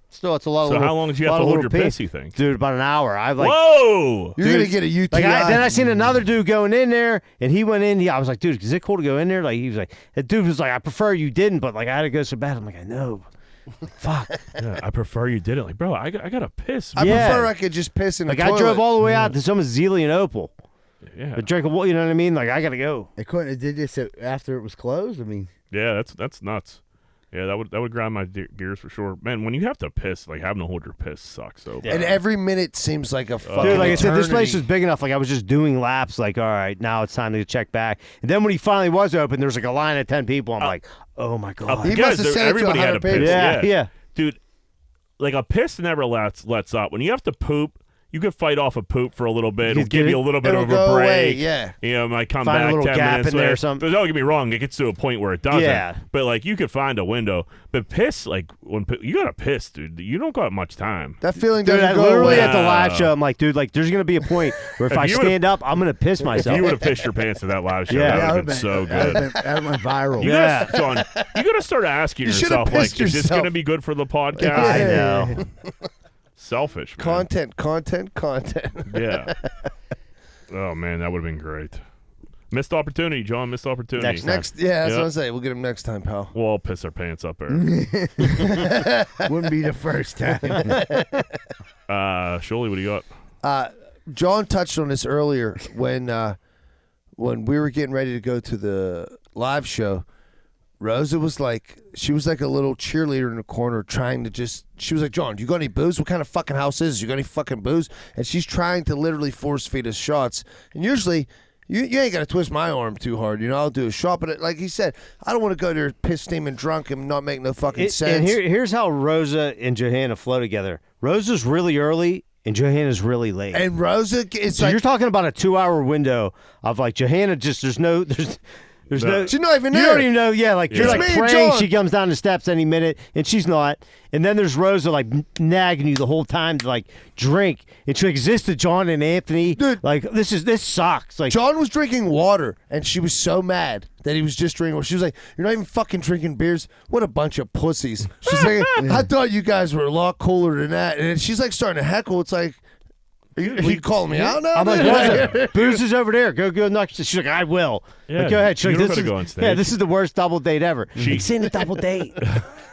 S2: Still, it's a lot of.
S3: So how long did you have to hold your piss, you think?
S2: Dude, about an hour.
S3: Whoa!
S4: You're gonna get a UTI.
S2: Like then I seen another dude going in there, and he went in. I was like, dude, is it cool to go in there? Like he was like, the dude was like, I prefer you didn't, but like I had to go so bad. I'm like, I know. Fuck.
S3: Yeah, I prefer you did it. Like, bro, I gotta piss.
S4: I prefer I could just piss in the
S2: like
S4: toilet.
S2: I drove all the way out to some Zealy and Opal.
S3: Yeah.
S2: To drink a water, you know what I mean? Like I gotta go.
S1: They couldn't have did this after it was closed? I mean.
S3: Yeah, that's nuts. Yeah, that would grind my gears for sure. Man, when you have to piss, like having to hold your piss sucks so bad.
S4: And every minute seems like a fucking
S2: Dude, like I said, this
S4: eternity.
S2: place was big enough. Like I was just doing laps. Like, all right, now it's time to check back. And then when he finally was open, there was like a line of 10 people. I'm like, oh my god.
S4: He must have sent it to
S3: everybody had
S4: 100
S3: to piss.
S4: people.
S2: Yeah.
S3: Dude, like a piss never lets up. When you have to poop, you could fight off a poop for a little bit. It'll give you a little bit
S4: It'll
S3: of
S4: go
S3: a break.
S4: away, yeah.
S3: You know, it might come
S2: Find a
S3: back
S2: little
S3: 10
S2: gap
S3: minutes
S2: in there or
S3: later.
S2: something.
S3: Don't get me wrong, it gets to a point where it doesn't.
S2: Yeah.
S3: But like you could find a window. But piss, like when you gotta piss, dude. You don't got much time.
S4: That feeling
S2: Dude,
S4: doesn't
S2: I
S4: go
S2: literally
S4: away.
S2: at the live show, I'm like, dude, like, there's gonna be a point where if I stand up, I'm gonna piss myself.
S3: If you would have pissed your pants at that live show,
S2: Yeah.
S3: that
S2: Yeah,
S3: would have been so good.
S1: That went viral.
S3: You
S2: Yeah.
S3: gotta, John, you gotta start asking
S4: You should have
S3: yourself, like,
S4: pissed
S3: is this
S4: yourself.
S3: gonna be good for the podcast?
S2: I know.
S3: Selfish, man.
S4: Content.
S3: Yeah. Oh man, that would have been great. Missed opportunity, John. Missed opportunity.
S4: Next, yeah, that's
S3: Yep.
S4: what I'm saying. We'll get him next time, pal.
S3: We'll all piss our pants up there.
S1: Wouldn't be the first time.
S3: Shirley, what do you got?
S4: John touched on this earlier when we were getting ready to go to the live show. Rosa was like, she was like a little cheerleader in the corner trying to she was like, John, you got any booze? What kind of fucking house is this? You got any fucking booze? And she's trying to literally force feed us shots. And usually You ain't got to twist my arm too hard. I'll do a shot. But like he said, I don't want to go there pissed, steaming drunk and not make no fucking sense.
S2: And here's how Rosa and Johanna flow together. Rosa's really early and Johanna's really late.
S4: And Rosa,
S2: so you're talking about a 2-hour window of like Johanna just there's no.
S4: She's not even there.
S2: You don't even know. Yeah, like you're like
S4: me and
S2: praying
S4: John.
S2: she comes down the steps any minute, and she's not. And then there's Rosa like nagging you the whole time to like drink. And she exists to John and Anthony.
S4: Dude,
S2: like this sucks. Like
S4: John was drinking water, and she was so mad that he was just drinking water. She was like, "You're not even fucking drinking beers. What a bunch of pussies." She's like, "I thought you guys were a lot cooler than that." And she's like starting to heckle. It's like, Are you calling me out now?
S2: I'm like, Rosa, booze is over there. Go next. She's like, I will.
S3: Yeah,
S2: like, go ahead. She's
S3: you
S2: like,
S3: don't gotta go on stage.
S2: Yeah, this is the worst double date ever. She's saying a double date.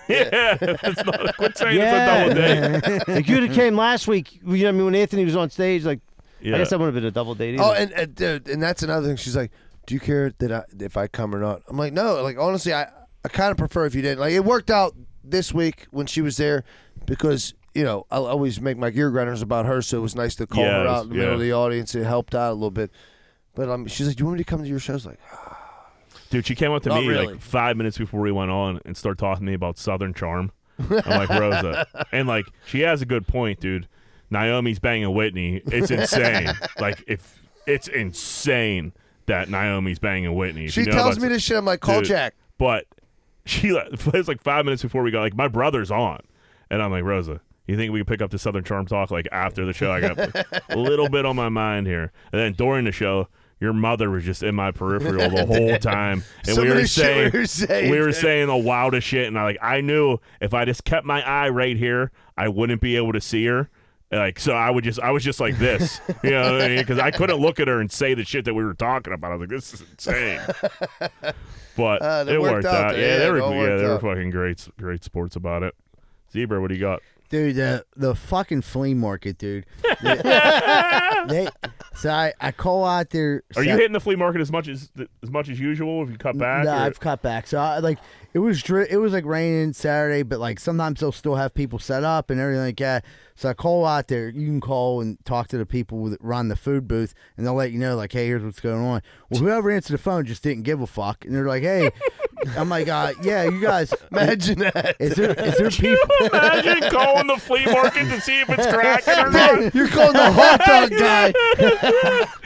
S3: Yeah, it's not. Quit saying it's a double date.
S2: Like you came last week. You know what I mean? When Anthony was on stage, like,
S3: Yeah.
S2: I guess that wouldn't have been a double date either.
S4: Oh, and that's another thing. She's like, "Do you care if I come or not?" I'm like, "No." Like honestly, I kind of prefer if you didn't. Like it worked out this week when she was there because I'll always make my gear grinders about her, so it was nice to call her out in the middle of the audience. It helped out a little bit. But she's like, "Do you want me to come to your show?" I was like,
S3: dude, she came up to
S4: Not
S3: me
S4: really.
S3: like 5 minutes before we went on and started talking to me about Southern Charm. I'm like, Rosa. And like, she has a good point, dude. Naomi's banging Whitney. It's insane. Like, if it's insane that Naomi's banging Whitney.
S4: she tells me this shit. I'm like, "Call
S3: Dude,
S4: Jack."
S3: But it's like 5 minutes before we go, like, my brother's on. And I'm like, Rosa, you think we can pick up the Southern Charm talk like after the show? I got a little bit on my mind here. And then during the show, your mother was just in my peripheral the whole time, and we were saying the wildest shit. And I knew if I just kept my eye right here, I wouldn't be able to see her. Like, so I was just like this, you know what I mean? Because I couldn't look at her and say the shit that we were talking about. I was like, this is insane. But it worked out. Yeah, they were fucking great sports about it. Zebra, what do you got?
S1: Dude, the fucking flea market, dude. So I call out there.
S3: Are you hitting the flea market as much as usual? If you cut back?
S1: No, I've cut back. So it was like raining Saturday, but like sometimes they'll still have people set up and everything like that. So I call out there. You can call and talk to the people that run the food booth, and they'll let you know, like, hey, here's what's going on. Well, whoever answered the phone just didn't give a fuck, and they're like, hey, I'm like, yeah, you guys.
S4: Imagine that.
S1: Is there people?
S3: Imagine calling the flea market to see if it's cracking or not.
S4: You're calling the hot dog guy.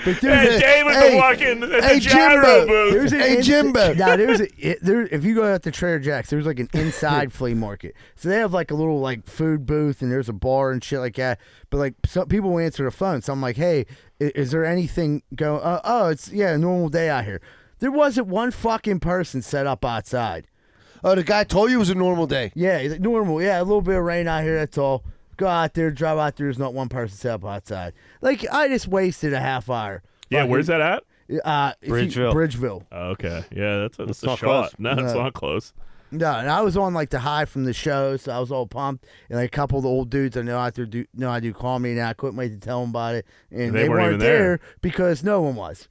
S1: But
S3: Hey, David the fucking the gyro booth.
S4: Jimbo.
S1: Now if you go out to Trader Jack's, there's like an inside flea market. So they have like a little like food booth and there's a bar and shit like that. But like some people will answer the phone. So I'm like, hey, is there anything going? It's a normal day out here. There wasn't one fucking person set up outside.
S4: Oh, the guy told you it was a normal day.
S1: Yeah, he's like, normal. Yeah, a little bit of rain out here. That's all. Go out there, drive out there. There's not one person set up outside. Like I just wasted a half hour.
S3: Yeah, where's that at?
S1: Bridgeville.
S3: Oh, okay. Yeah, that's a
S2: not
S3: shot.
S2: close.
S3: No, it's not close.
S1: No, and I was on like the high from the show, so I was all pumped. And like a couple of the old dudes I know out there I do call me, and I couldn't wait to tell them about it. And
S3: They
S1: they
S3: weren't
S1: weren't
S3: even there.
S1: there because no one was.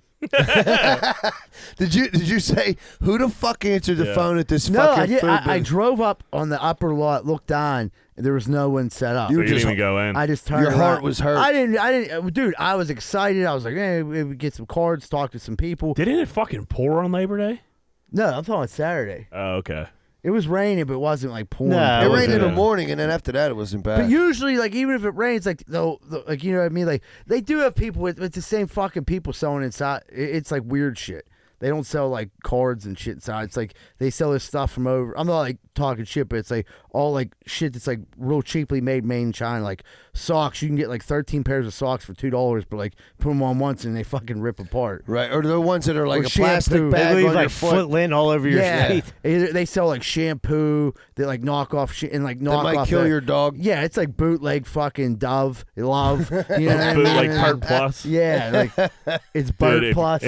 S4: Did you say who the fuck answered the phone at this
S1: No,
S4: fucking
S1: I did.
S4: food
S1: I
S4: booth?
S1: drove up on the upper lot, looked on, and there was no one set up.
S3: So you didn't even go in.
S1: I just turned
S4: Your
S1: around.
S4: heart was hurt.
S1: I didn't, dude. I was excited. I was like, hey, we get some cards, talk to some people.
S3: Didn't it fucking pour on Labor Day?
S1: No, I'm talking Saturday.
S3: Oh, okay.
S1: It was raining, but it wasn't like pouring.
S2: No,
S4: It rained in the
S3: Yeah.
S4: morning, and then after that, it wasn't bad.
S1: But usually, like, even if it rains, like, like, you know what I mean? Like, they do have people with the same fucking people selling inside. It's like weird shit. They don't sell like cards and shit inside. It's like they sell this stuff from over. I'm not like talking shit, but it's like all like shit that's like real cheaply made in China. Like socks, you can get like 13 pairs of socks for $2, but like put them on once and they fucking rip apart.
S4: right, or the ones that are like
S1: Or
S4: a plastic
S1: shampoo.
S2: They
S4: bag
S2: leave
S4: on
S2: like
S4: your foot.
S2: foot lint all over your feet.
S1: They sell like shampoo. They like knock off shit and like knock
S4: That might
S1: off
S4: kill
S1: the-
S4: your dog.
S1: Yeah, it's like bootleg fucking Dove. Love. You know what I mean?
S3: Bootleg Part Plus.
S1: Yeah, like it's Bird
S3: Dude,
S1: Plus.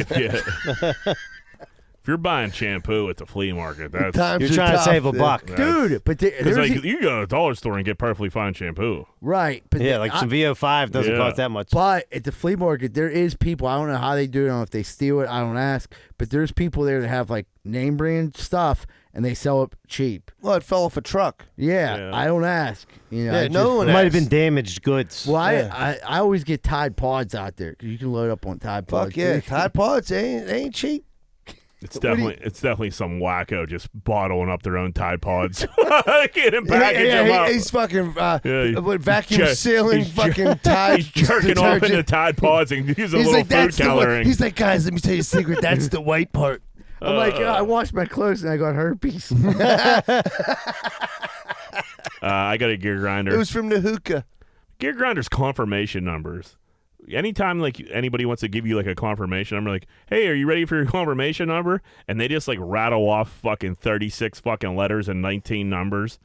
S3: If you're buying shampoo at the flea market, that's
S4: Times
S2: You're
S4: are
S2: trying to
S4: tough,
S2: save a
S4: dude.
S2: buck.
S1: Dude, but
S3: because
S1: there's
S3: like you go to a dollar store and get perfectly fine shampoo.
S1: right. But
S2: Yeah, like some VO5 doesn't
S3: Yeah.
S2: cost that much.
S1: But at the flea market, there is people. I don't know how they do it. I don't know if they steal it. I don't ask. But there's people there that have like name brand stuff and they sell it cheap.
S4: Well, it fell off a truck.
S1: Yeah,
S3: Yeah.
S1: I don't ask. You know,
S4: Yeah,
S1: I
S4: no
S1: just-
S4: one
S2: It might have
S4: asks.
S2: been damaged goods.
S1: Well,
S4: Yeah.
S1: I always get Tide Pods out there because you can load up on Tide Pods.
S4: Fuck yeah, Tide Pods they ain't cheap.
S3: It's definitely some wacko just bottling up their own Tide Pods. Getting package them up.
S4: He's fucking
S3: Yeah,
S4: with vacuum
S3: Jer-
S4: sealing
S3: he's
S4: fucking Tide.
S3: He's jerking off into
S4: detergent.
S3: Tide Pods and using a
S4: He's
S3: little
S4: like,
S3: food
S4: that's the
S3: coloring.
S4: white. He's like, guys, let me tell you a secret. That's the white part.
S1: I'm like, I washed my clothes and I got herpes.
S3: I got a gear grinder.
S4: It was from the hookah.
S3: Gear grinders confirmation numbers. Anytime like anybody wants to give you like a confirmation number, like, hey, are you ready for your confirmation number? And they just like rattle off fucking 36 fucking letters and 19 numbers.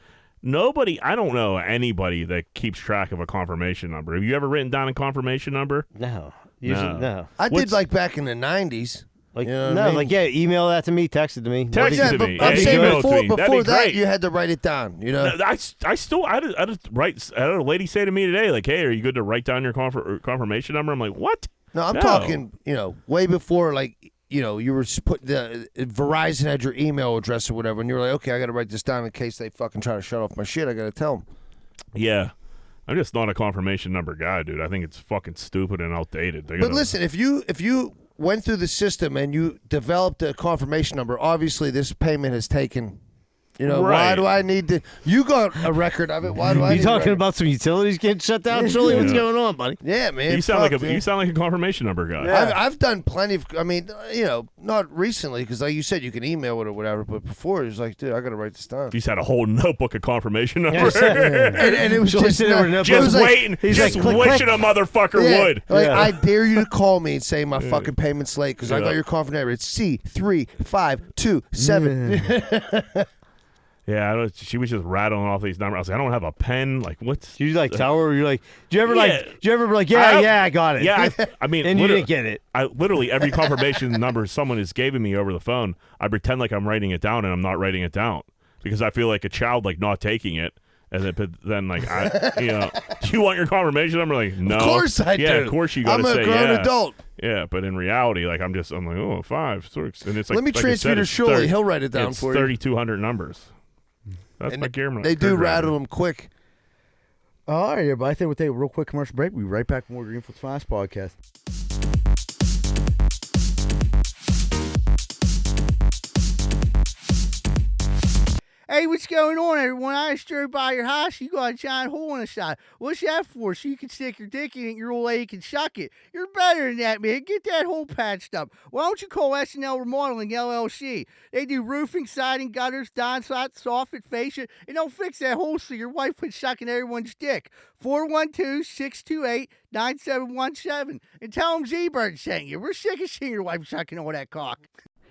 S3: I don't know anybody that keeps track of a confirmation number. Have you ever written down a confirmation number?
S2: No. Usually,
S3: No.
S2: no.
S4: I
S3: What's-
S4: did like back in the 90s.
S2: Like,
S4: You know what
S2: no,
S4: I mean?
S2: like, yeah, email that to me, text it to me.
S3: Text
S4: Yeah,
S3: it to
S4: but
S3: me.
S4: I'm
S3: Yeah,
S4: saying
S3: email it to
S4: before,
S3: me. That'd
S4: before
S3: be
S4: that,
S3: great.
S4: you had to write it down. You know,
S3: I had a lady say to me today, like, hey, are you good to write down your confirmation number? I'm like, what?
S4: no, I'm
S3: No.
S4: talking. Way before like. You were put the Verizon had your email address or whatever, and you were like, okay, I got to write this down in case they fucking try to shut off my shit. I got to tell them.
S3: Yeah. I'm just not a confirmation number guy, dude. I think it's fucking stupid and outdated.
S4: But listen, if you went through the system and you developed a confirmation number, obviously this payment has taken. Why
S3: Right.
S4: do I need to? You got a record of it. Why do I?
S2: You
S4: need a
S2: talking
S4: record?
S2: about some utilities getting shut down, Shirley? What's
S3: Yeah.
S2: going on, buddy?
S4: Yeah, man.
S3: you sound
S4: fuck,
S3: like a confirmation number guy.
S4: I've done plenty of. I mean, not recently because, like you said, you can email it or whatever. But before, it was like, dude, I got to write this down.
S3: You just had a whole notebook of confirmation numbers.
S4: And it was
S2: Shirley
S4: just
S2: said there were no-
S4: it
S3: Just
S4: was like-
S3: waiting,
S2: he's
S3: just
S2: like, click,
S3: wishing
S2: click.
S3: a motherfucker
S4: Yeah,
S3: would.
S4: like
S2: Yeah.
S4: I dare you to call me and say my fucking payment's late because I
S3: Yeah.
S4: got your confirmation. It's C3527.
S3: She was just rattling off these numbers. I was like, I don't have a pen. Like, what's?
S2: You like tell her, you're like, do you ever
S3: Yeah.
S2: be like, yeah, I got it.
S3: Yeah, I mean,
S2: and you
S3: literally-
S2: didn't get it.
S3: I literally every confirmation number someone has given me over the phone, I pretend like I'm writing it down and I'm not writing it down because I feel like a child like not taking it. And then like do you want your confirmation number? Like, no.
S4: Of course I
S3: yeah,
S4: do.
S3: of course you got
S4: I'm
S3: to
S4: a
S3: say
S4: grown
S3: yeah.
S4: adult.
S3: Yeah, but in reality, like I'm like, oh, 5, 6, and it's like.
S4: Let me
S3: like I
S4: transfer
S3: said,
S4: to
S3: it's
S4: Shirley.
S3: 30
S4: He'll write it down
S3: it's
S4: for you.
S3: 3,200 numbers. That's
S4: And
S3: my gear.
S4: They do
S3: gear
S4: rattle
S3: grinder.
S4: them quick.
S1: All right, everybody. I think we'll take a real quick commercial break. We'll be right back with more Greenfield's Finest podcast. Hey, what's going on, everyone? I just drove by your house. You got a giant hole in the side. What's that for? So you can stick your dick in it and your old lady can suck it. You're better than that, man. Get that hole patched up. Why don't you call SNL Remodeling LLC? They do roofing, siding, gutters, downspout, soffit, fascia, and they'll fix that hole so your wife quits sucking everyone's dick. 412-628-9717. And tell them Z-Bird sent you. We're sick of seeing your wife sucking all that cock.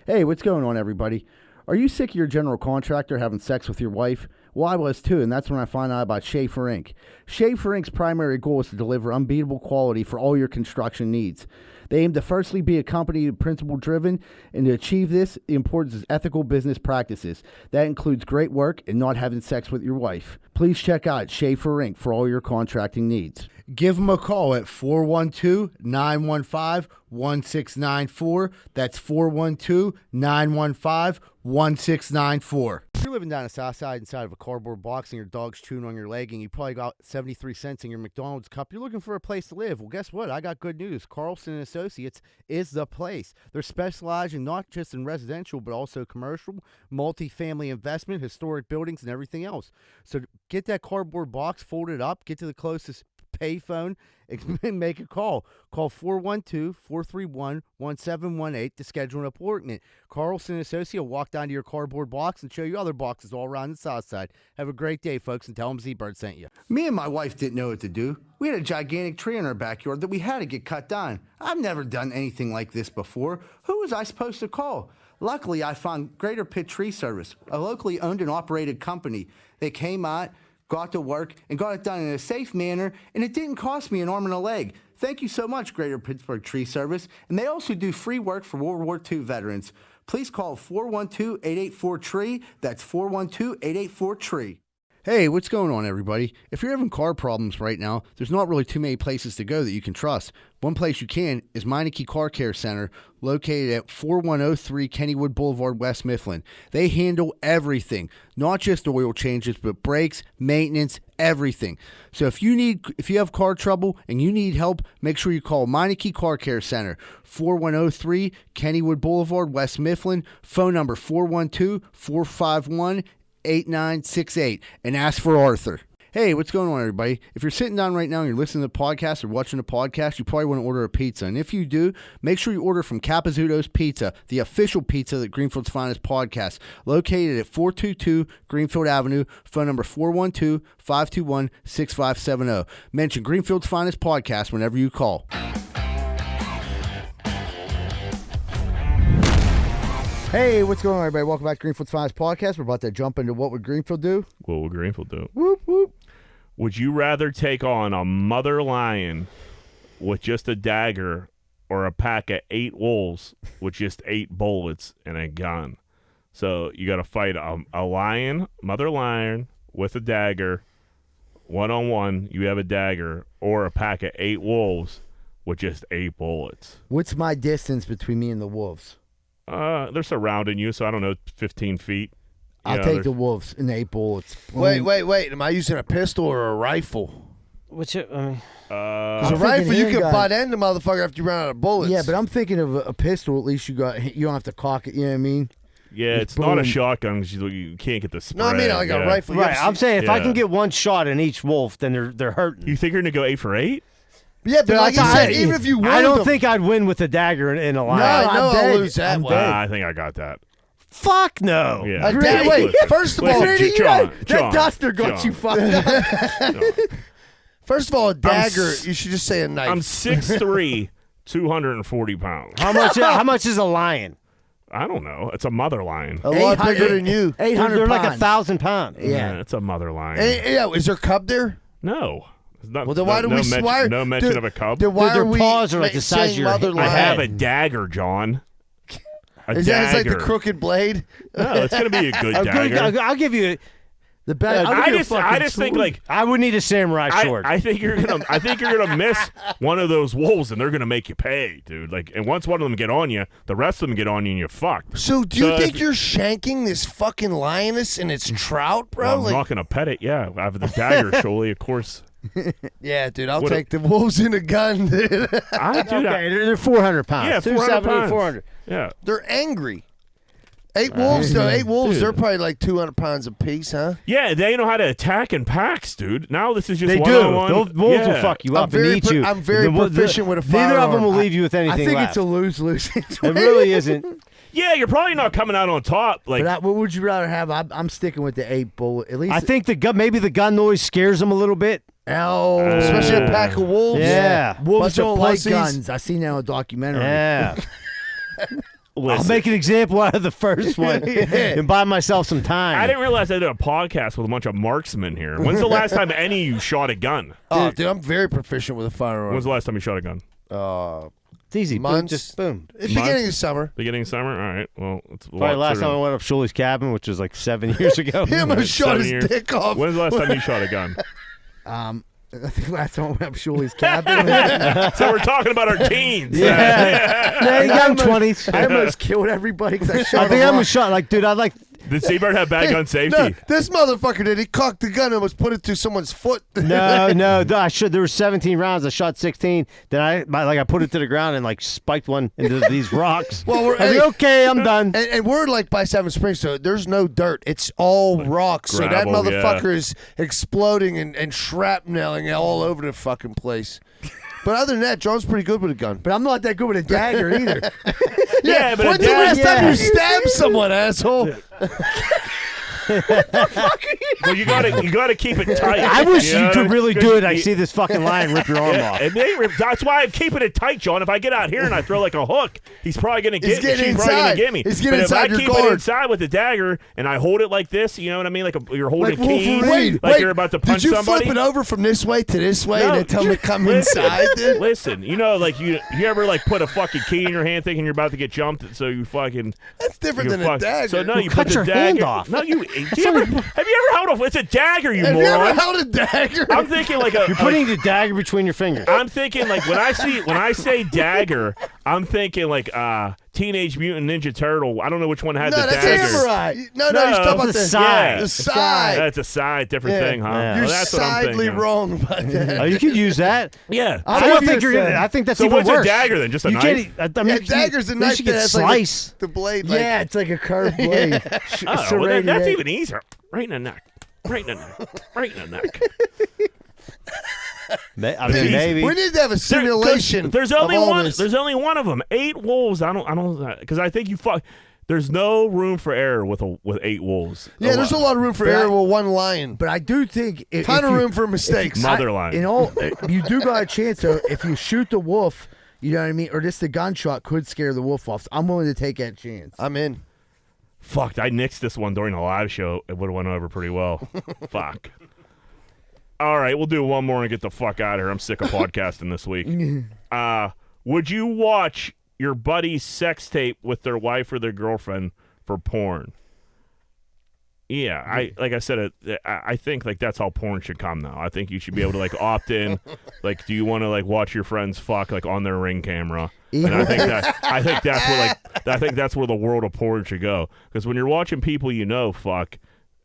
S1: Hey, what's going on, everybody? Are you sick of your general contractor having sex with your wife? Well, I was too, and that's when I found out about Schaefer Inc. Schaefer Inc.'s primary goal is to deliver unbeatable quality for all your construction needs. They aim to firstly be a company principle-driven, and to achieve this, the importance is ethical business practices. That includes great work and not having sex with your wife. Please check out Schaefer Inc. for all your contracting needs. Give them a call at 412-915-1694. That's 412-915-1694. If you're living down the south side inside of a cardboard box and your dog's chewing on your leg and you probably got 73 cents in your McDonald's cup, you're looking for a place to live. Well, guess what? I got good news. Carlson & Associates is the place. They're specializing not just in residential, but also commercial, multifamily investment, historic buildings, and everything else. So get that cardboard box, fold it up, get to the closest payphone and make a call. Call 412-431-1718 to schedule an appointment. Carlson Associate will walk down to your cardboard box and show you other boxes all around the south side. Have a great day, folks, and tell them Z-Bird sent you. Me and my wife didn't know what to do. We had a gigantic tree in our backyard that we had to get cut down. I've never done anything like this before. Who was I supposed to call? Luckily, I found Greater Pitt Tree Service, a locally owned and operated company. They came out, got to work, and got it done in a safe manner, and it didn't cost me an arm and a leg. Thank you so much, Greater Pittsburgh Tree Service. And they also do free work for World War II veterans.
S10: please call 412-884-TREE. That's 412-884-TREE.
S1: Hey, what's going on, everybody? If you're having car problems right now, there's not really too many places to go that you can trust. One place you can is Meineke Car Care Center, located at 4103 Kennywood Boulevard, West Mifflin. They handle everything, not just oil changes, but brakes, maintenance, everything. So if you have car trouble and you need help, make sure you call Meineke Car Care Center, 4103 Kennywood Boulevard, West Mifflin. Phone number 412-451-8968, and ask for Arthur. Hey, what's going on, everybody? If you're sitting down right now and you're listening to the podcast or watching the podcast, you probably want to order a pizza. And if you do, make sure you order from Capizzuto's Pizza, the official pizza that Greenfield's Finest podcast, located at 422 Greenfield Avenue. Phone number 412-521-6570. Mention Greenfield's Finest podcast whenever you call. Hey, what's going on, everybody? Welcome back to Greenfield's Finest podcast. We're about to jump into What Would Greenfield Do?
S3: What would Greenfield do?
S1: Whoop, whoop.
S3: Would you rather take on a mother lion with just a dagger or a pack of 8 wolves with just 8 bullets and a gun? So you got to fight a mother lion with a dagger, one-on-one, you have a dagger, or a pack of 8 wolves with just 8 bullets.
S1: What's my distance between me and the wolves?
S3: They're surrounding you, so I don't know, 15 feet.
S1: I'll take the wolves and 8 bullets.
S4: Wait. Am I using a pistol or a rifle?
S2: What's it? I mean,
S4: Because a rifle, you can butt end the motherfucker after you run out of bullets.
S1: Yeah, but I'm thinking of a pistol. At least you don't have to cock it. You know what I mean?
S3: Yeah, it's not a shotgun because you can't get the spread.
S4: No, I mean like a rifle.
S2: Right, I'm saying if I can get one shot in each wolf, then they're hurting.
S3: You think you're going to go 8 for 8?
S4: Yeah, but like you said, even if you win,
S2: I don't think I'd win with a dagger in a lion.
S4: No, I'll lose that one.
S3: I think I got that.
S2: Fuck no.
S3: Yeah.
S4: Wait, first of all,
S1: that duster got you fucked up.
S4: First of all, a dagger, you should just say a knife.
S3: I'm 6'3", 240 pounds.
S2: How much is a lion?
S3: I don't know. It's a mother lion.
S4: A lot bigger than you.
S1: 800
S2: They're
S1: pounds.
S2: like 1,000 pounds.
S1: Yeah,
S3: it's a mother lion.
S4: Yeah, is there cub there?
S3: No.
S4: Well, then why do we swear?
S3: No mention of a cub.
S4: Then why
S2: Their
S4: are we
S2: paws are like the size of your
S4: mother
S2: head.
S4: lion?
S3: I have a dagger, John.
S4: Is that like the crooked blade?
S3: No, it's going to be a good dagger.
S2: I'll give you
S1: the best.
S3: I just think like
S2: I would need a samurai sword.
S3: I think you're gonna miss one of those wolves, and they're gonna make you pay, dude. Like, and once one of them get on you, the rest of them get on you, and you're fucked.
S4: So do you think you're shanking this fucking lioness and its trout, bro?
S3: Well, I'm not gonna pet it. Yeah, I have the dagger, surely, of course.
S4: Yeah, dude, I'll take the wolves in a gun, dude.
S2: They're 400 pounds.
S3: Yeah, 400 pounds.
S2: 400.
S3: Yeah,
S4: they're angry. 8 wolves, though. 8 wolves,
S3: dude.
S4: They're probably like 200 pounds apiece, huh?
S3: Yeah, they know how to attack in packs, dude. Now this is just
S2: they
S3: one-on-one.
S2: do. Those wolves will fuck you up and eat you.
S4: I'm very proficient with a firearm.
S2: Neither of them will leave you with anything
S1: I think
S2: left.
S1: it's a lose-lose.
S2: It really isn't.
S3: Yeah, you're probably not coming out on top. Like,
S1: But what would you rather have? I'm sticking with the 8 bullet. At least
S2: I think maybe the gun noise scares them a little bit.
S1: Oh,
S4: especially a pack of wolves.
S2: Yeah,
S1: wolves
S4: Bunch of
S1: don't like
S4: pussies.
S1: guns. I seen that on a documentary.
S2: Yeah. I'll make an example out of the first one and buy myself some time.
S3: I didn't realize I did a podcast with a bunch of marksmen here. When's the last time any of you shot a gun?
S4: Oh, dude, I'm very proficient with a firearm.
S3: When's the last time you shot a gun?
S2: It's easy.
S4: Months.
S2: Just boom.
S4: Beginning of summer.
S3: Beginning of summer? All right. Well, it's
S2: Probably last time I went up Shuley's cabin, which was like 7 years ago.
S4: He almost shot
S3: 7
S4: his
S3: years.
S4: dick off.
S3: When's the last time you shot a gun?
S1: I think last time I went up Shuley's cabin.
S3: So we're talking about our teens.
S2: Yeah, young 20s.
S1: I almost killed everybody because I shot.
S2: I think I almost shot. Like, dude, I like.
S3: Did Seabird have bad gun safety?
S4: No, this motherfucker did. He cocked the gun and almost put it through someone's foot.
S2: No. There were 17 rounds. I shot 16. Then I put it to the ground and like spiked one into these rocks.
S4: Well,
S2: I was like, okay, I'm done.
S4: And we're like by Seven Springs, so there's no dirt. It's all rocks. So that
S3: Gravel,
S4: motherfucker is exploding and shrapneling all over the fucking place. But other than that, John's pretty good with a gun.
S1: But I'm not that good with a dagger either.
S3: Yeah, but
S4: when's the last time you stabbed someone, asshole?
S3: Well, you gotta keep it tight.
S2: I wish you
S3: know?
S2: could really do it. I see this fucking lion rip your arm off.
S3: And that's why I'm keeping it tight, John. If I get out here and I throw like a hook, he's probably gonna get.
S4: getting
S3: She's probably gonna
S4: inside.
S3: get me.
S4: He's getting inside
S3: But if I
S4: your
S3: keep
S4: guard.
S3: it inside with the dagger and I hold it like this, you know what I mean? Like you're holding
S1: Like
S3: a key,
S1: Wolverine.
S3: like you're about to punch
S4: Did you
S3: somebody.
S4: flip it over from this way to this way
S3: No,
S4: and then tell me to come
S3: listen,
S4: inside, dude?
S3: Listen, you know, like you ever like put a fucking key in your hand thinking you're about to get jumped, so you fucking.
S4: That's different
S3: you
S4: than a dagger.
S3: So no, you
S2: cut
S3: put the
S2: your
S3: dagger.
S2: hand off.
S3: No, have you ever held a? It's a dagger, you
S4: Have
S3: moron.
S4: you ever held a dagger?
S3: I'm thinking like a.
S2: You're putting the dagger between your fingers.
S3: I'm thinking like when I say dagger, I'm thinking like Teenage Mutant Ninja Turtle. I don't know which one had
S4: no,
S3: the
S4: that's
S3: dagger.
S4: samurai. No,
S3: No,
S4: he's talking about
S2: the
S4: the
S2: side.
S4: The side.
S3: That's a side, different thing, huh?
S2: Yeah.
S3: Well,
S4: You're
S3: that's what I'm
S4: sidely
S3: thinking.
S4: wrong about that.
S2: Oh, you could use that.
S3: Yeah.
S2: I
S1: I
S2: don't
S1: was
S2: think you're
S1: gonna
S2: gonna.
S1: say-
S2: I think that's
S3: So
S2: even
S3: what's
S2: worse.
S3: a dagger then? Just a
S2: you
S3: knife?
S2: Can't, I mean,
S4: Yeah, dagger's a
S2: you
S4: knife
S2: should
S4: that
S2: get
S4: has
S2: slice.
S4: like the blade. Like,
S1: Yeah, it's like a curved blade.
S3: Oh, well,
S1: Serrated
S3: that's
S1: edge.
S3: even easier. Right in the neck. Right in the neck. Right in the neck.
S2: I mean, maybe.
S4: we need to have a simulation.
S3: There's
S4: of
S3: only
S4: all
S3: one.
S4: this.
S3: There's only one of them. 8 wolves. I don't. Because I think you fuck. There's no room for error with 8 wolves.
S4: Yeah, there's a lot of room for
S1: But
S4: error
S1: I-
S4: with one lion.
S1: But I do think
S4: Ton of room for mistakes.
S3: Mother lion.
S1: In all, you do got a chance. So if you shoot the wolf, you know what I mean, or just the gunshot could scare the wolf off. So I'm willing to take that chance.
S4: I'm in.
S3: Fucked. I nixed this one during the live show. It would have went over pretty well. Fuck. All right, we'll do one more and get the fuck out of here. I'm sick of podcasting this week. Would you watch your buddy's sex tape with their wife or their girlfriend for porn? Yeah, I think like that's how porn should come now. I think you should be able to like opt in. Like, do you want to like watch your friends fuck like on their Ring camera? And I think that's where the world of porn should go. Because when you're watching people you know fuck,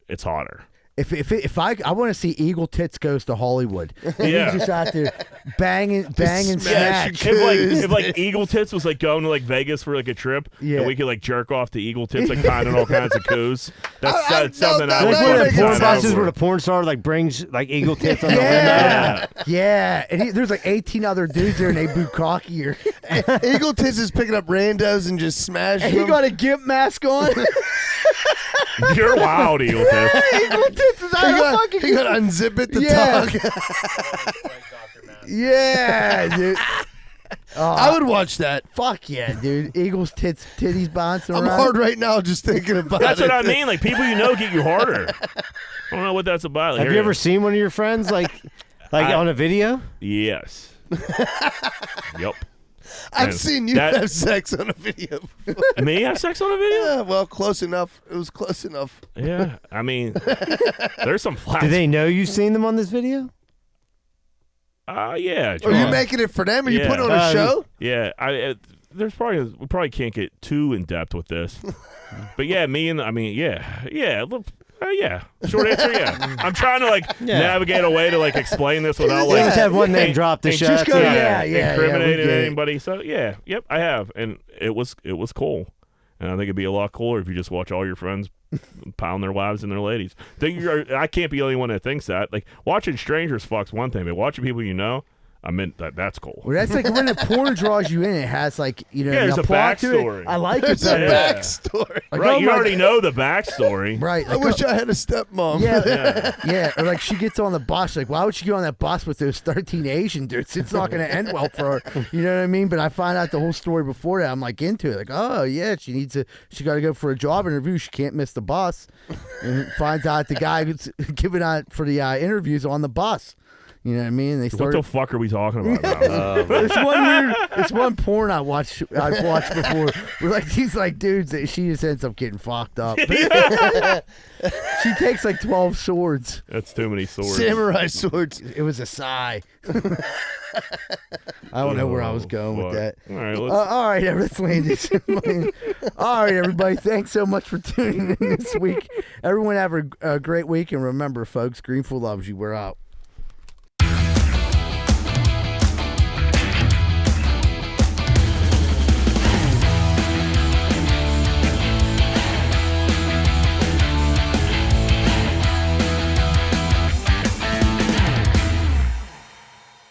S3: it's hotter.
S1: If I want to see Eagle Tits Goes to Hollywood.
S3: Yeah.
S1: He's just out there banging snatch.
S3: If like Eagle Tits was like going to like Vegas for like a trip,
S1: Yeah.
S3: and we could like jerk off to Eagle Tits, like pounding all kinds of coos. That's something I
S4: no,
S3: would
S4: no,
S2: Like one of
S3: fucking
S2: the
S4: no,
S2: porn
S3: sign
S2: buses
S3: up
S2: where
S3: for.
S2: the porn star like brings like eagle tits on the window.
S1: Yeah, yeah. And there's like 18 other dudes there, and they bukkake her.
S4: Eagle Tits is picking up randos and just smashing
S1: And he
S4: them.
S1: got a gimp mask on.
S3: You're wild, Eagle Tits.
S1: Eagle Tits is out of fucking.
S4: He got to unzip it to
S1: Yeah.
S4: talk.
S1: Yeah, dude.
S4: I would watch that.
S1: Fuck yeah, dude. Eagles titties bouncing
S4: I'm
S1: around.
S4: hard right now just thinking about
S3: That's
S4: it.
S3: what I mean. Like people you know get you harder. I don't know what that's about. Like,
S2: Have you ever seen one of your friends like on a video?
S3: Yes. Yep.
S4: I've
S3: And
S4: seen you
S3: that-
S4: have sex on a video.
S3: Me have sex on a video?
S4: Yeah, well, close enough. It was close enough.
S3: Yeah. I mean, there's some flash.
S2: Do they know you've seen them on this video?
S3: Yeah.
S4: Are you
S3: John.
S4: making it for them? Are you
S3: Yeah.
S4: putting on a show?
S3: Yeah, we probably can't get too in depth with this, but yeah, yeah. Look, yeah. Short answer, yeah. I'm trying to like navigate a way to like explain this without
S2: We
S3: like
S2: just had one name drop the
S3: and
S2: show.
S1: just go-
S2: Yeah.
S3: incriminating
S1: we get it.
S3: anybody. So yeah, yep, I have, and it was cool, and I think it'd be a lot cooler if you just watch all your friends pound their wives and their ladies. I can't be the only one that thinks that. Like watching strangers fuck's one thing, but watching people you know. I mean, that's cool.
S1: Well, that's like when the porn draws you in. It has like
S3: Yeah,
S1: a
S3: there's a
S1: plot to
S3: backstory.
S1: it. I like
S4: There's
S1: it
S4: a
S1: better.
S3: Yeah.
S4: backstory.
S1: Like,
S3: Right,
S1: oh
S3: you
S1: my-
S3: already know the backstory.
S1: Right.
S4: I
S1: Like,
S4: wish I had a stepmom.
S1: Yeah, yeah. Or like she gets on the bus. Like, why would she get on that bus with those 13 Asian dudes? It's not going to end well for her. You know what I mean? But I find out the whole story before that. I'm like into it. Like, oh yeah, she got to go for a job interview. She can't miss the bus. And finds out the guy who's giving out for the interviews on the bus. You know what I mean? They
S3: What
S1: started.
S3: the fuck are we talking about now?
S1: It's one porn I've watched before. Where like these like dudes that she just ends up getting fucked up. She takes like 12 swords.
S3: That's too many swords.
S4: Samurai swords.
S1: It was a sigh. I don't know where I was going with that.
S3: All right,
S1: All right, let's land this. All right, everybody. Thanks so much for tuning in this week. Everyone have a great week. And remember, folks, Greenfield loves you. We're out.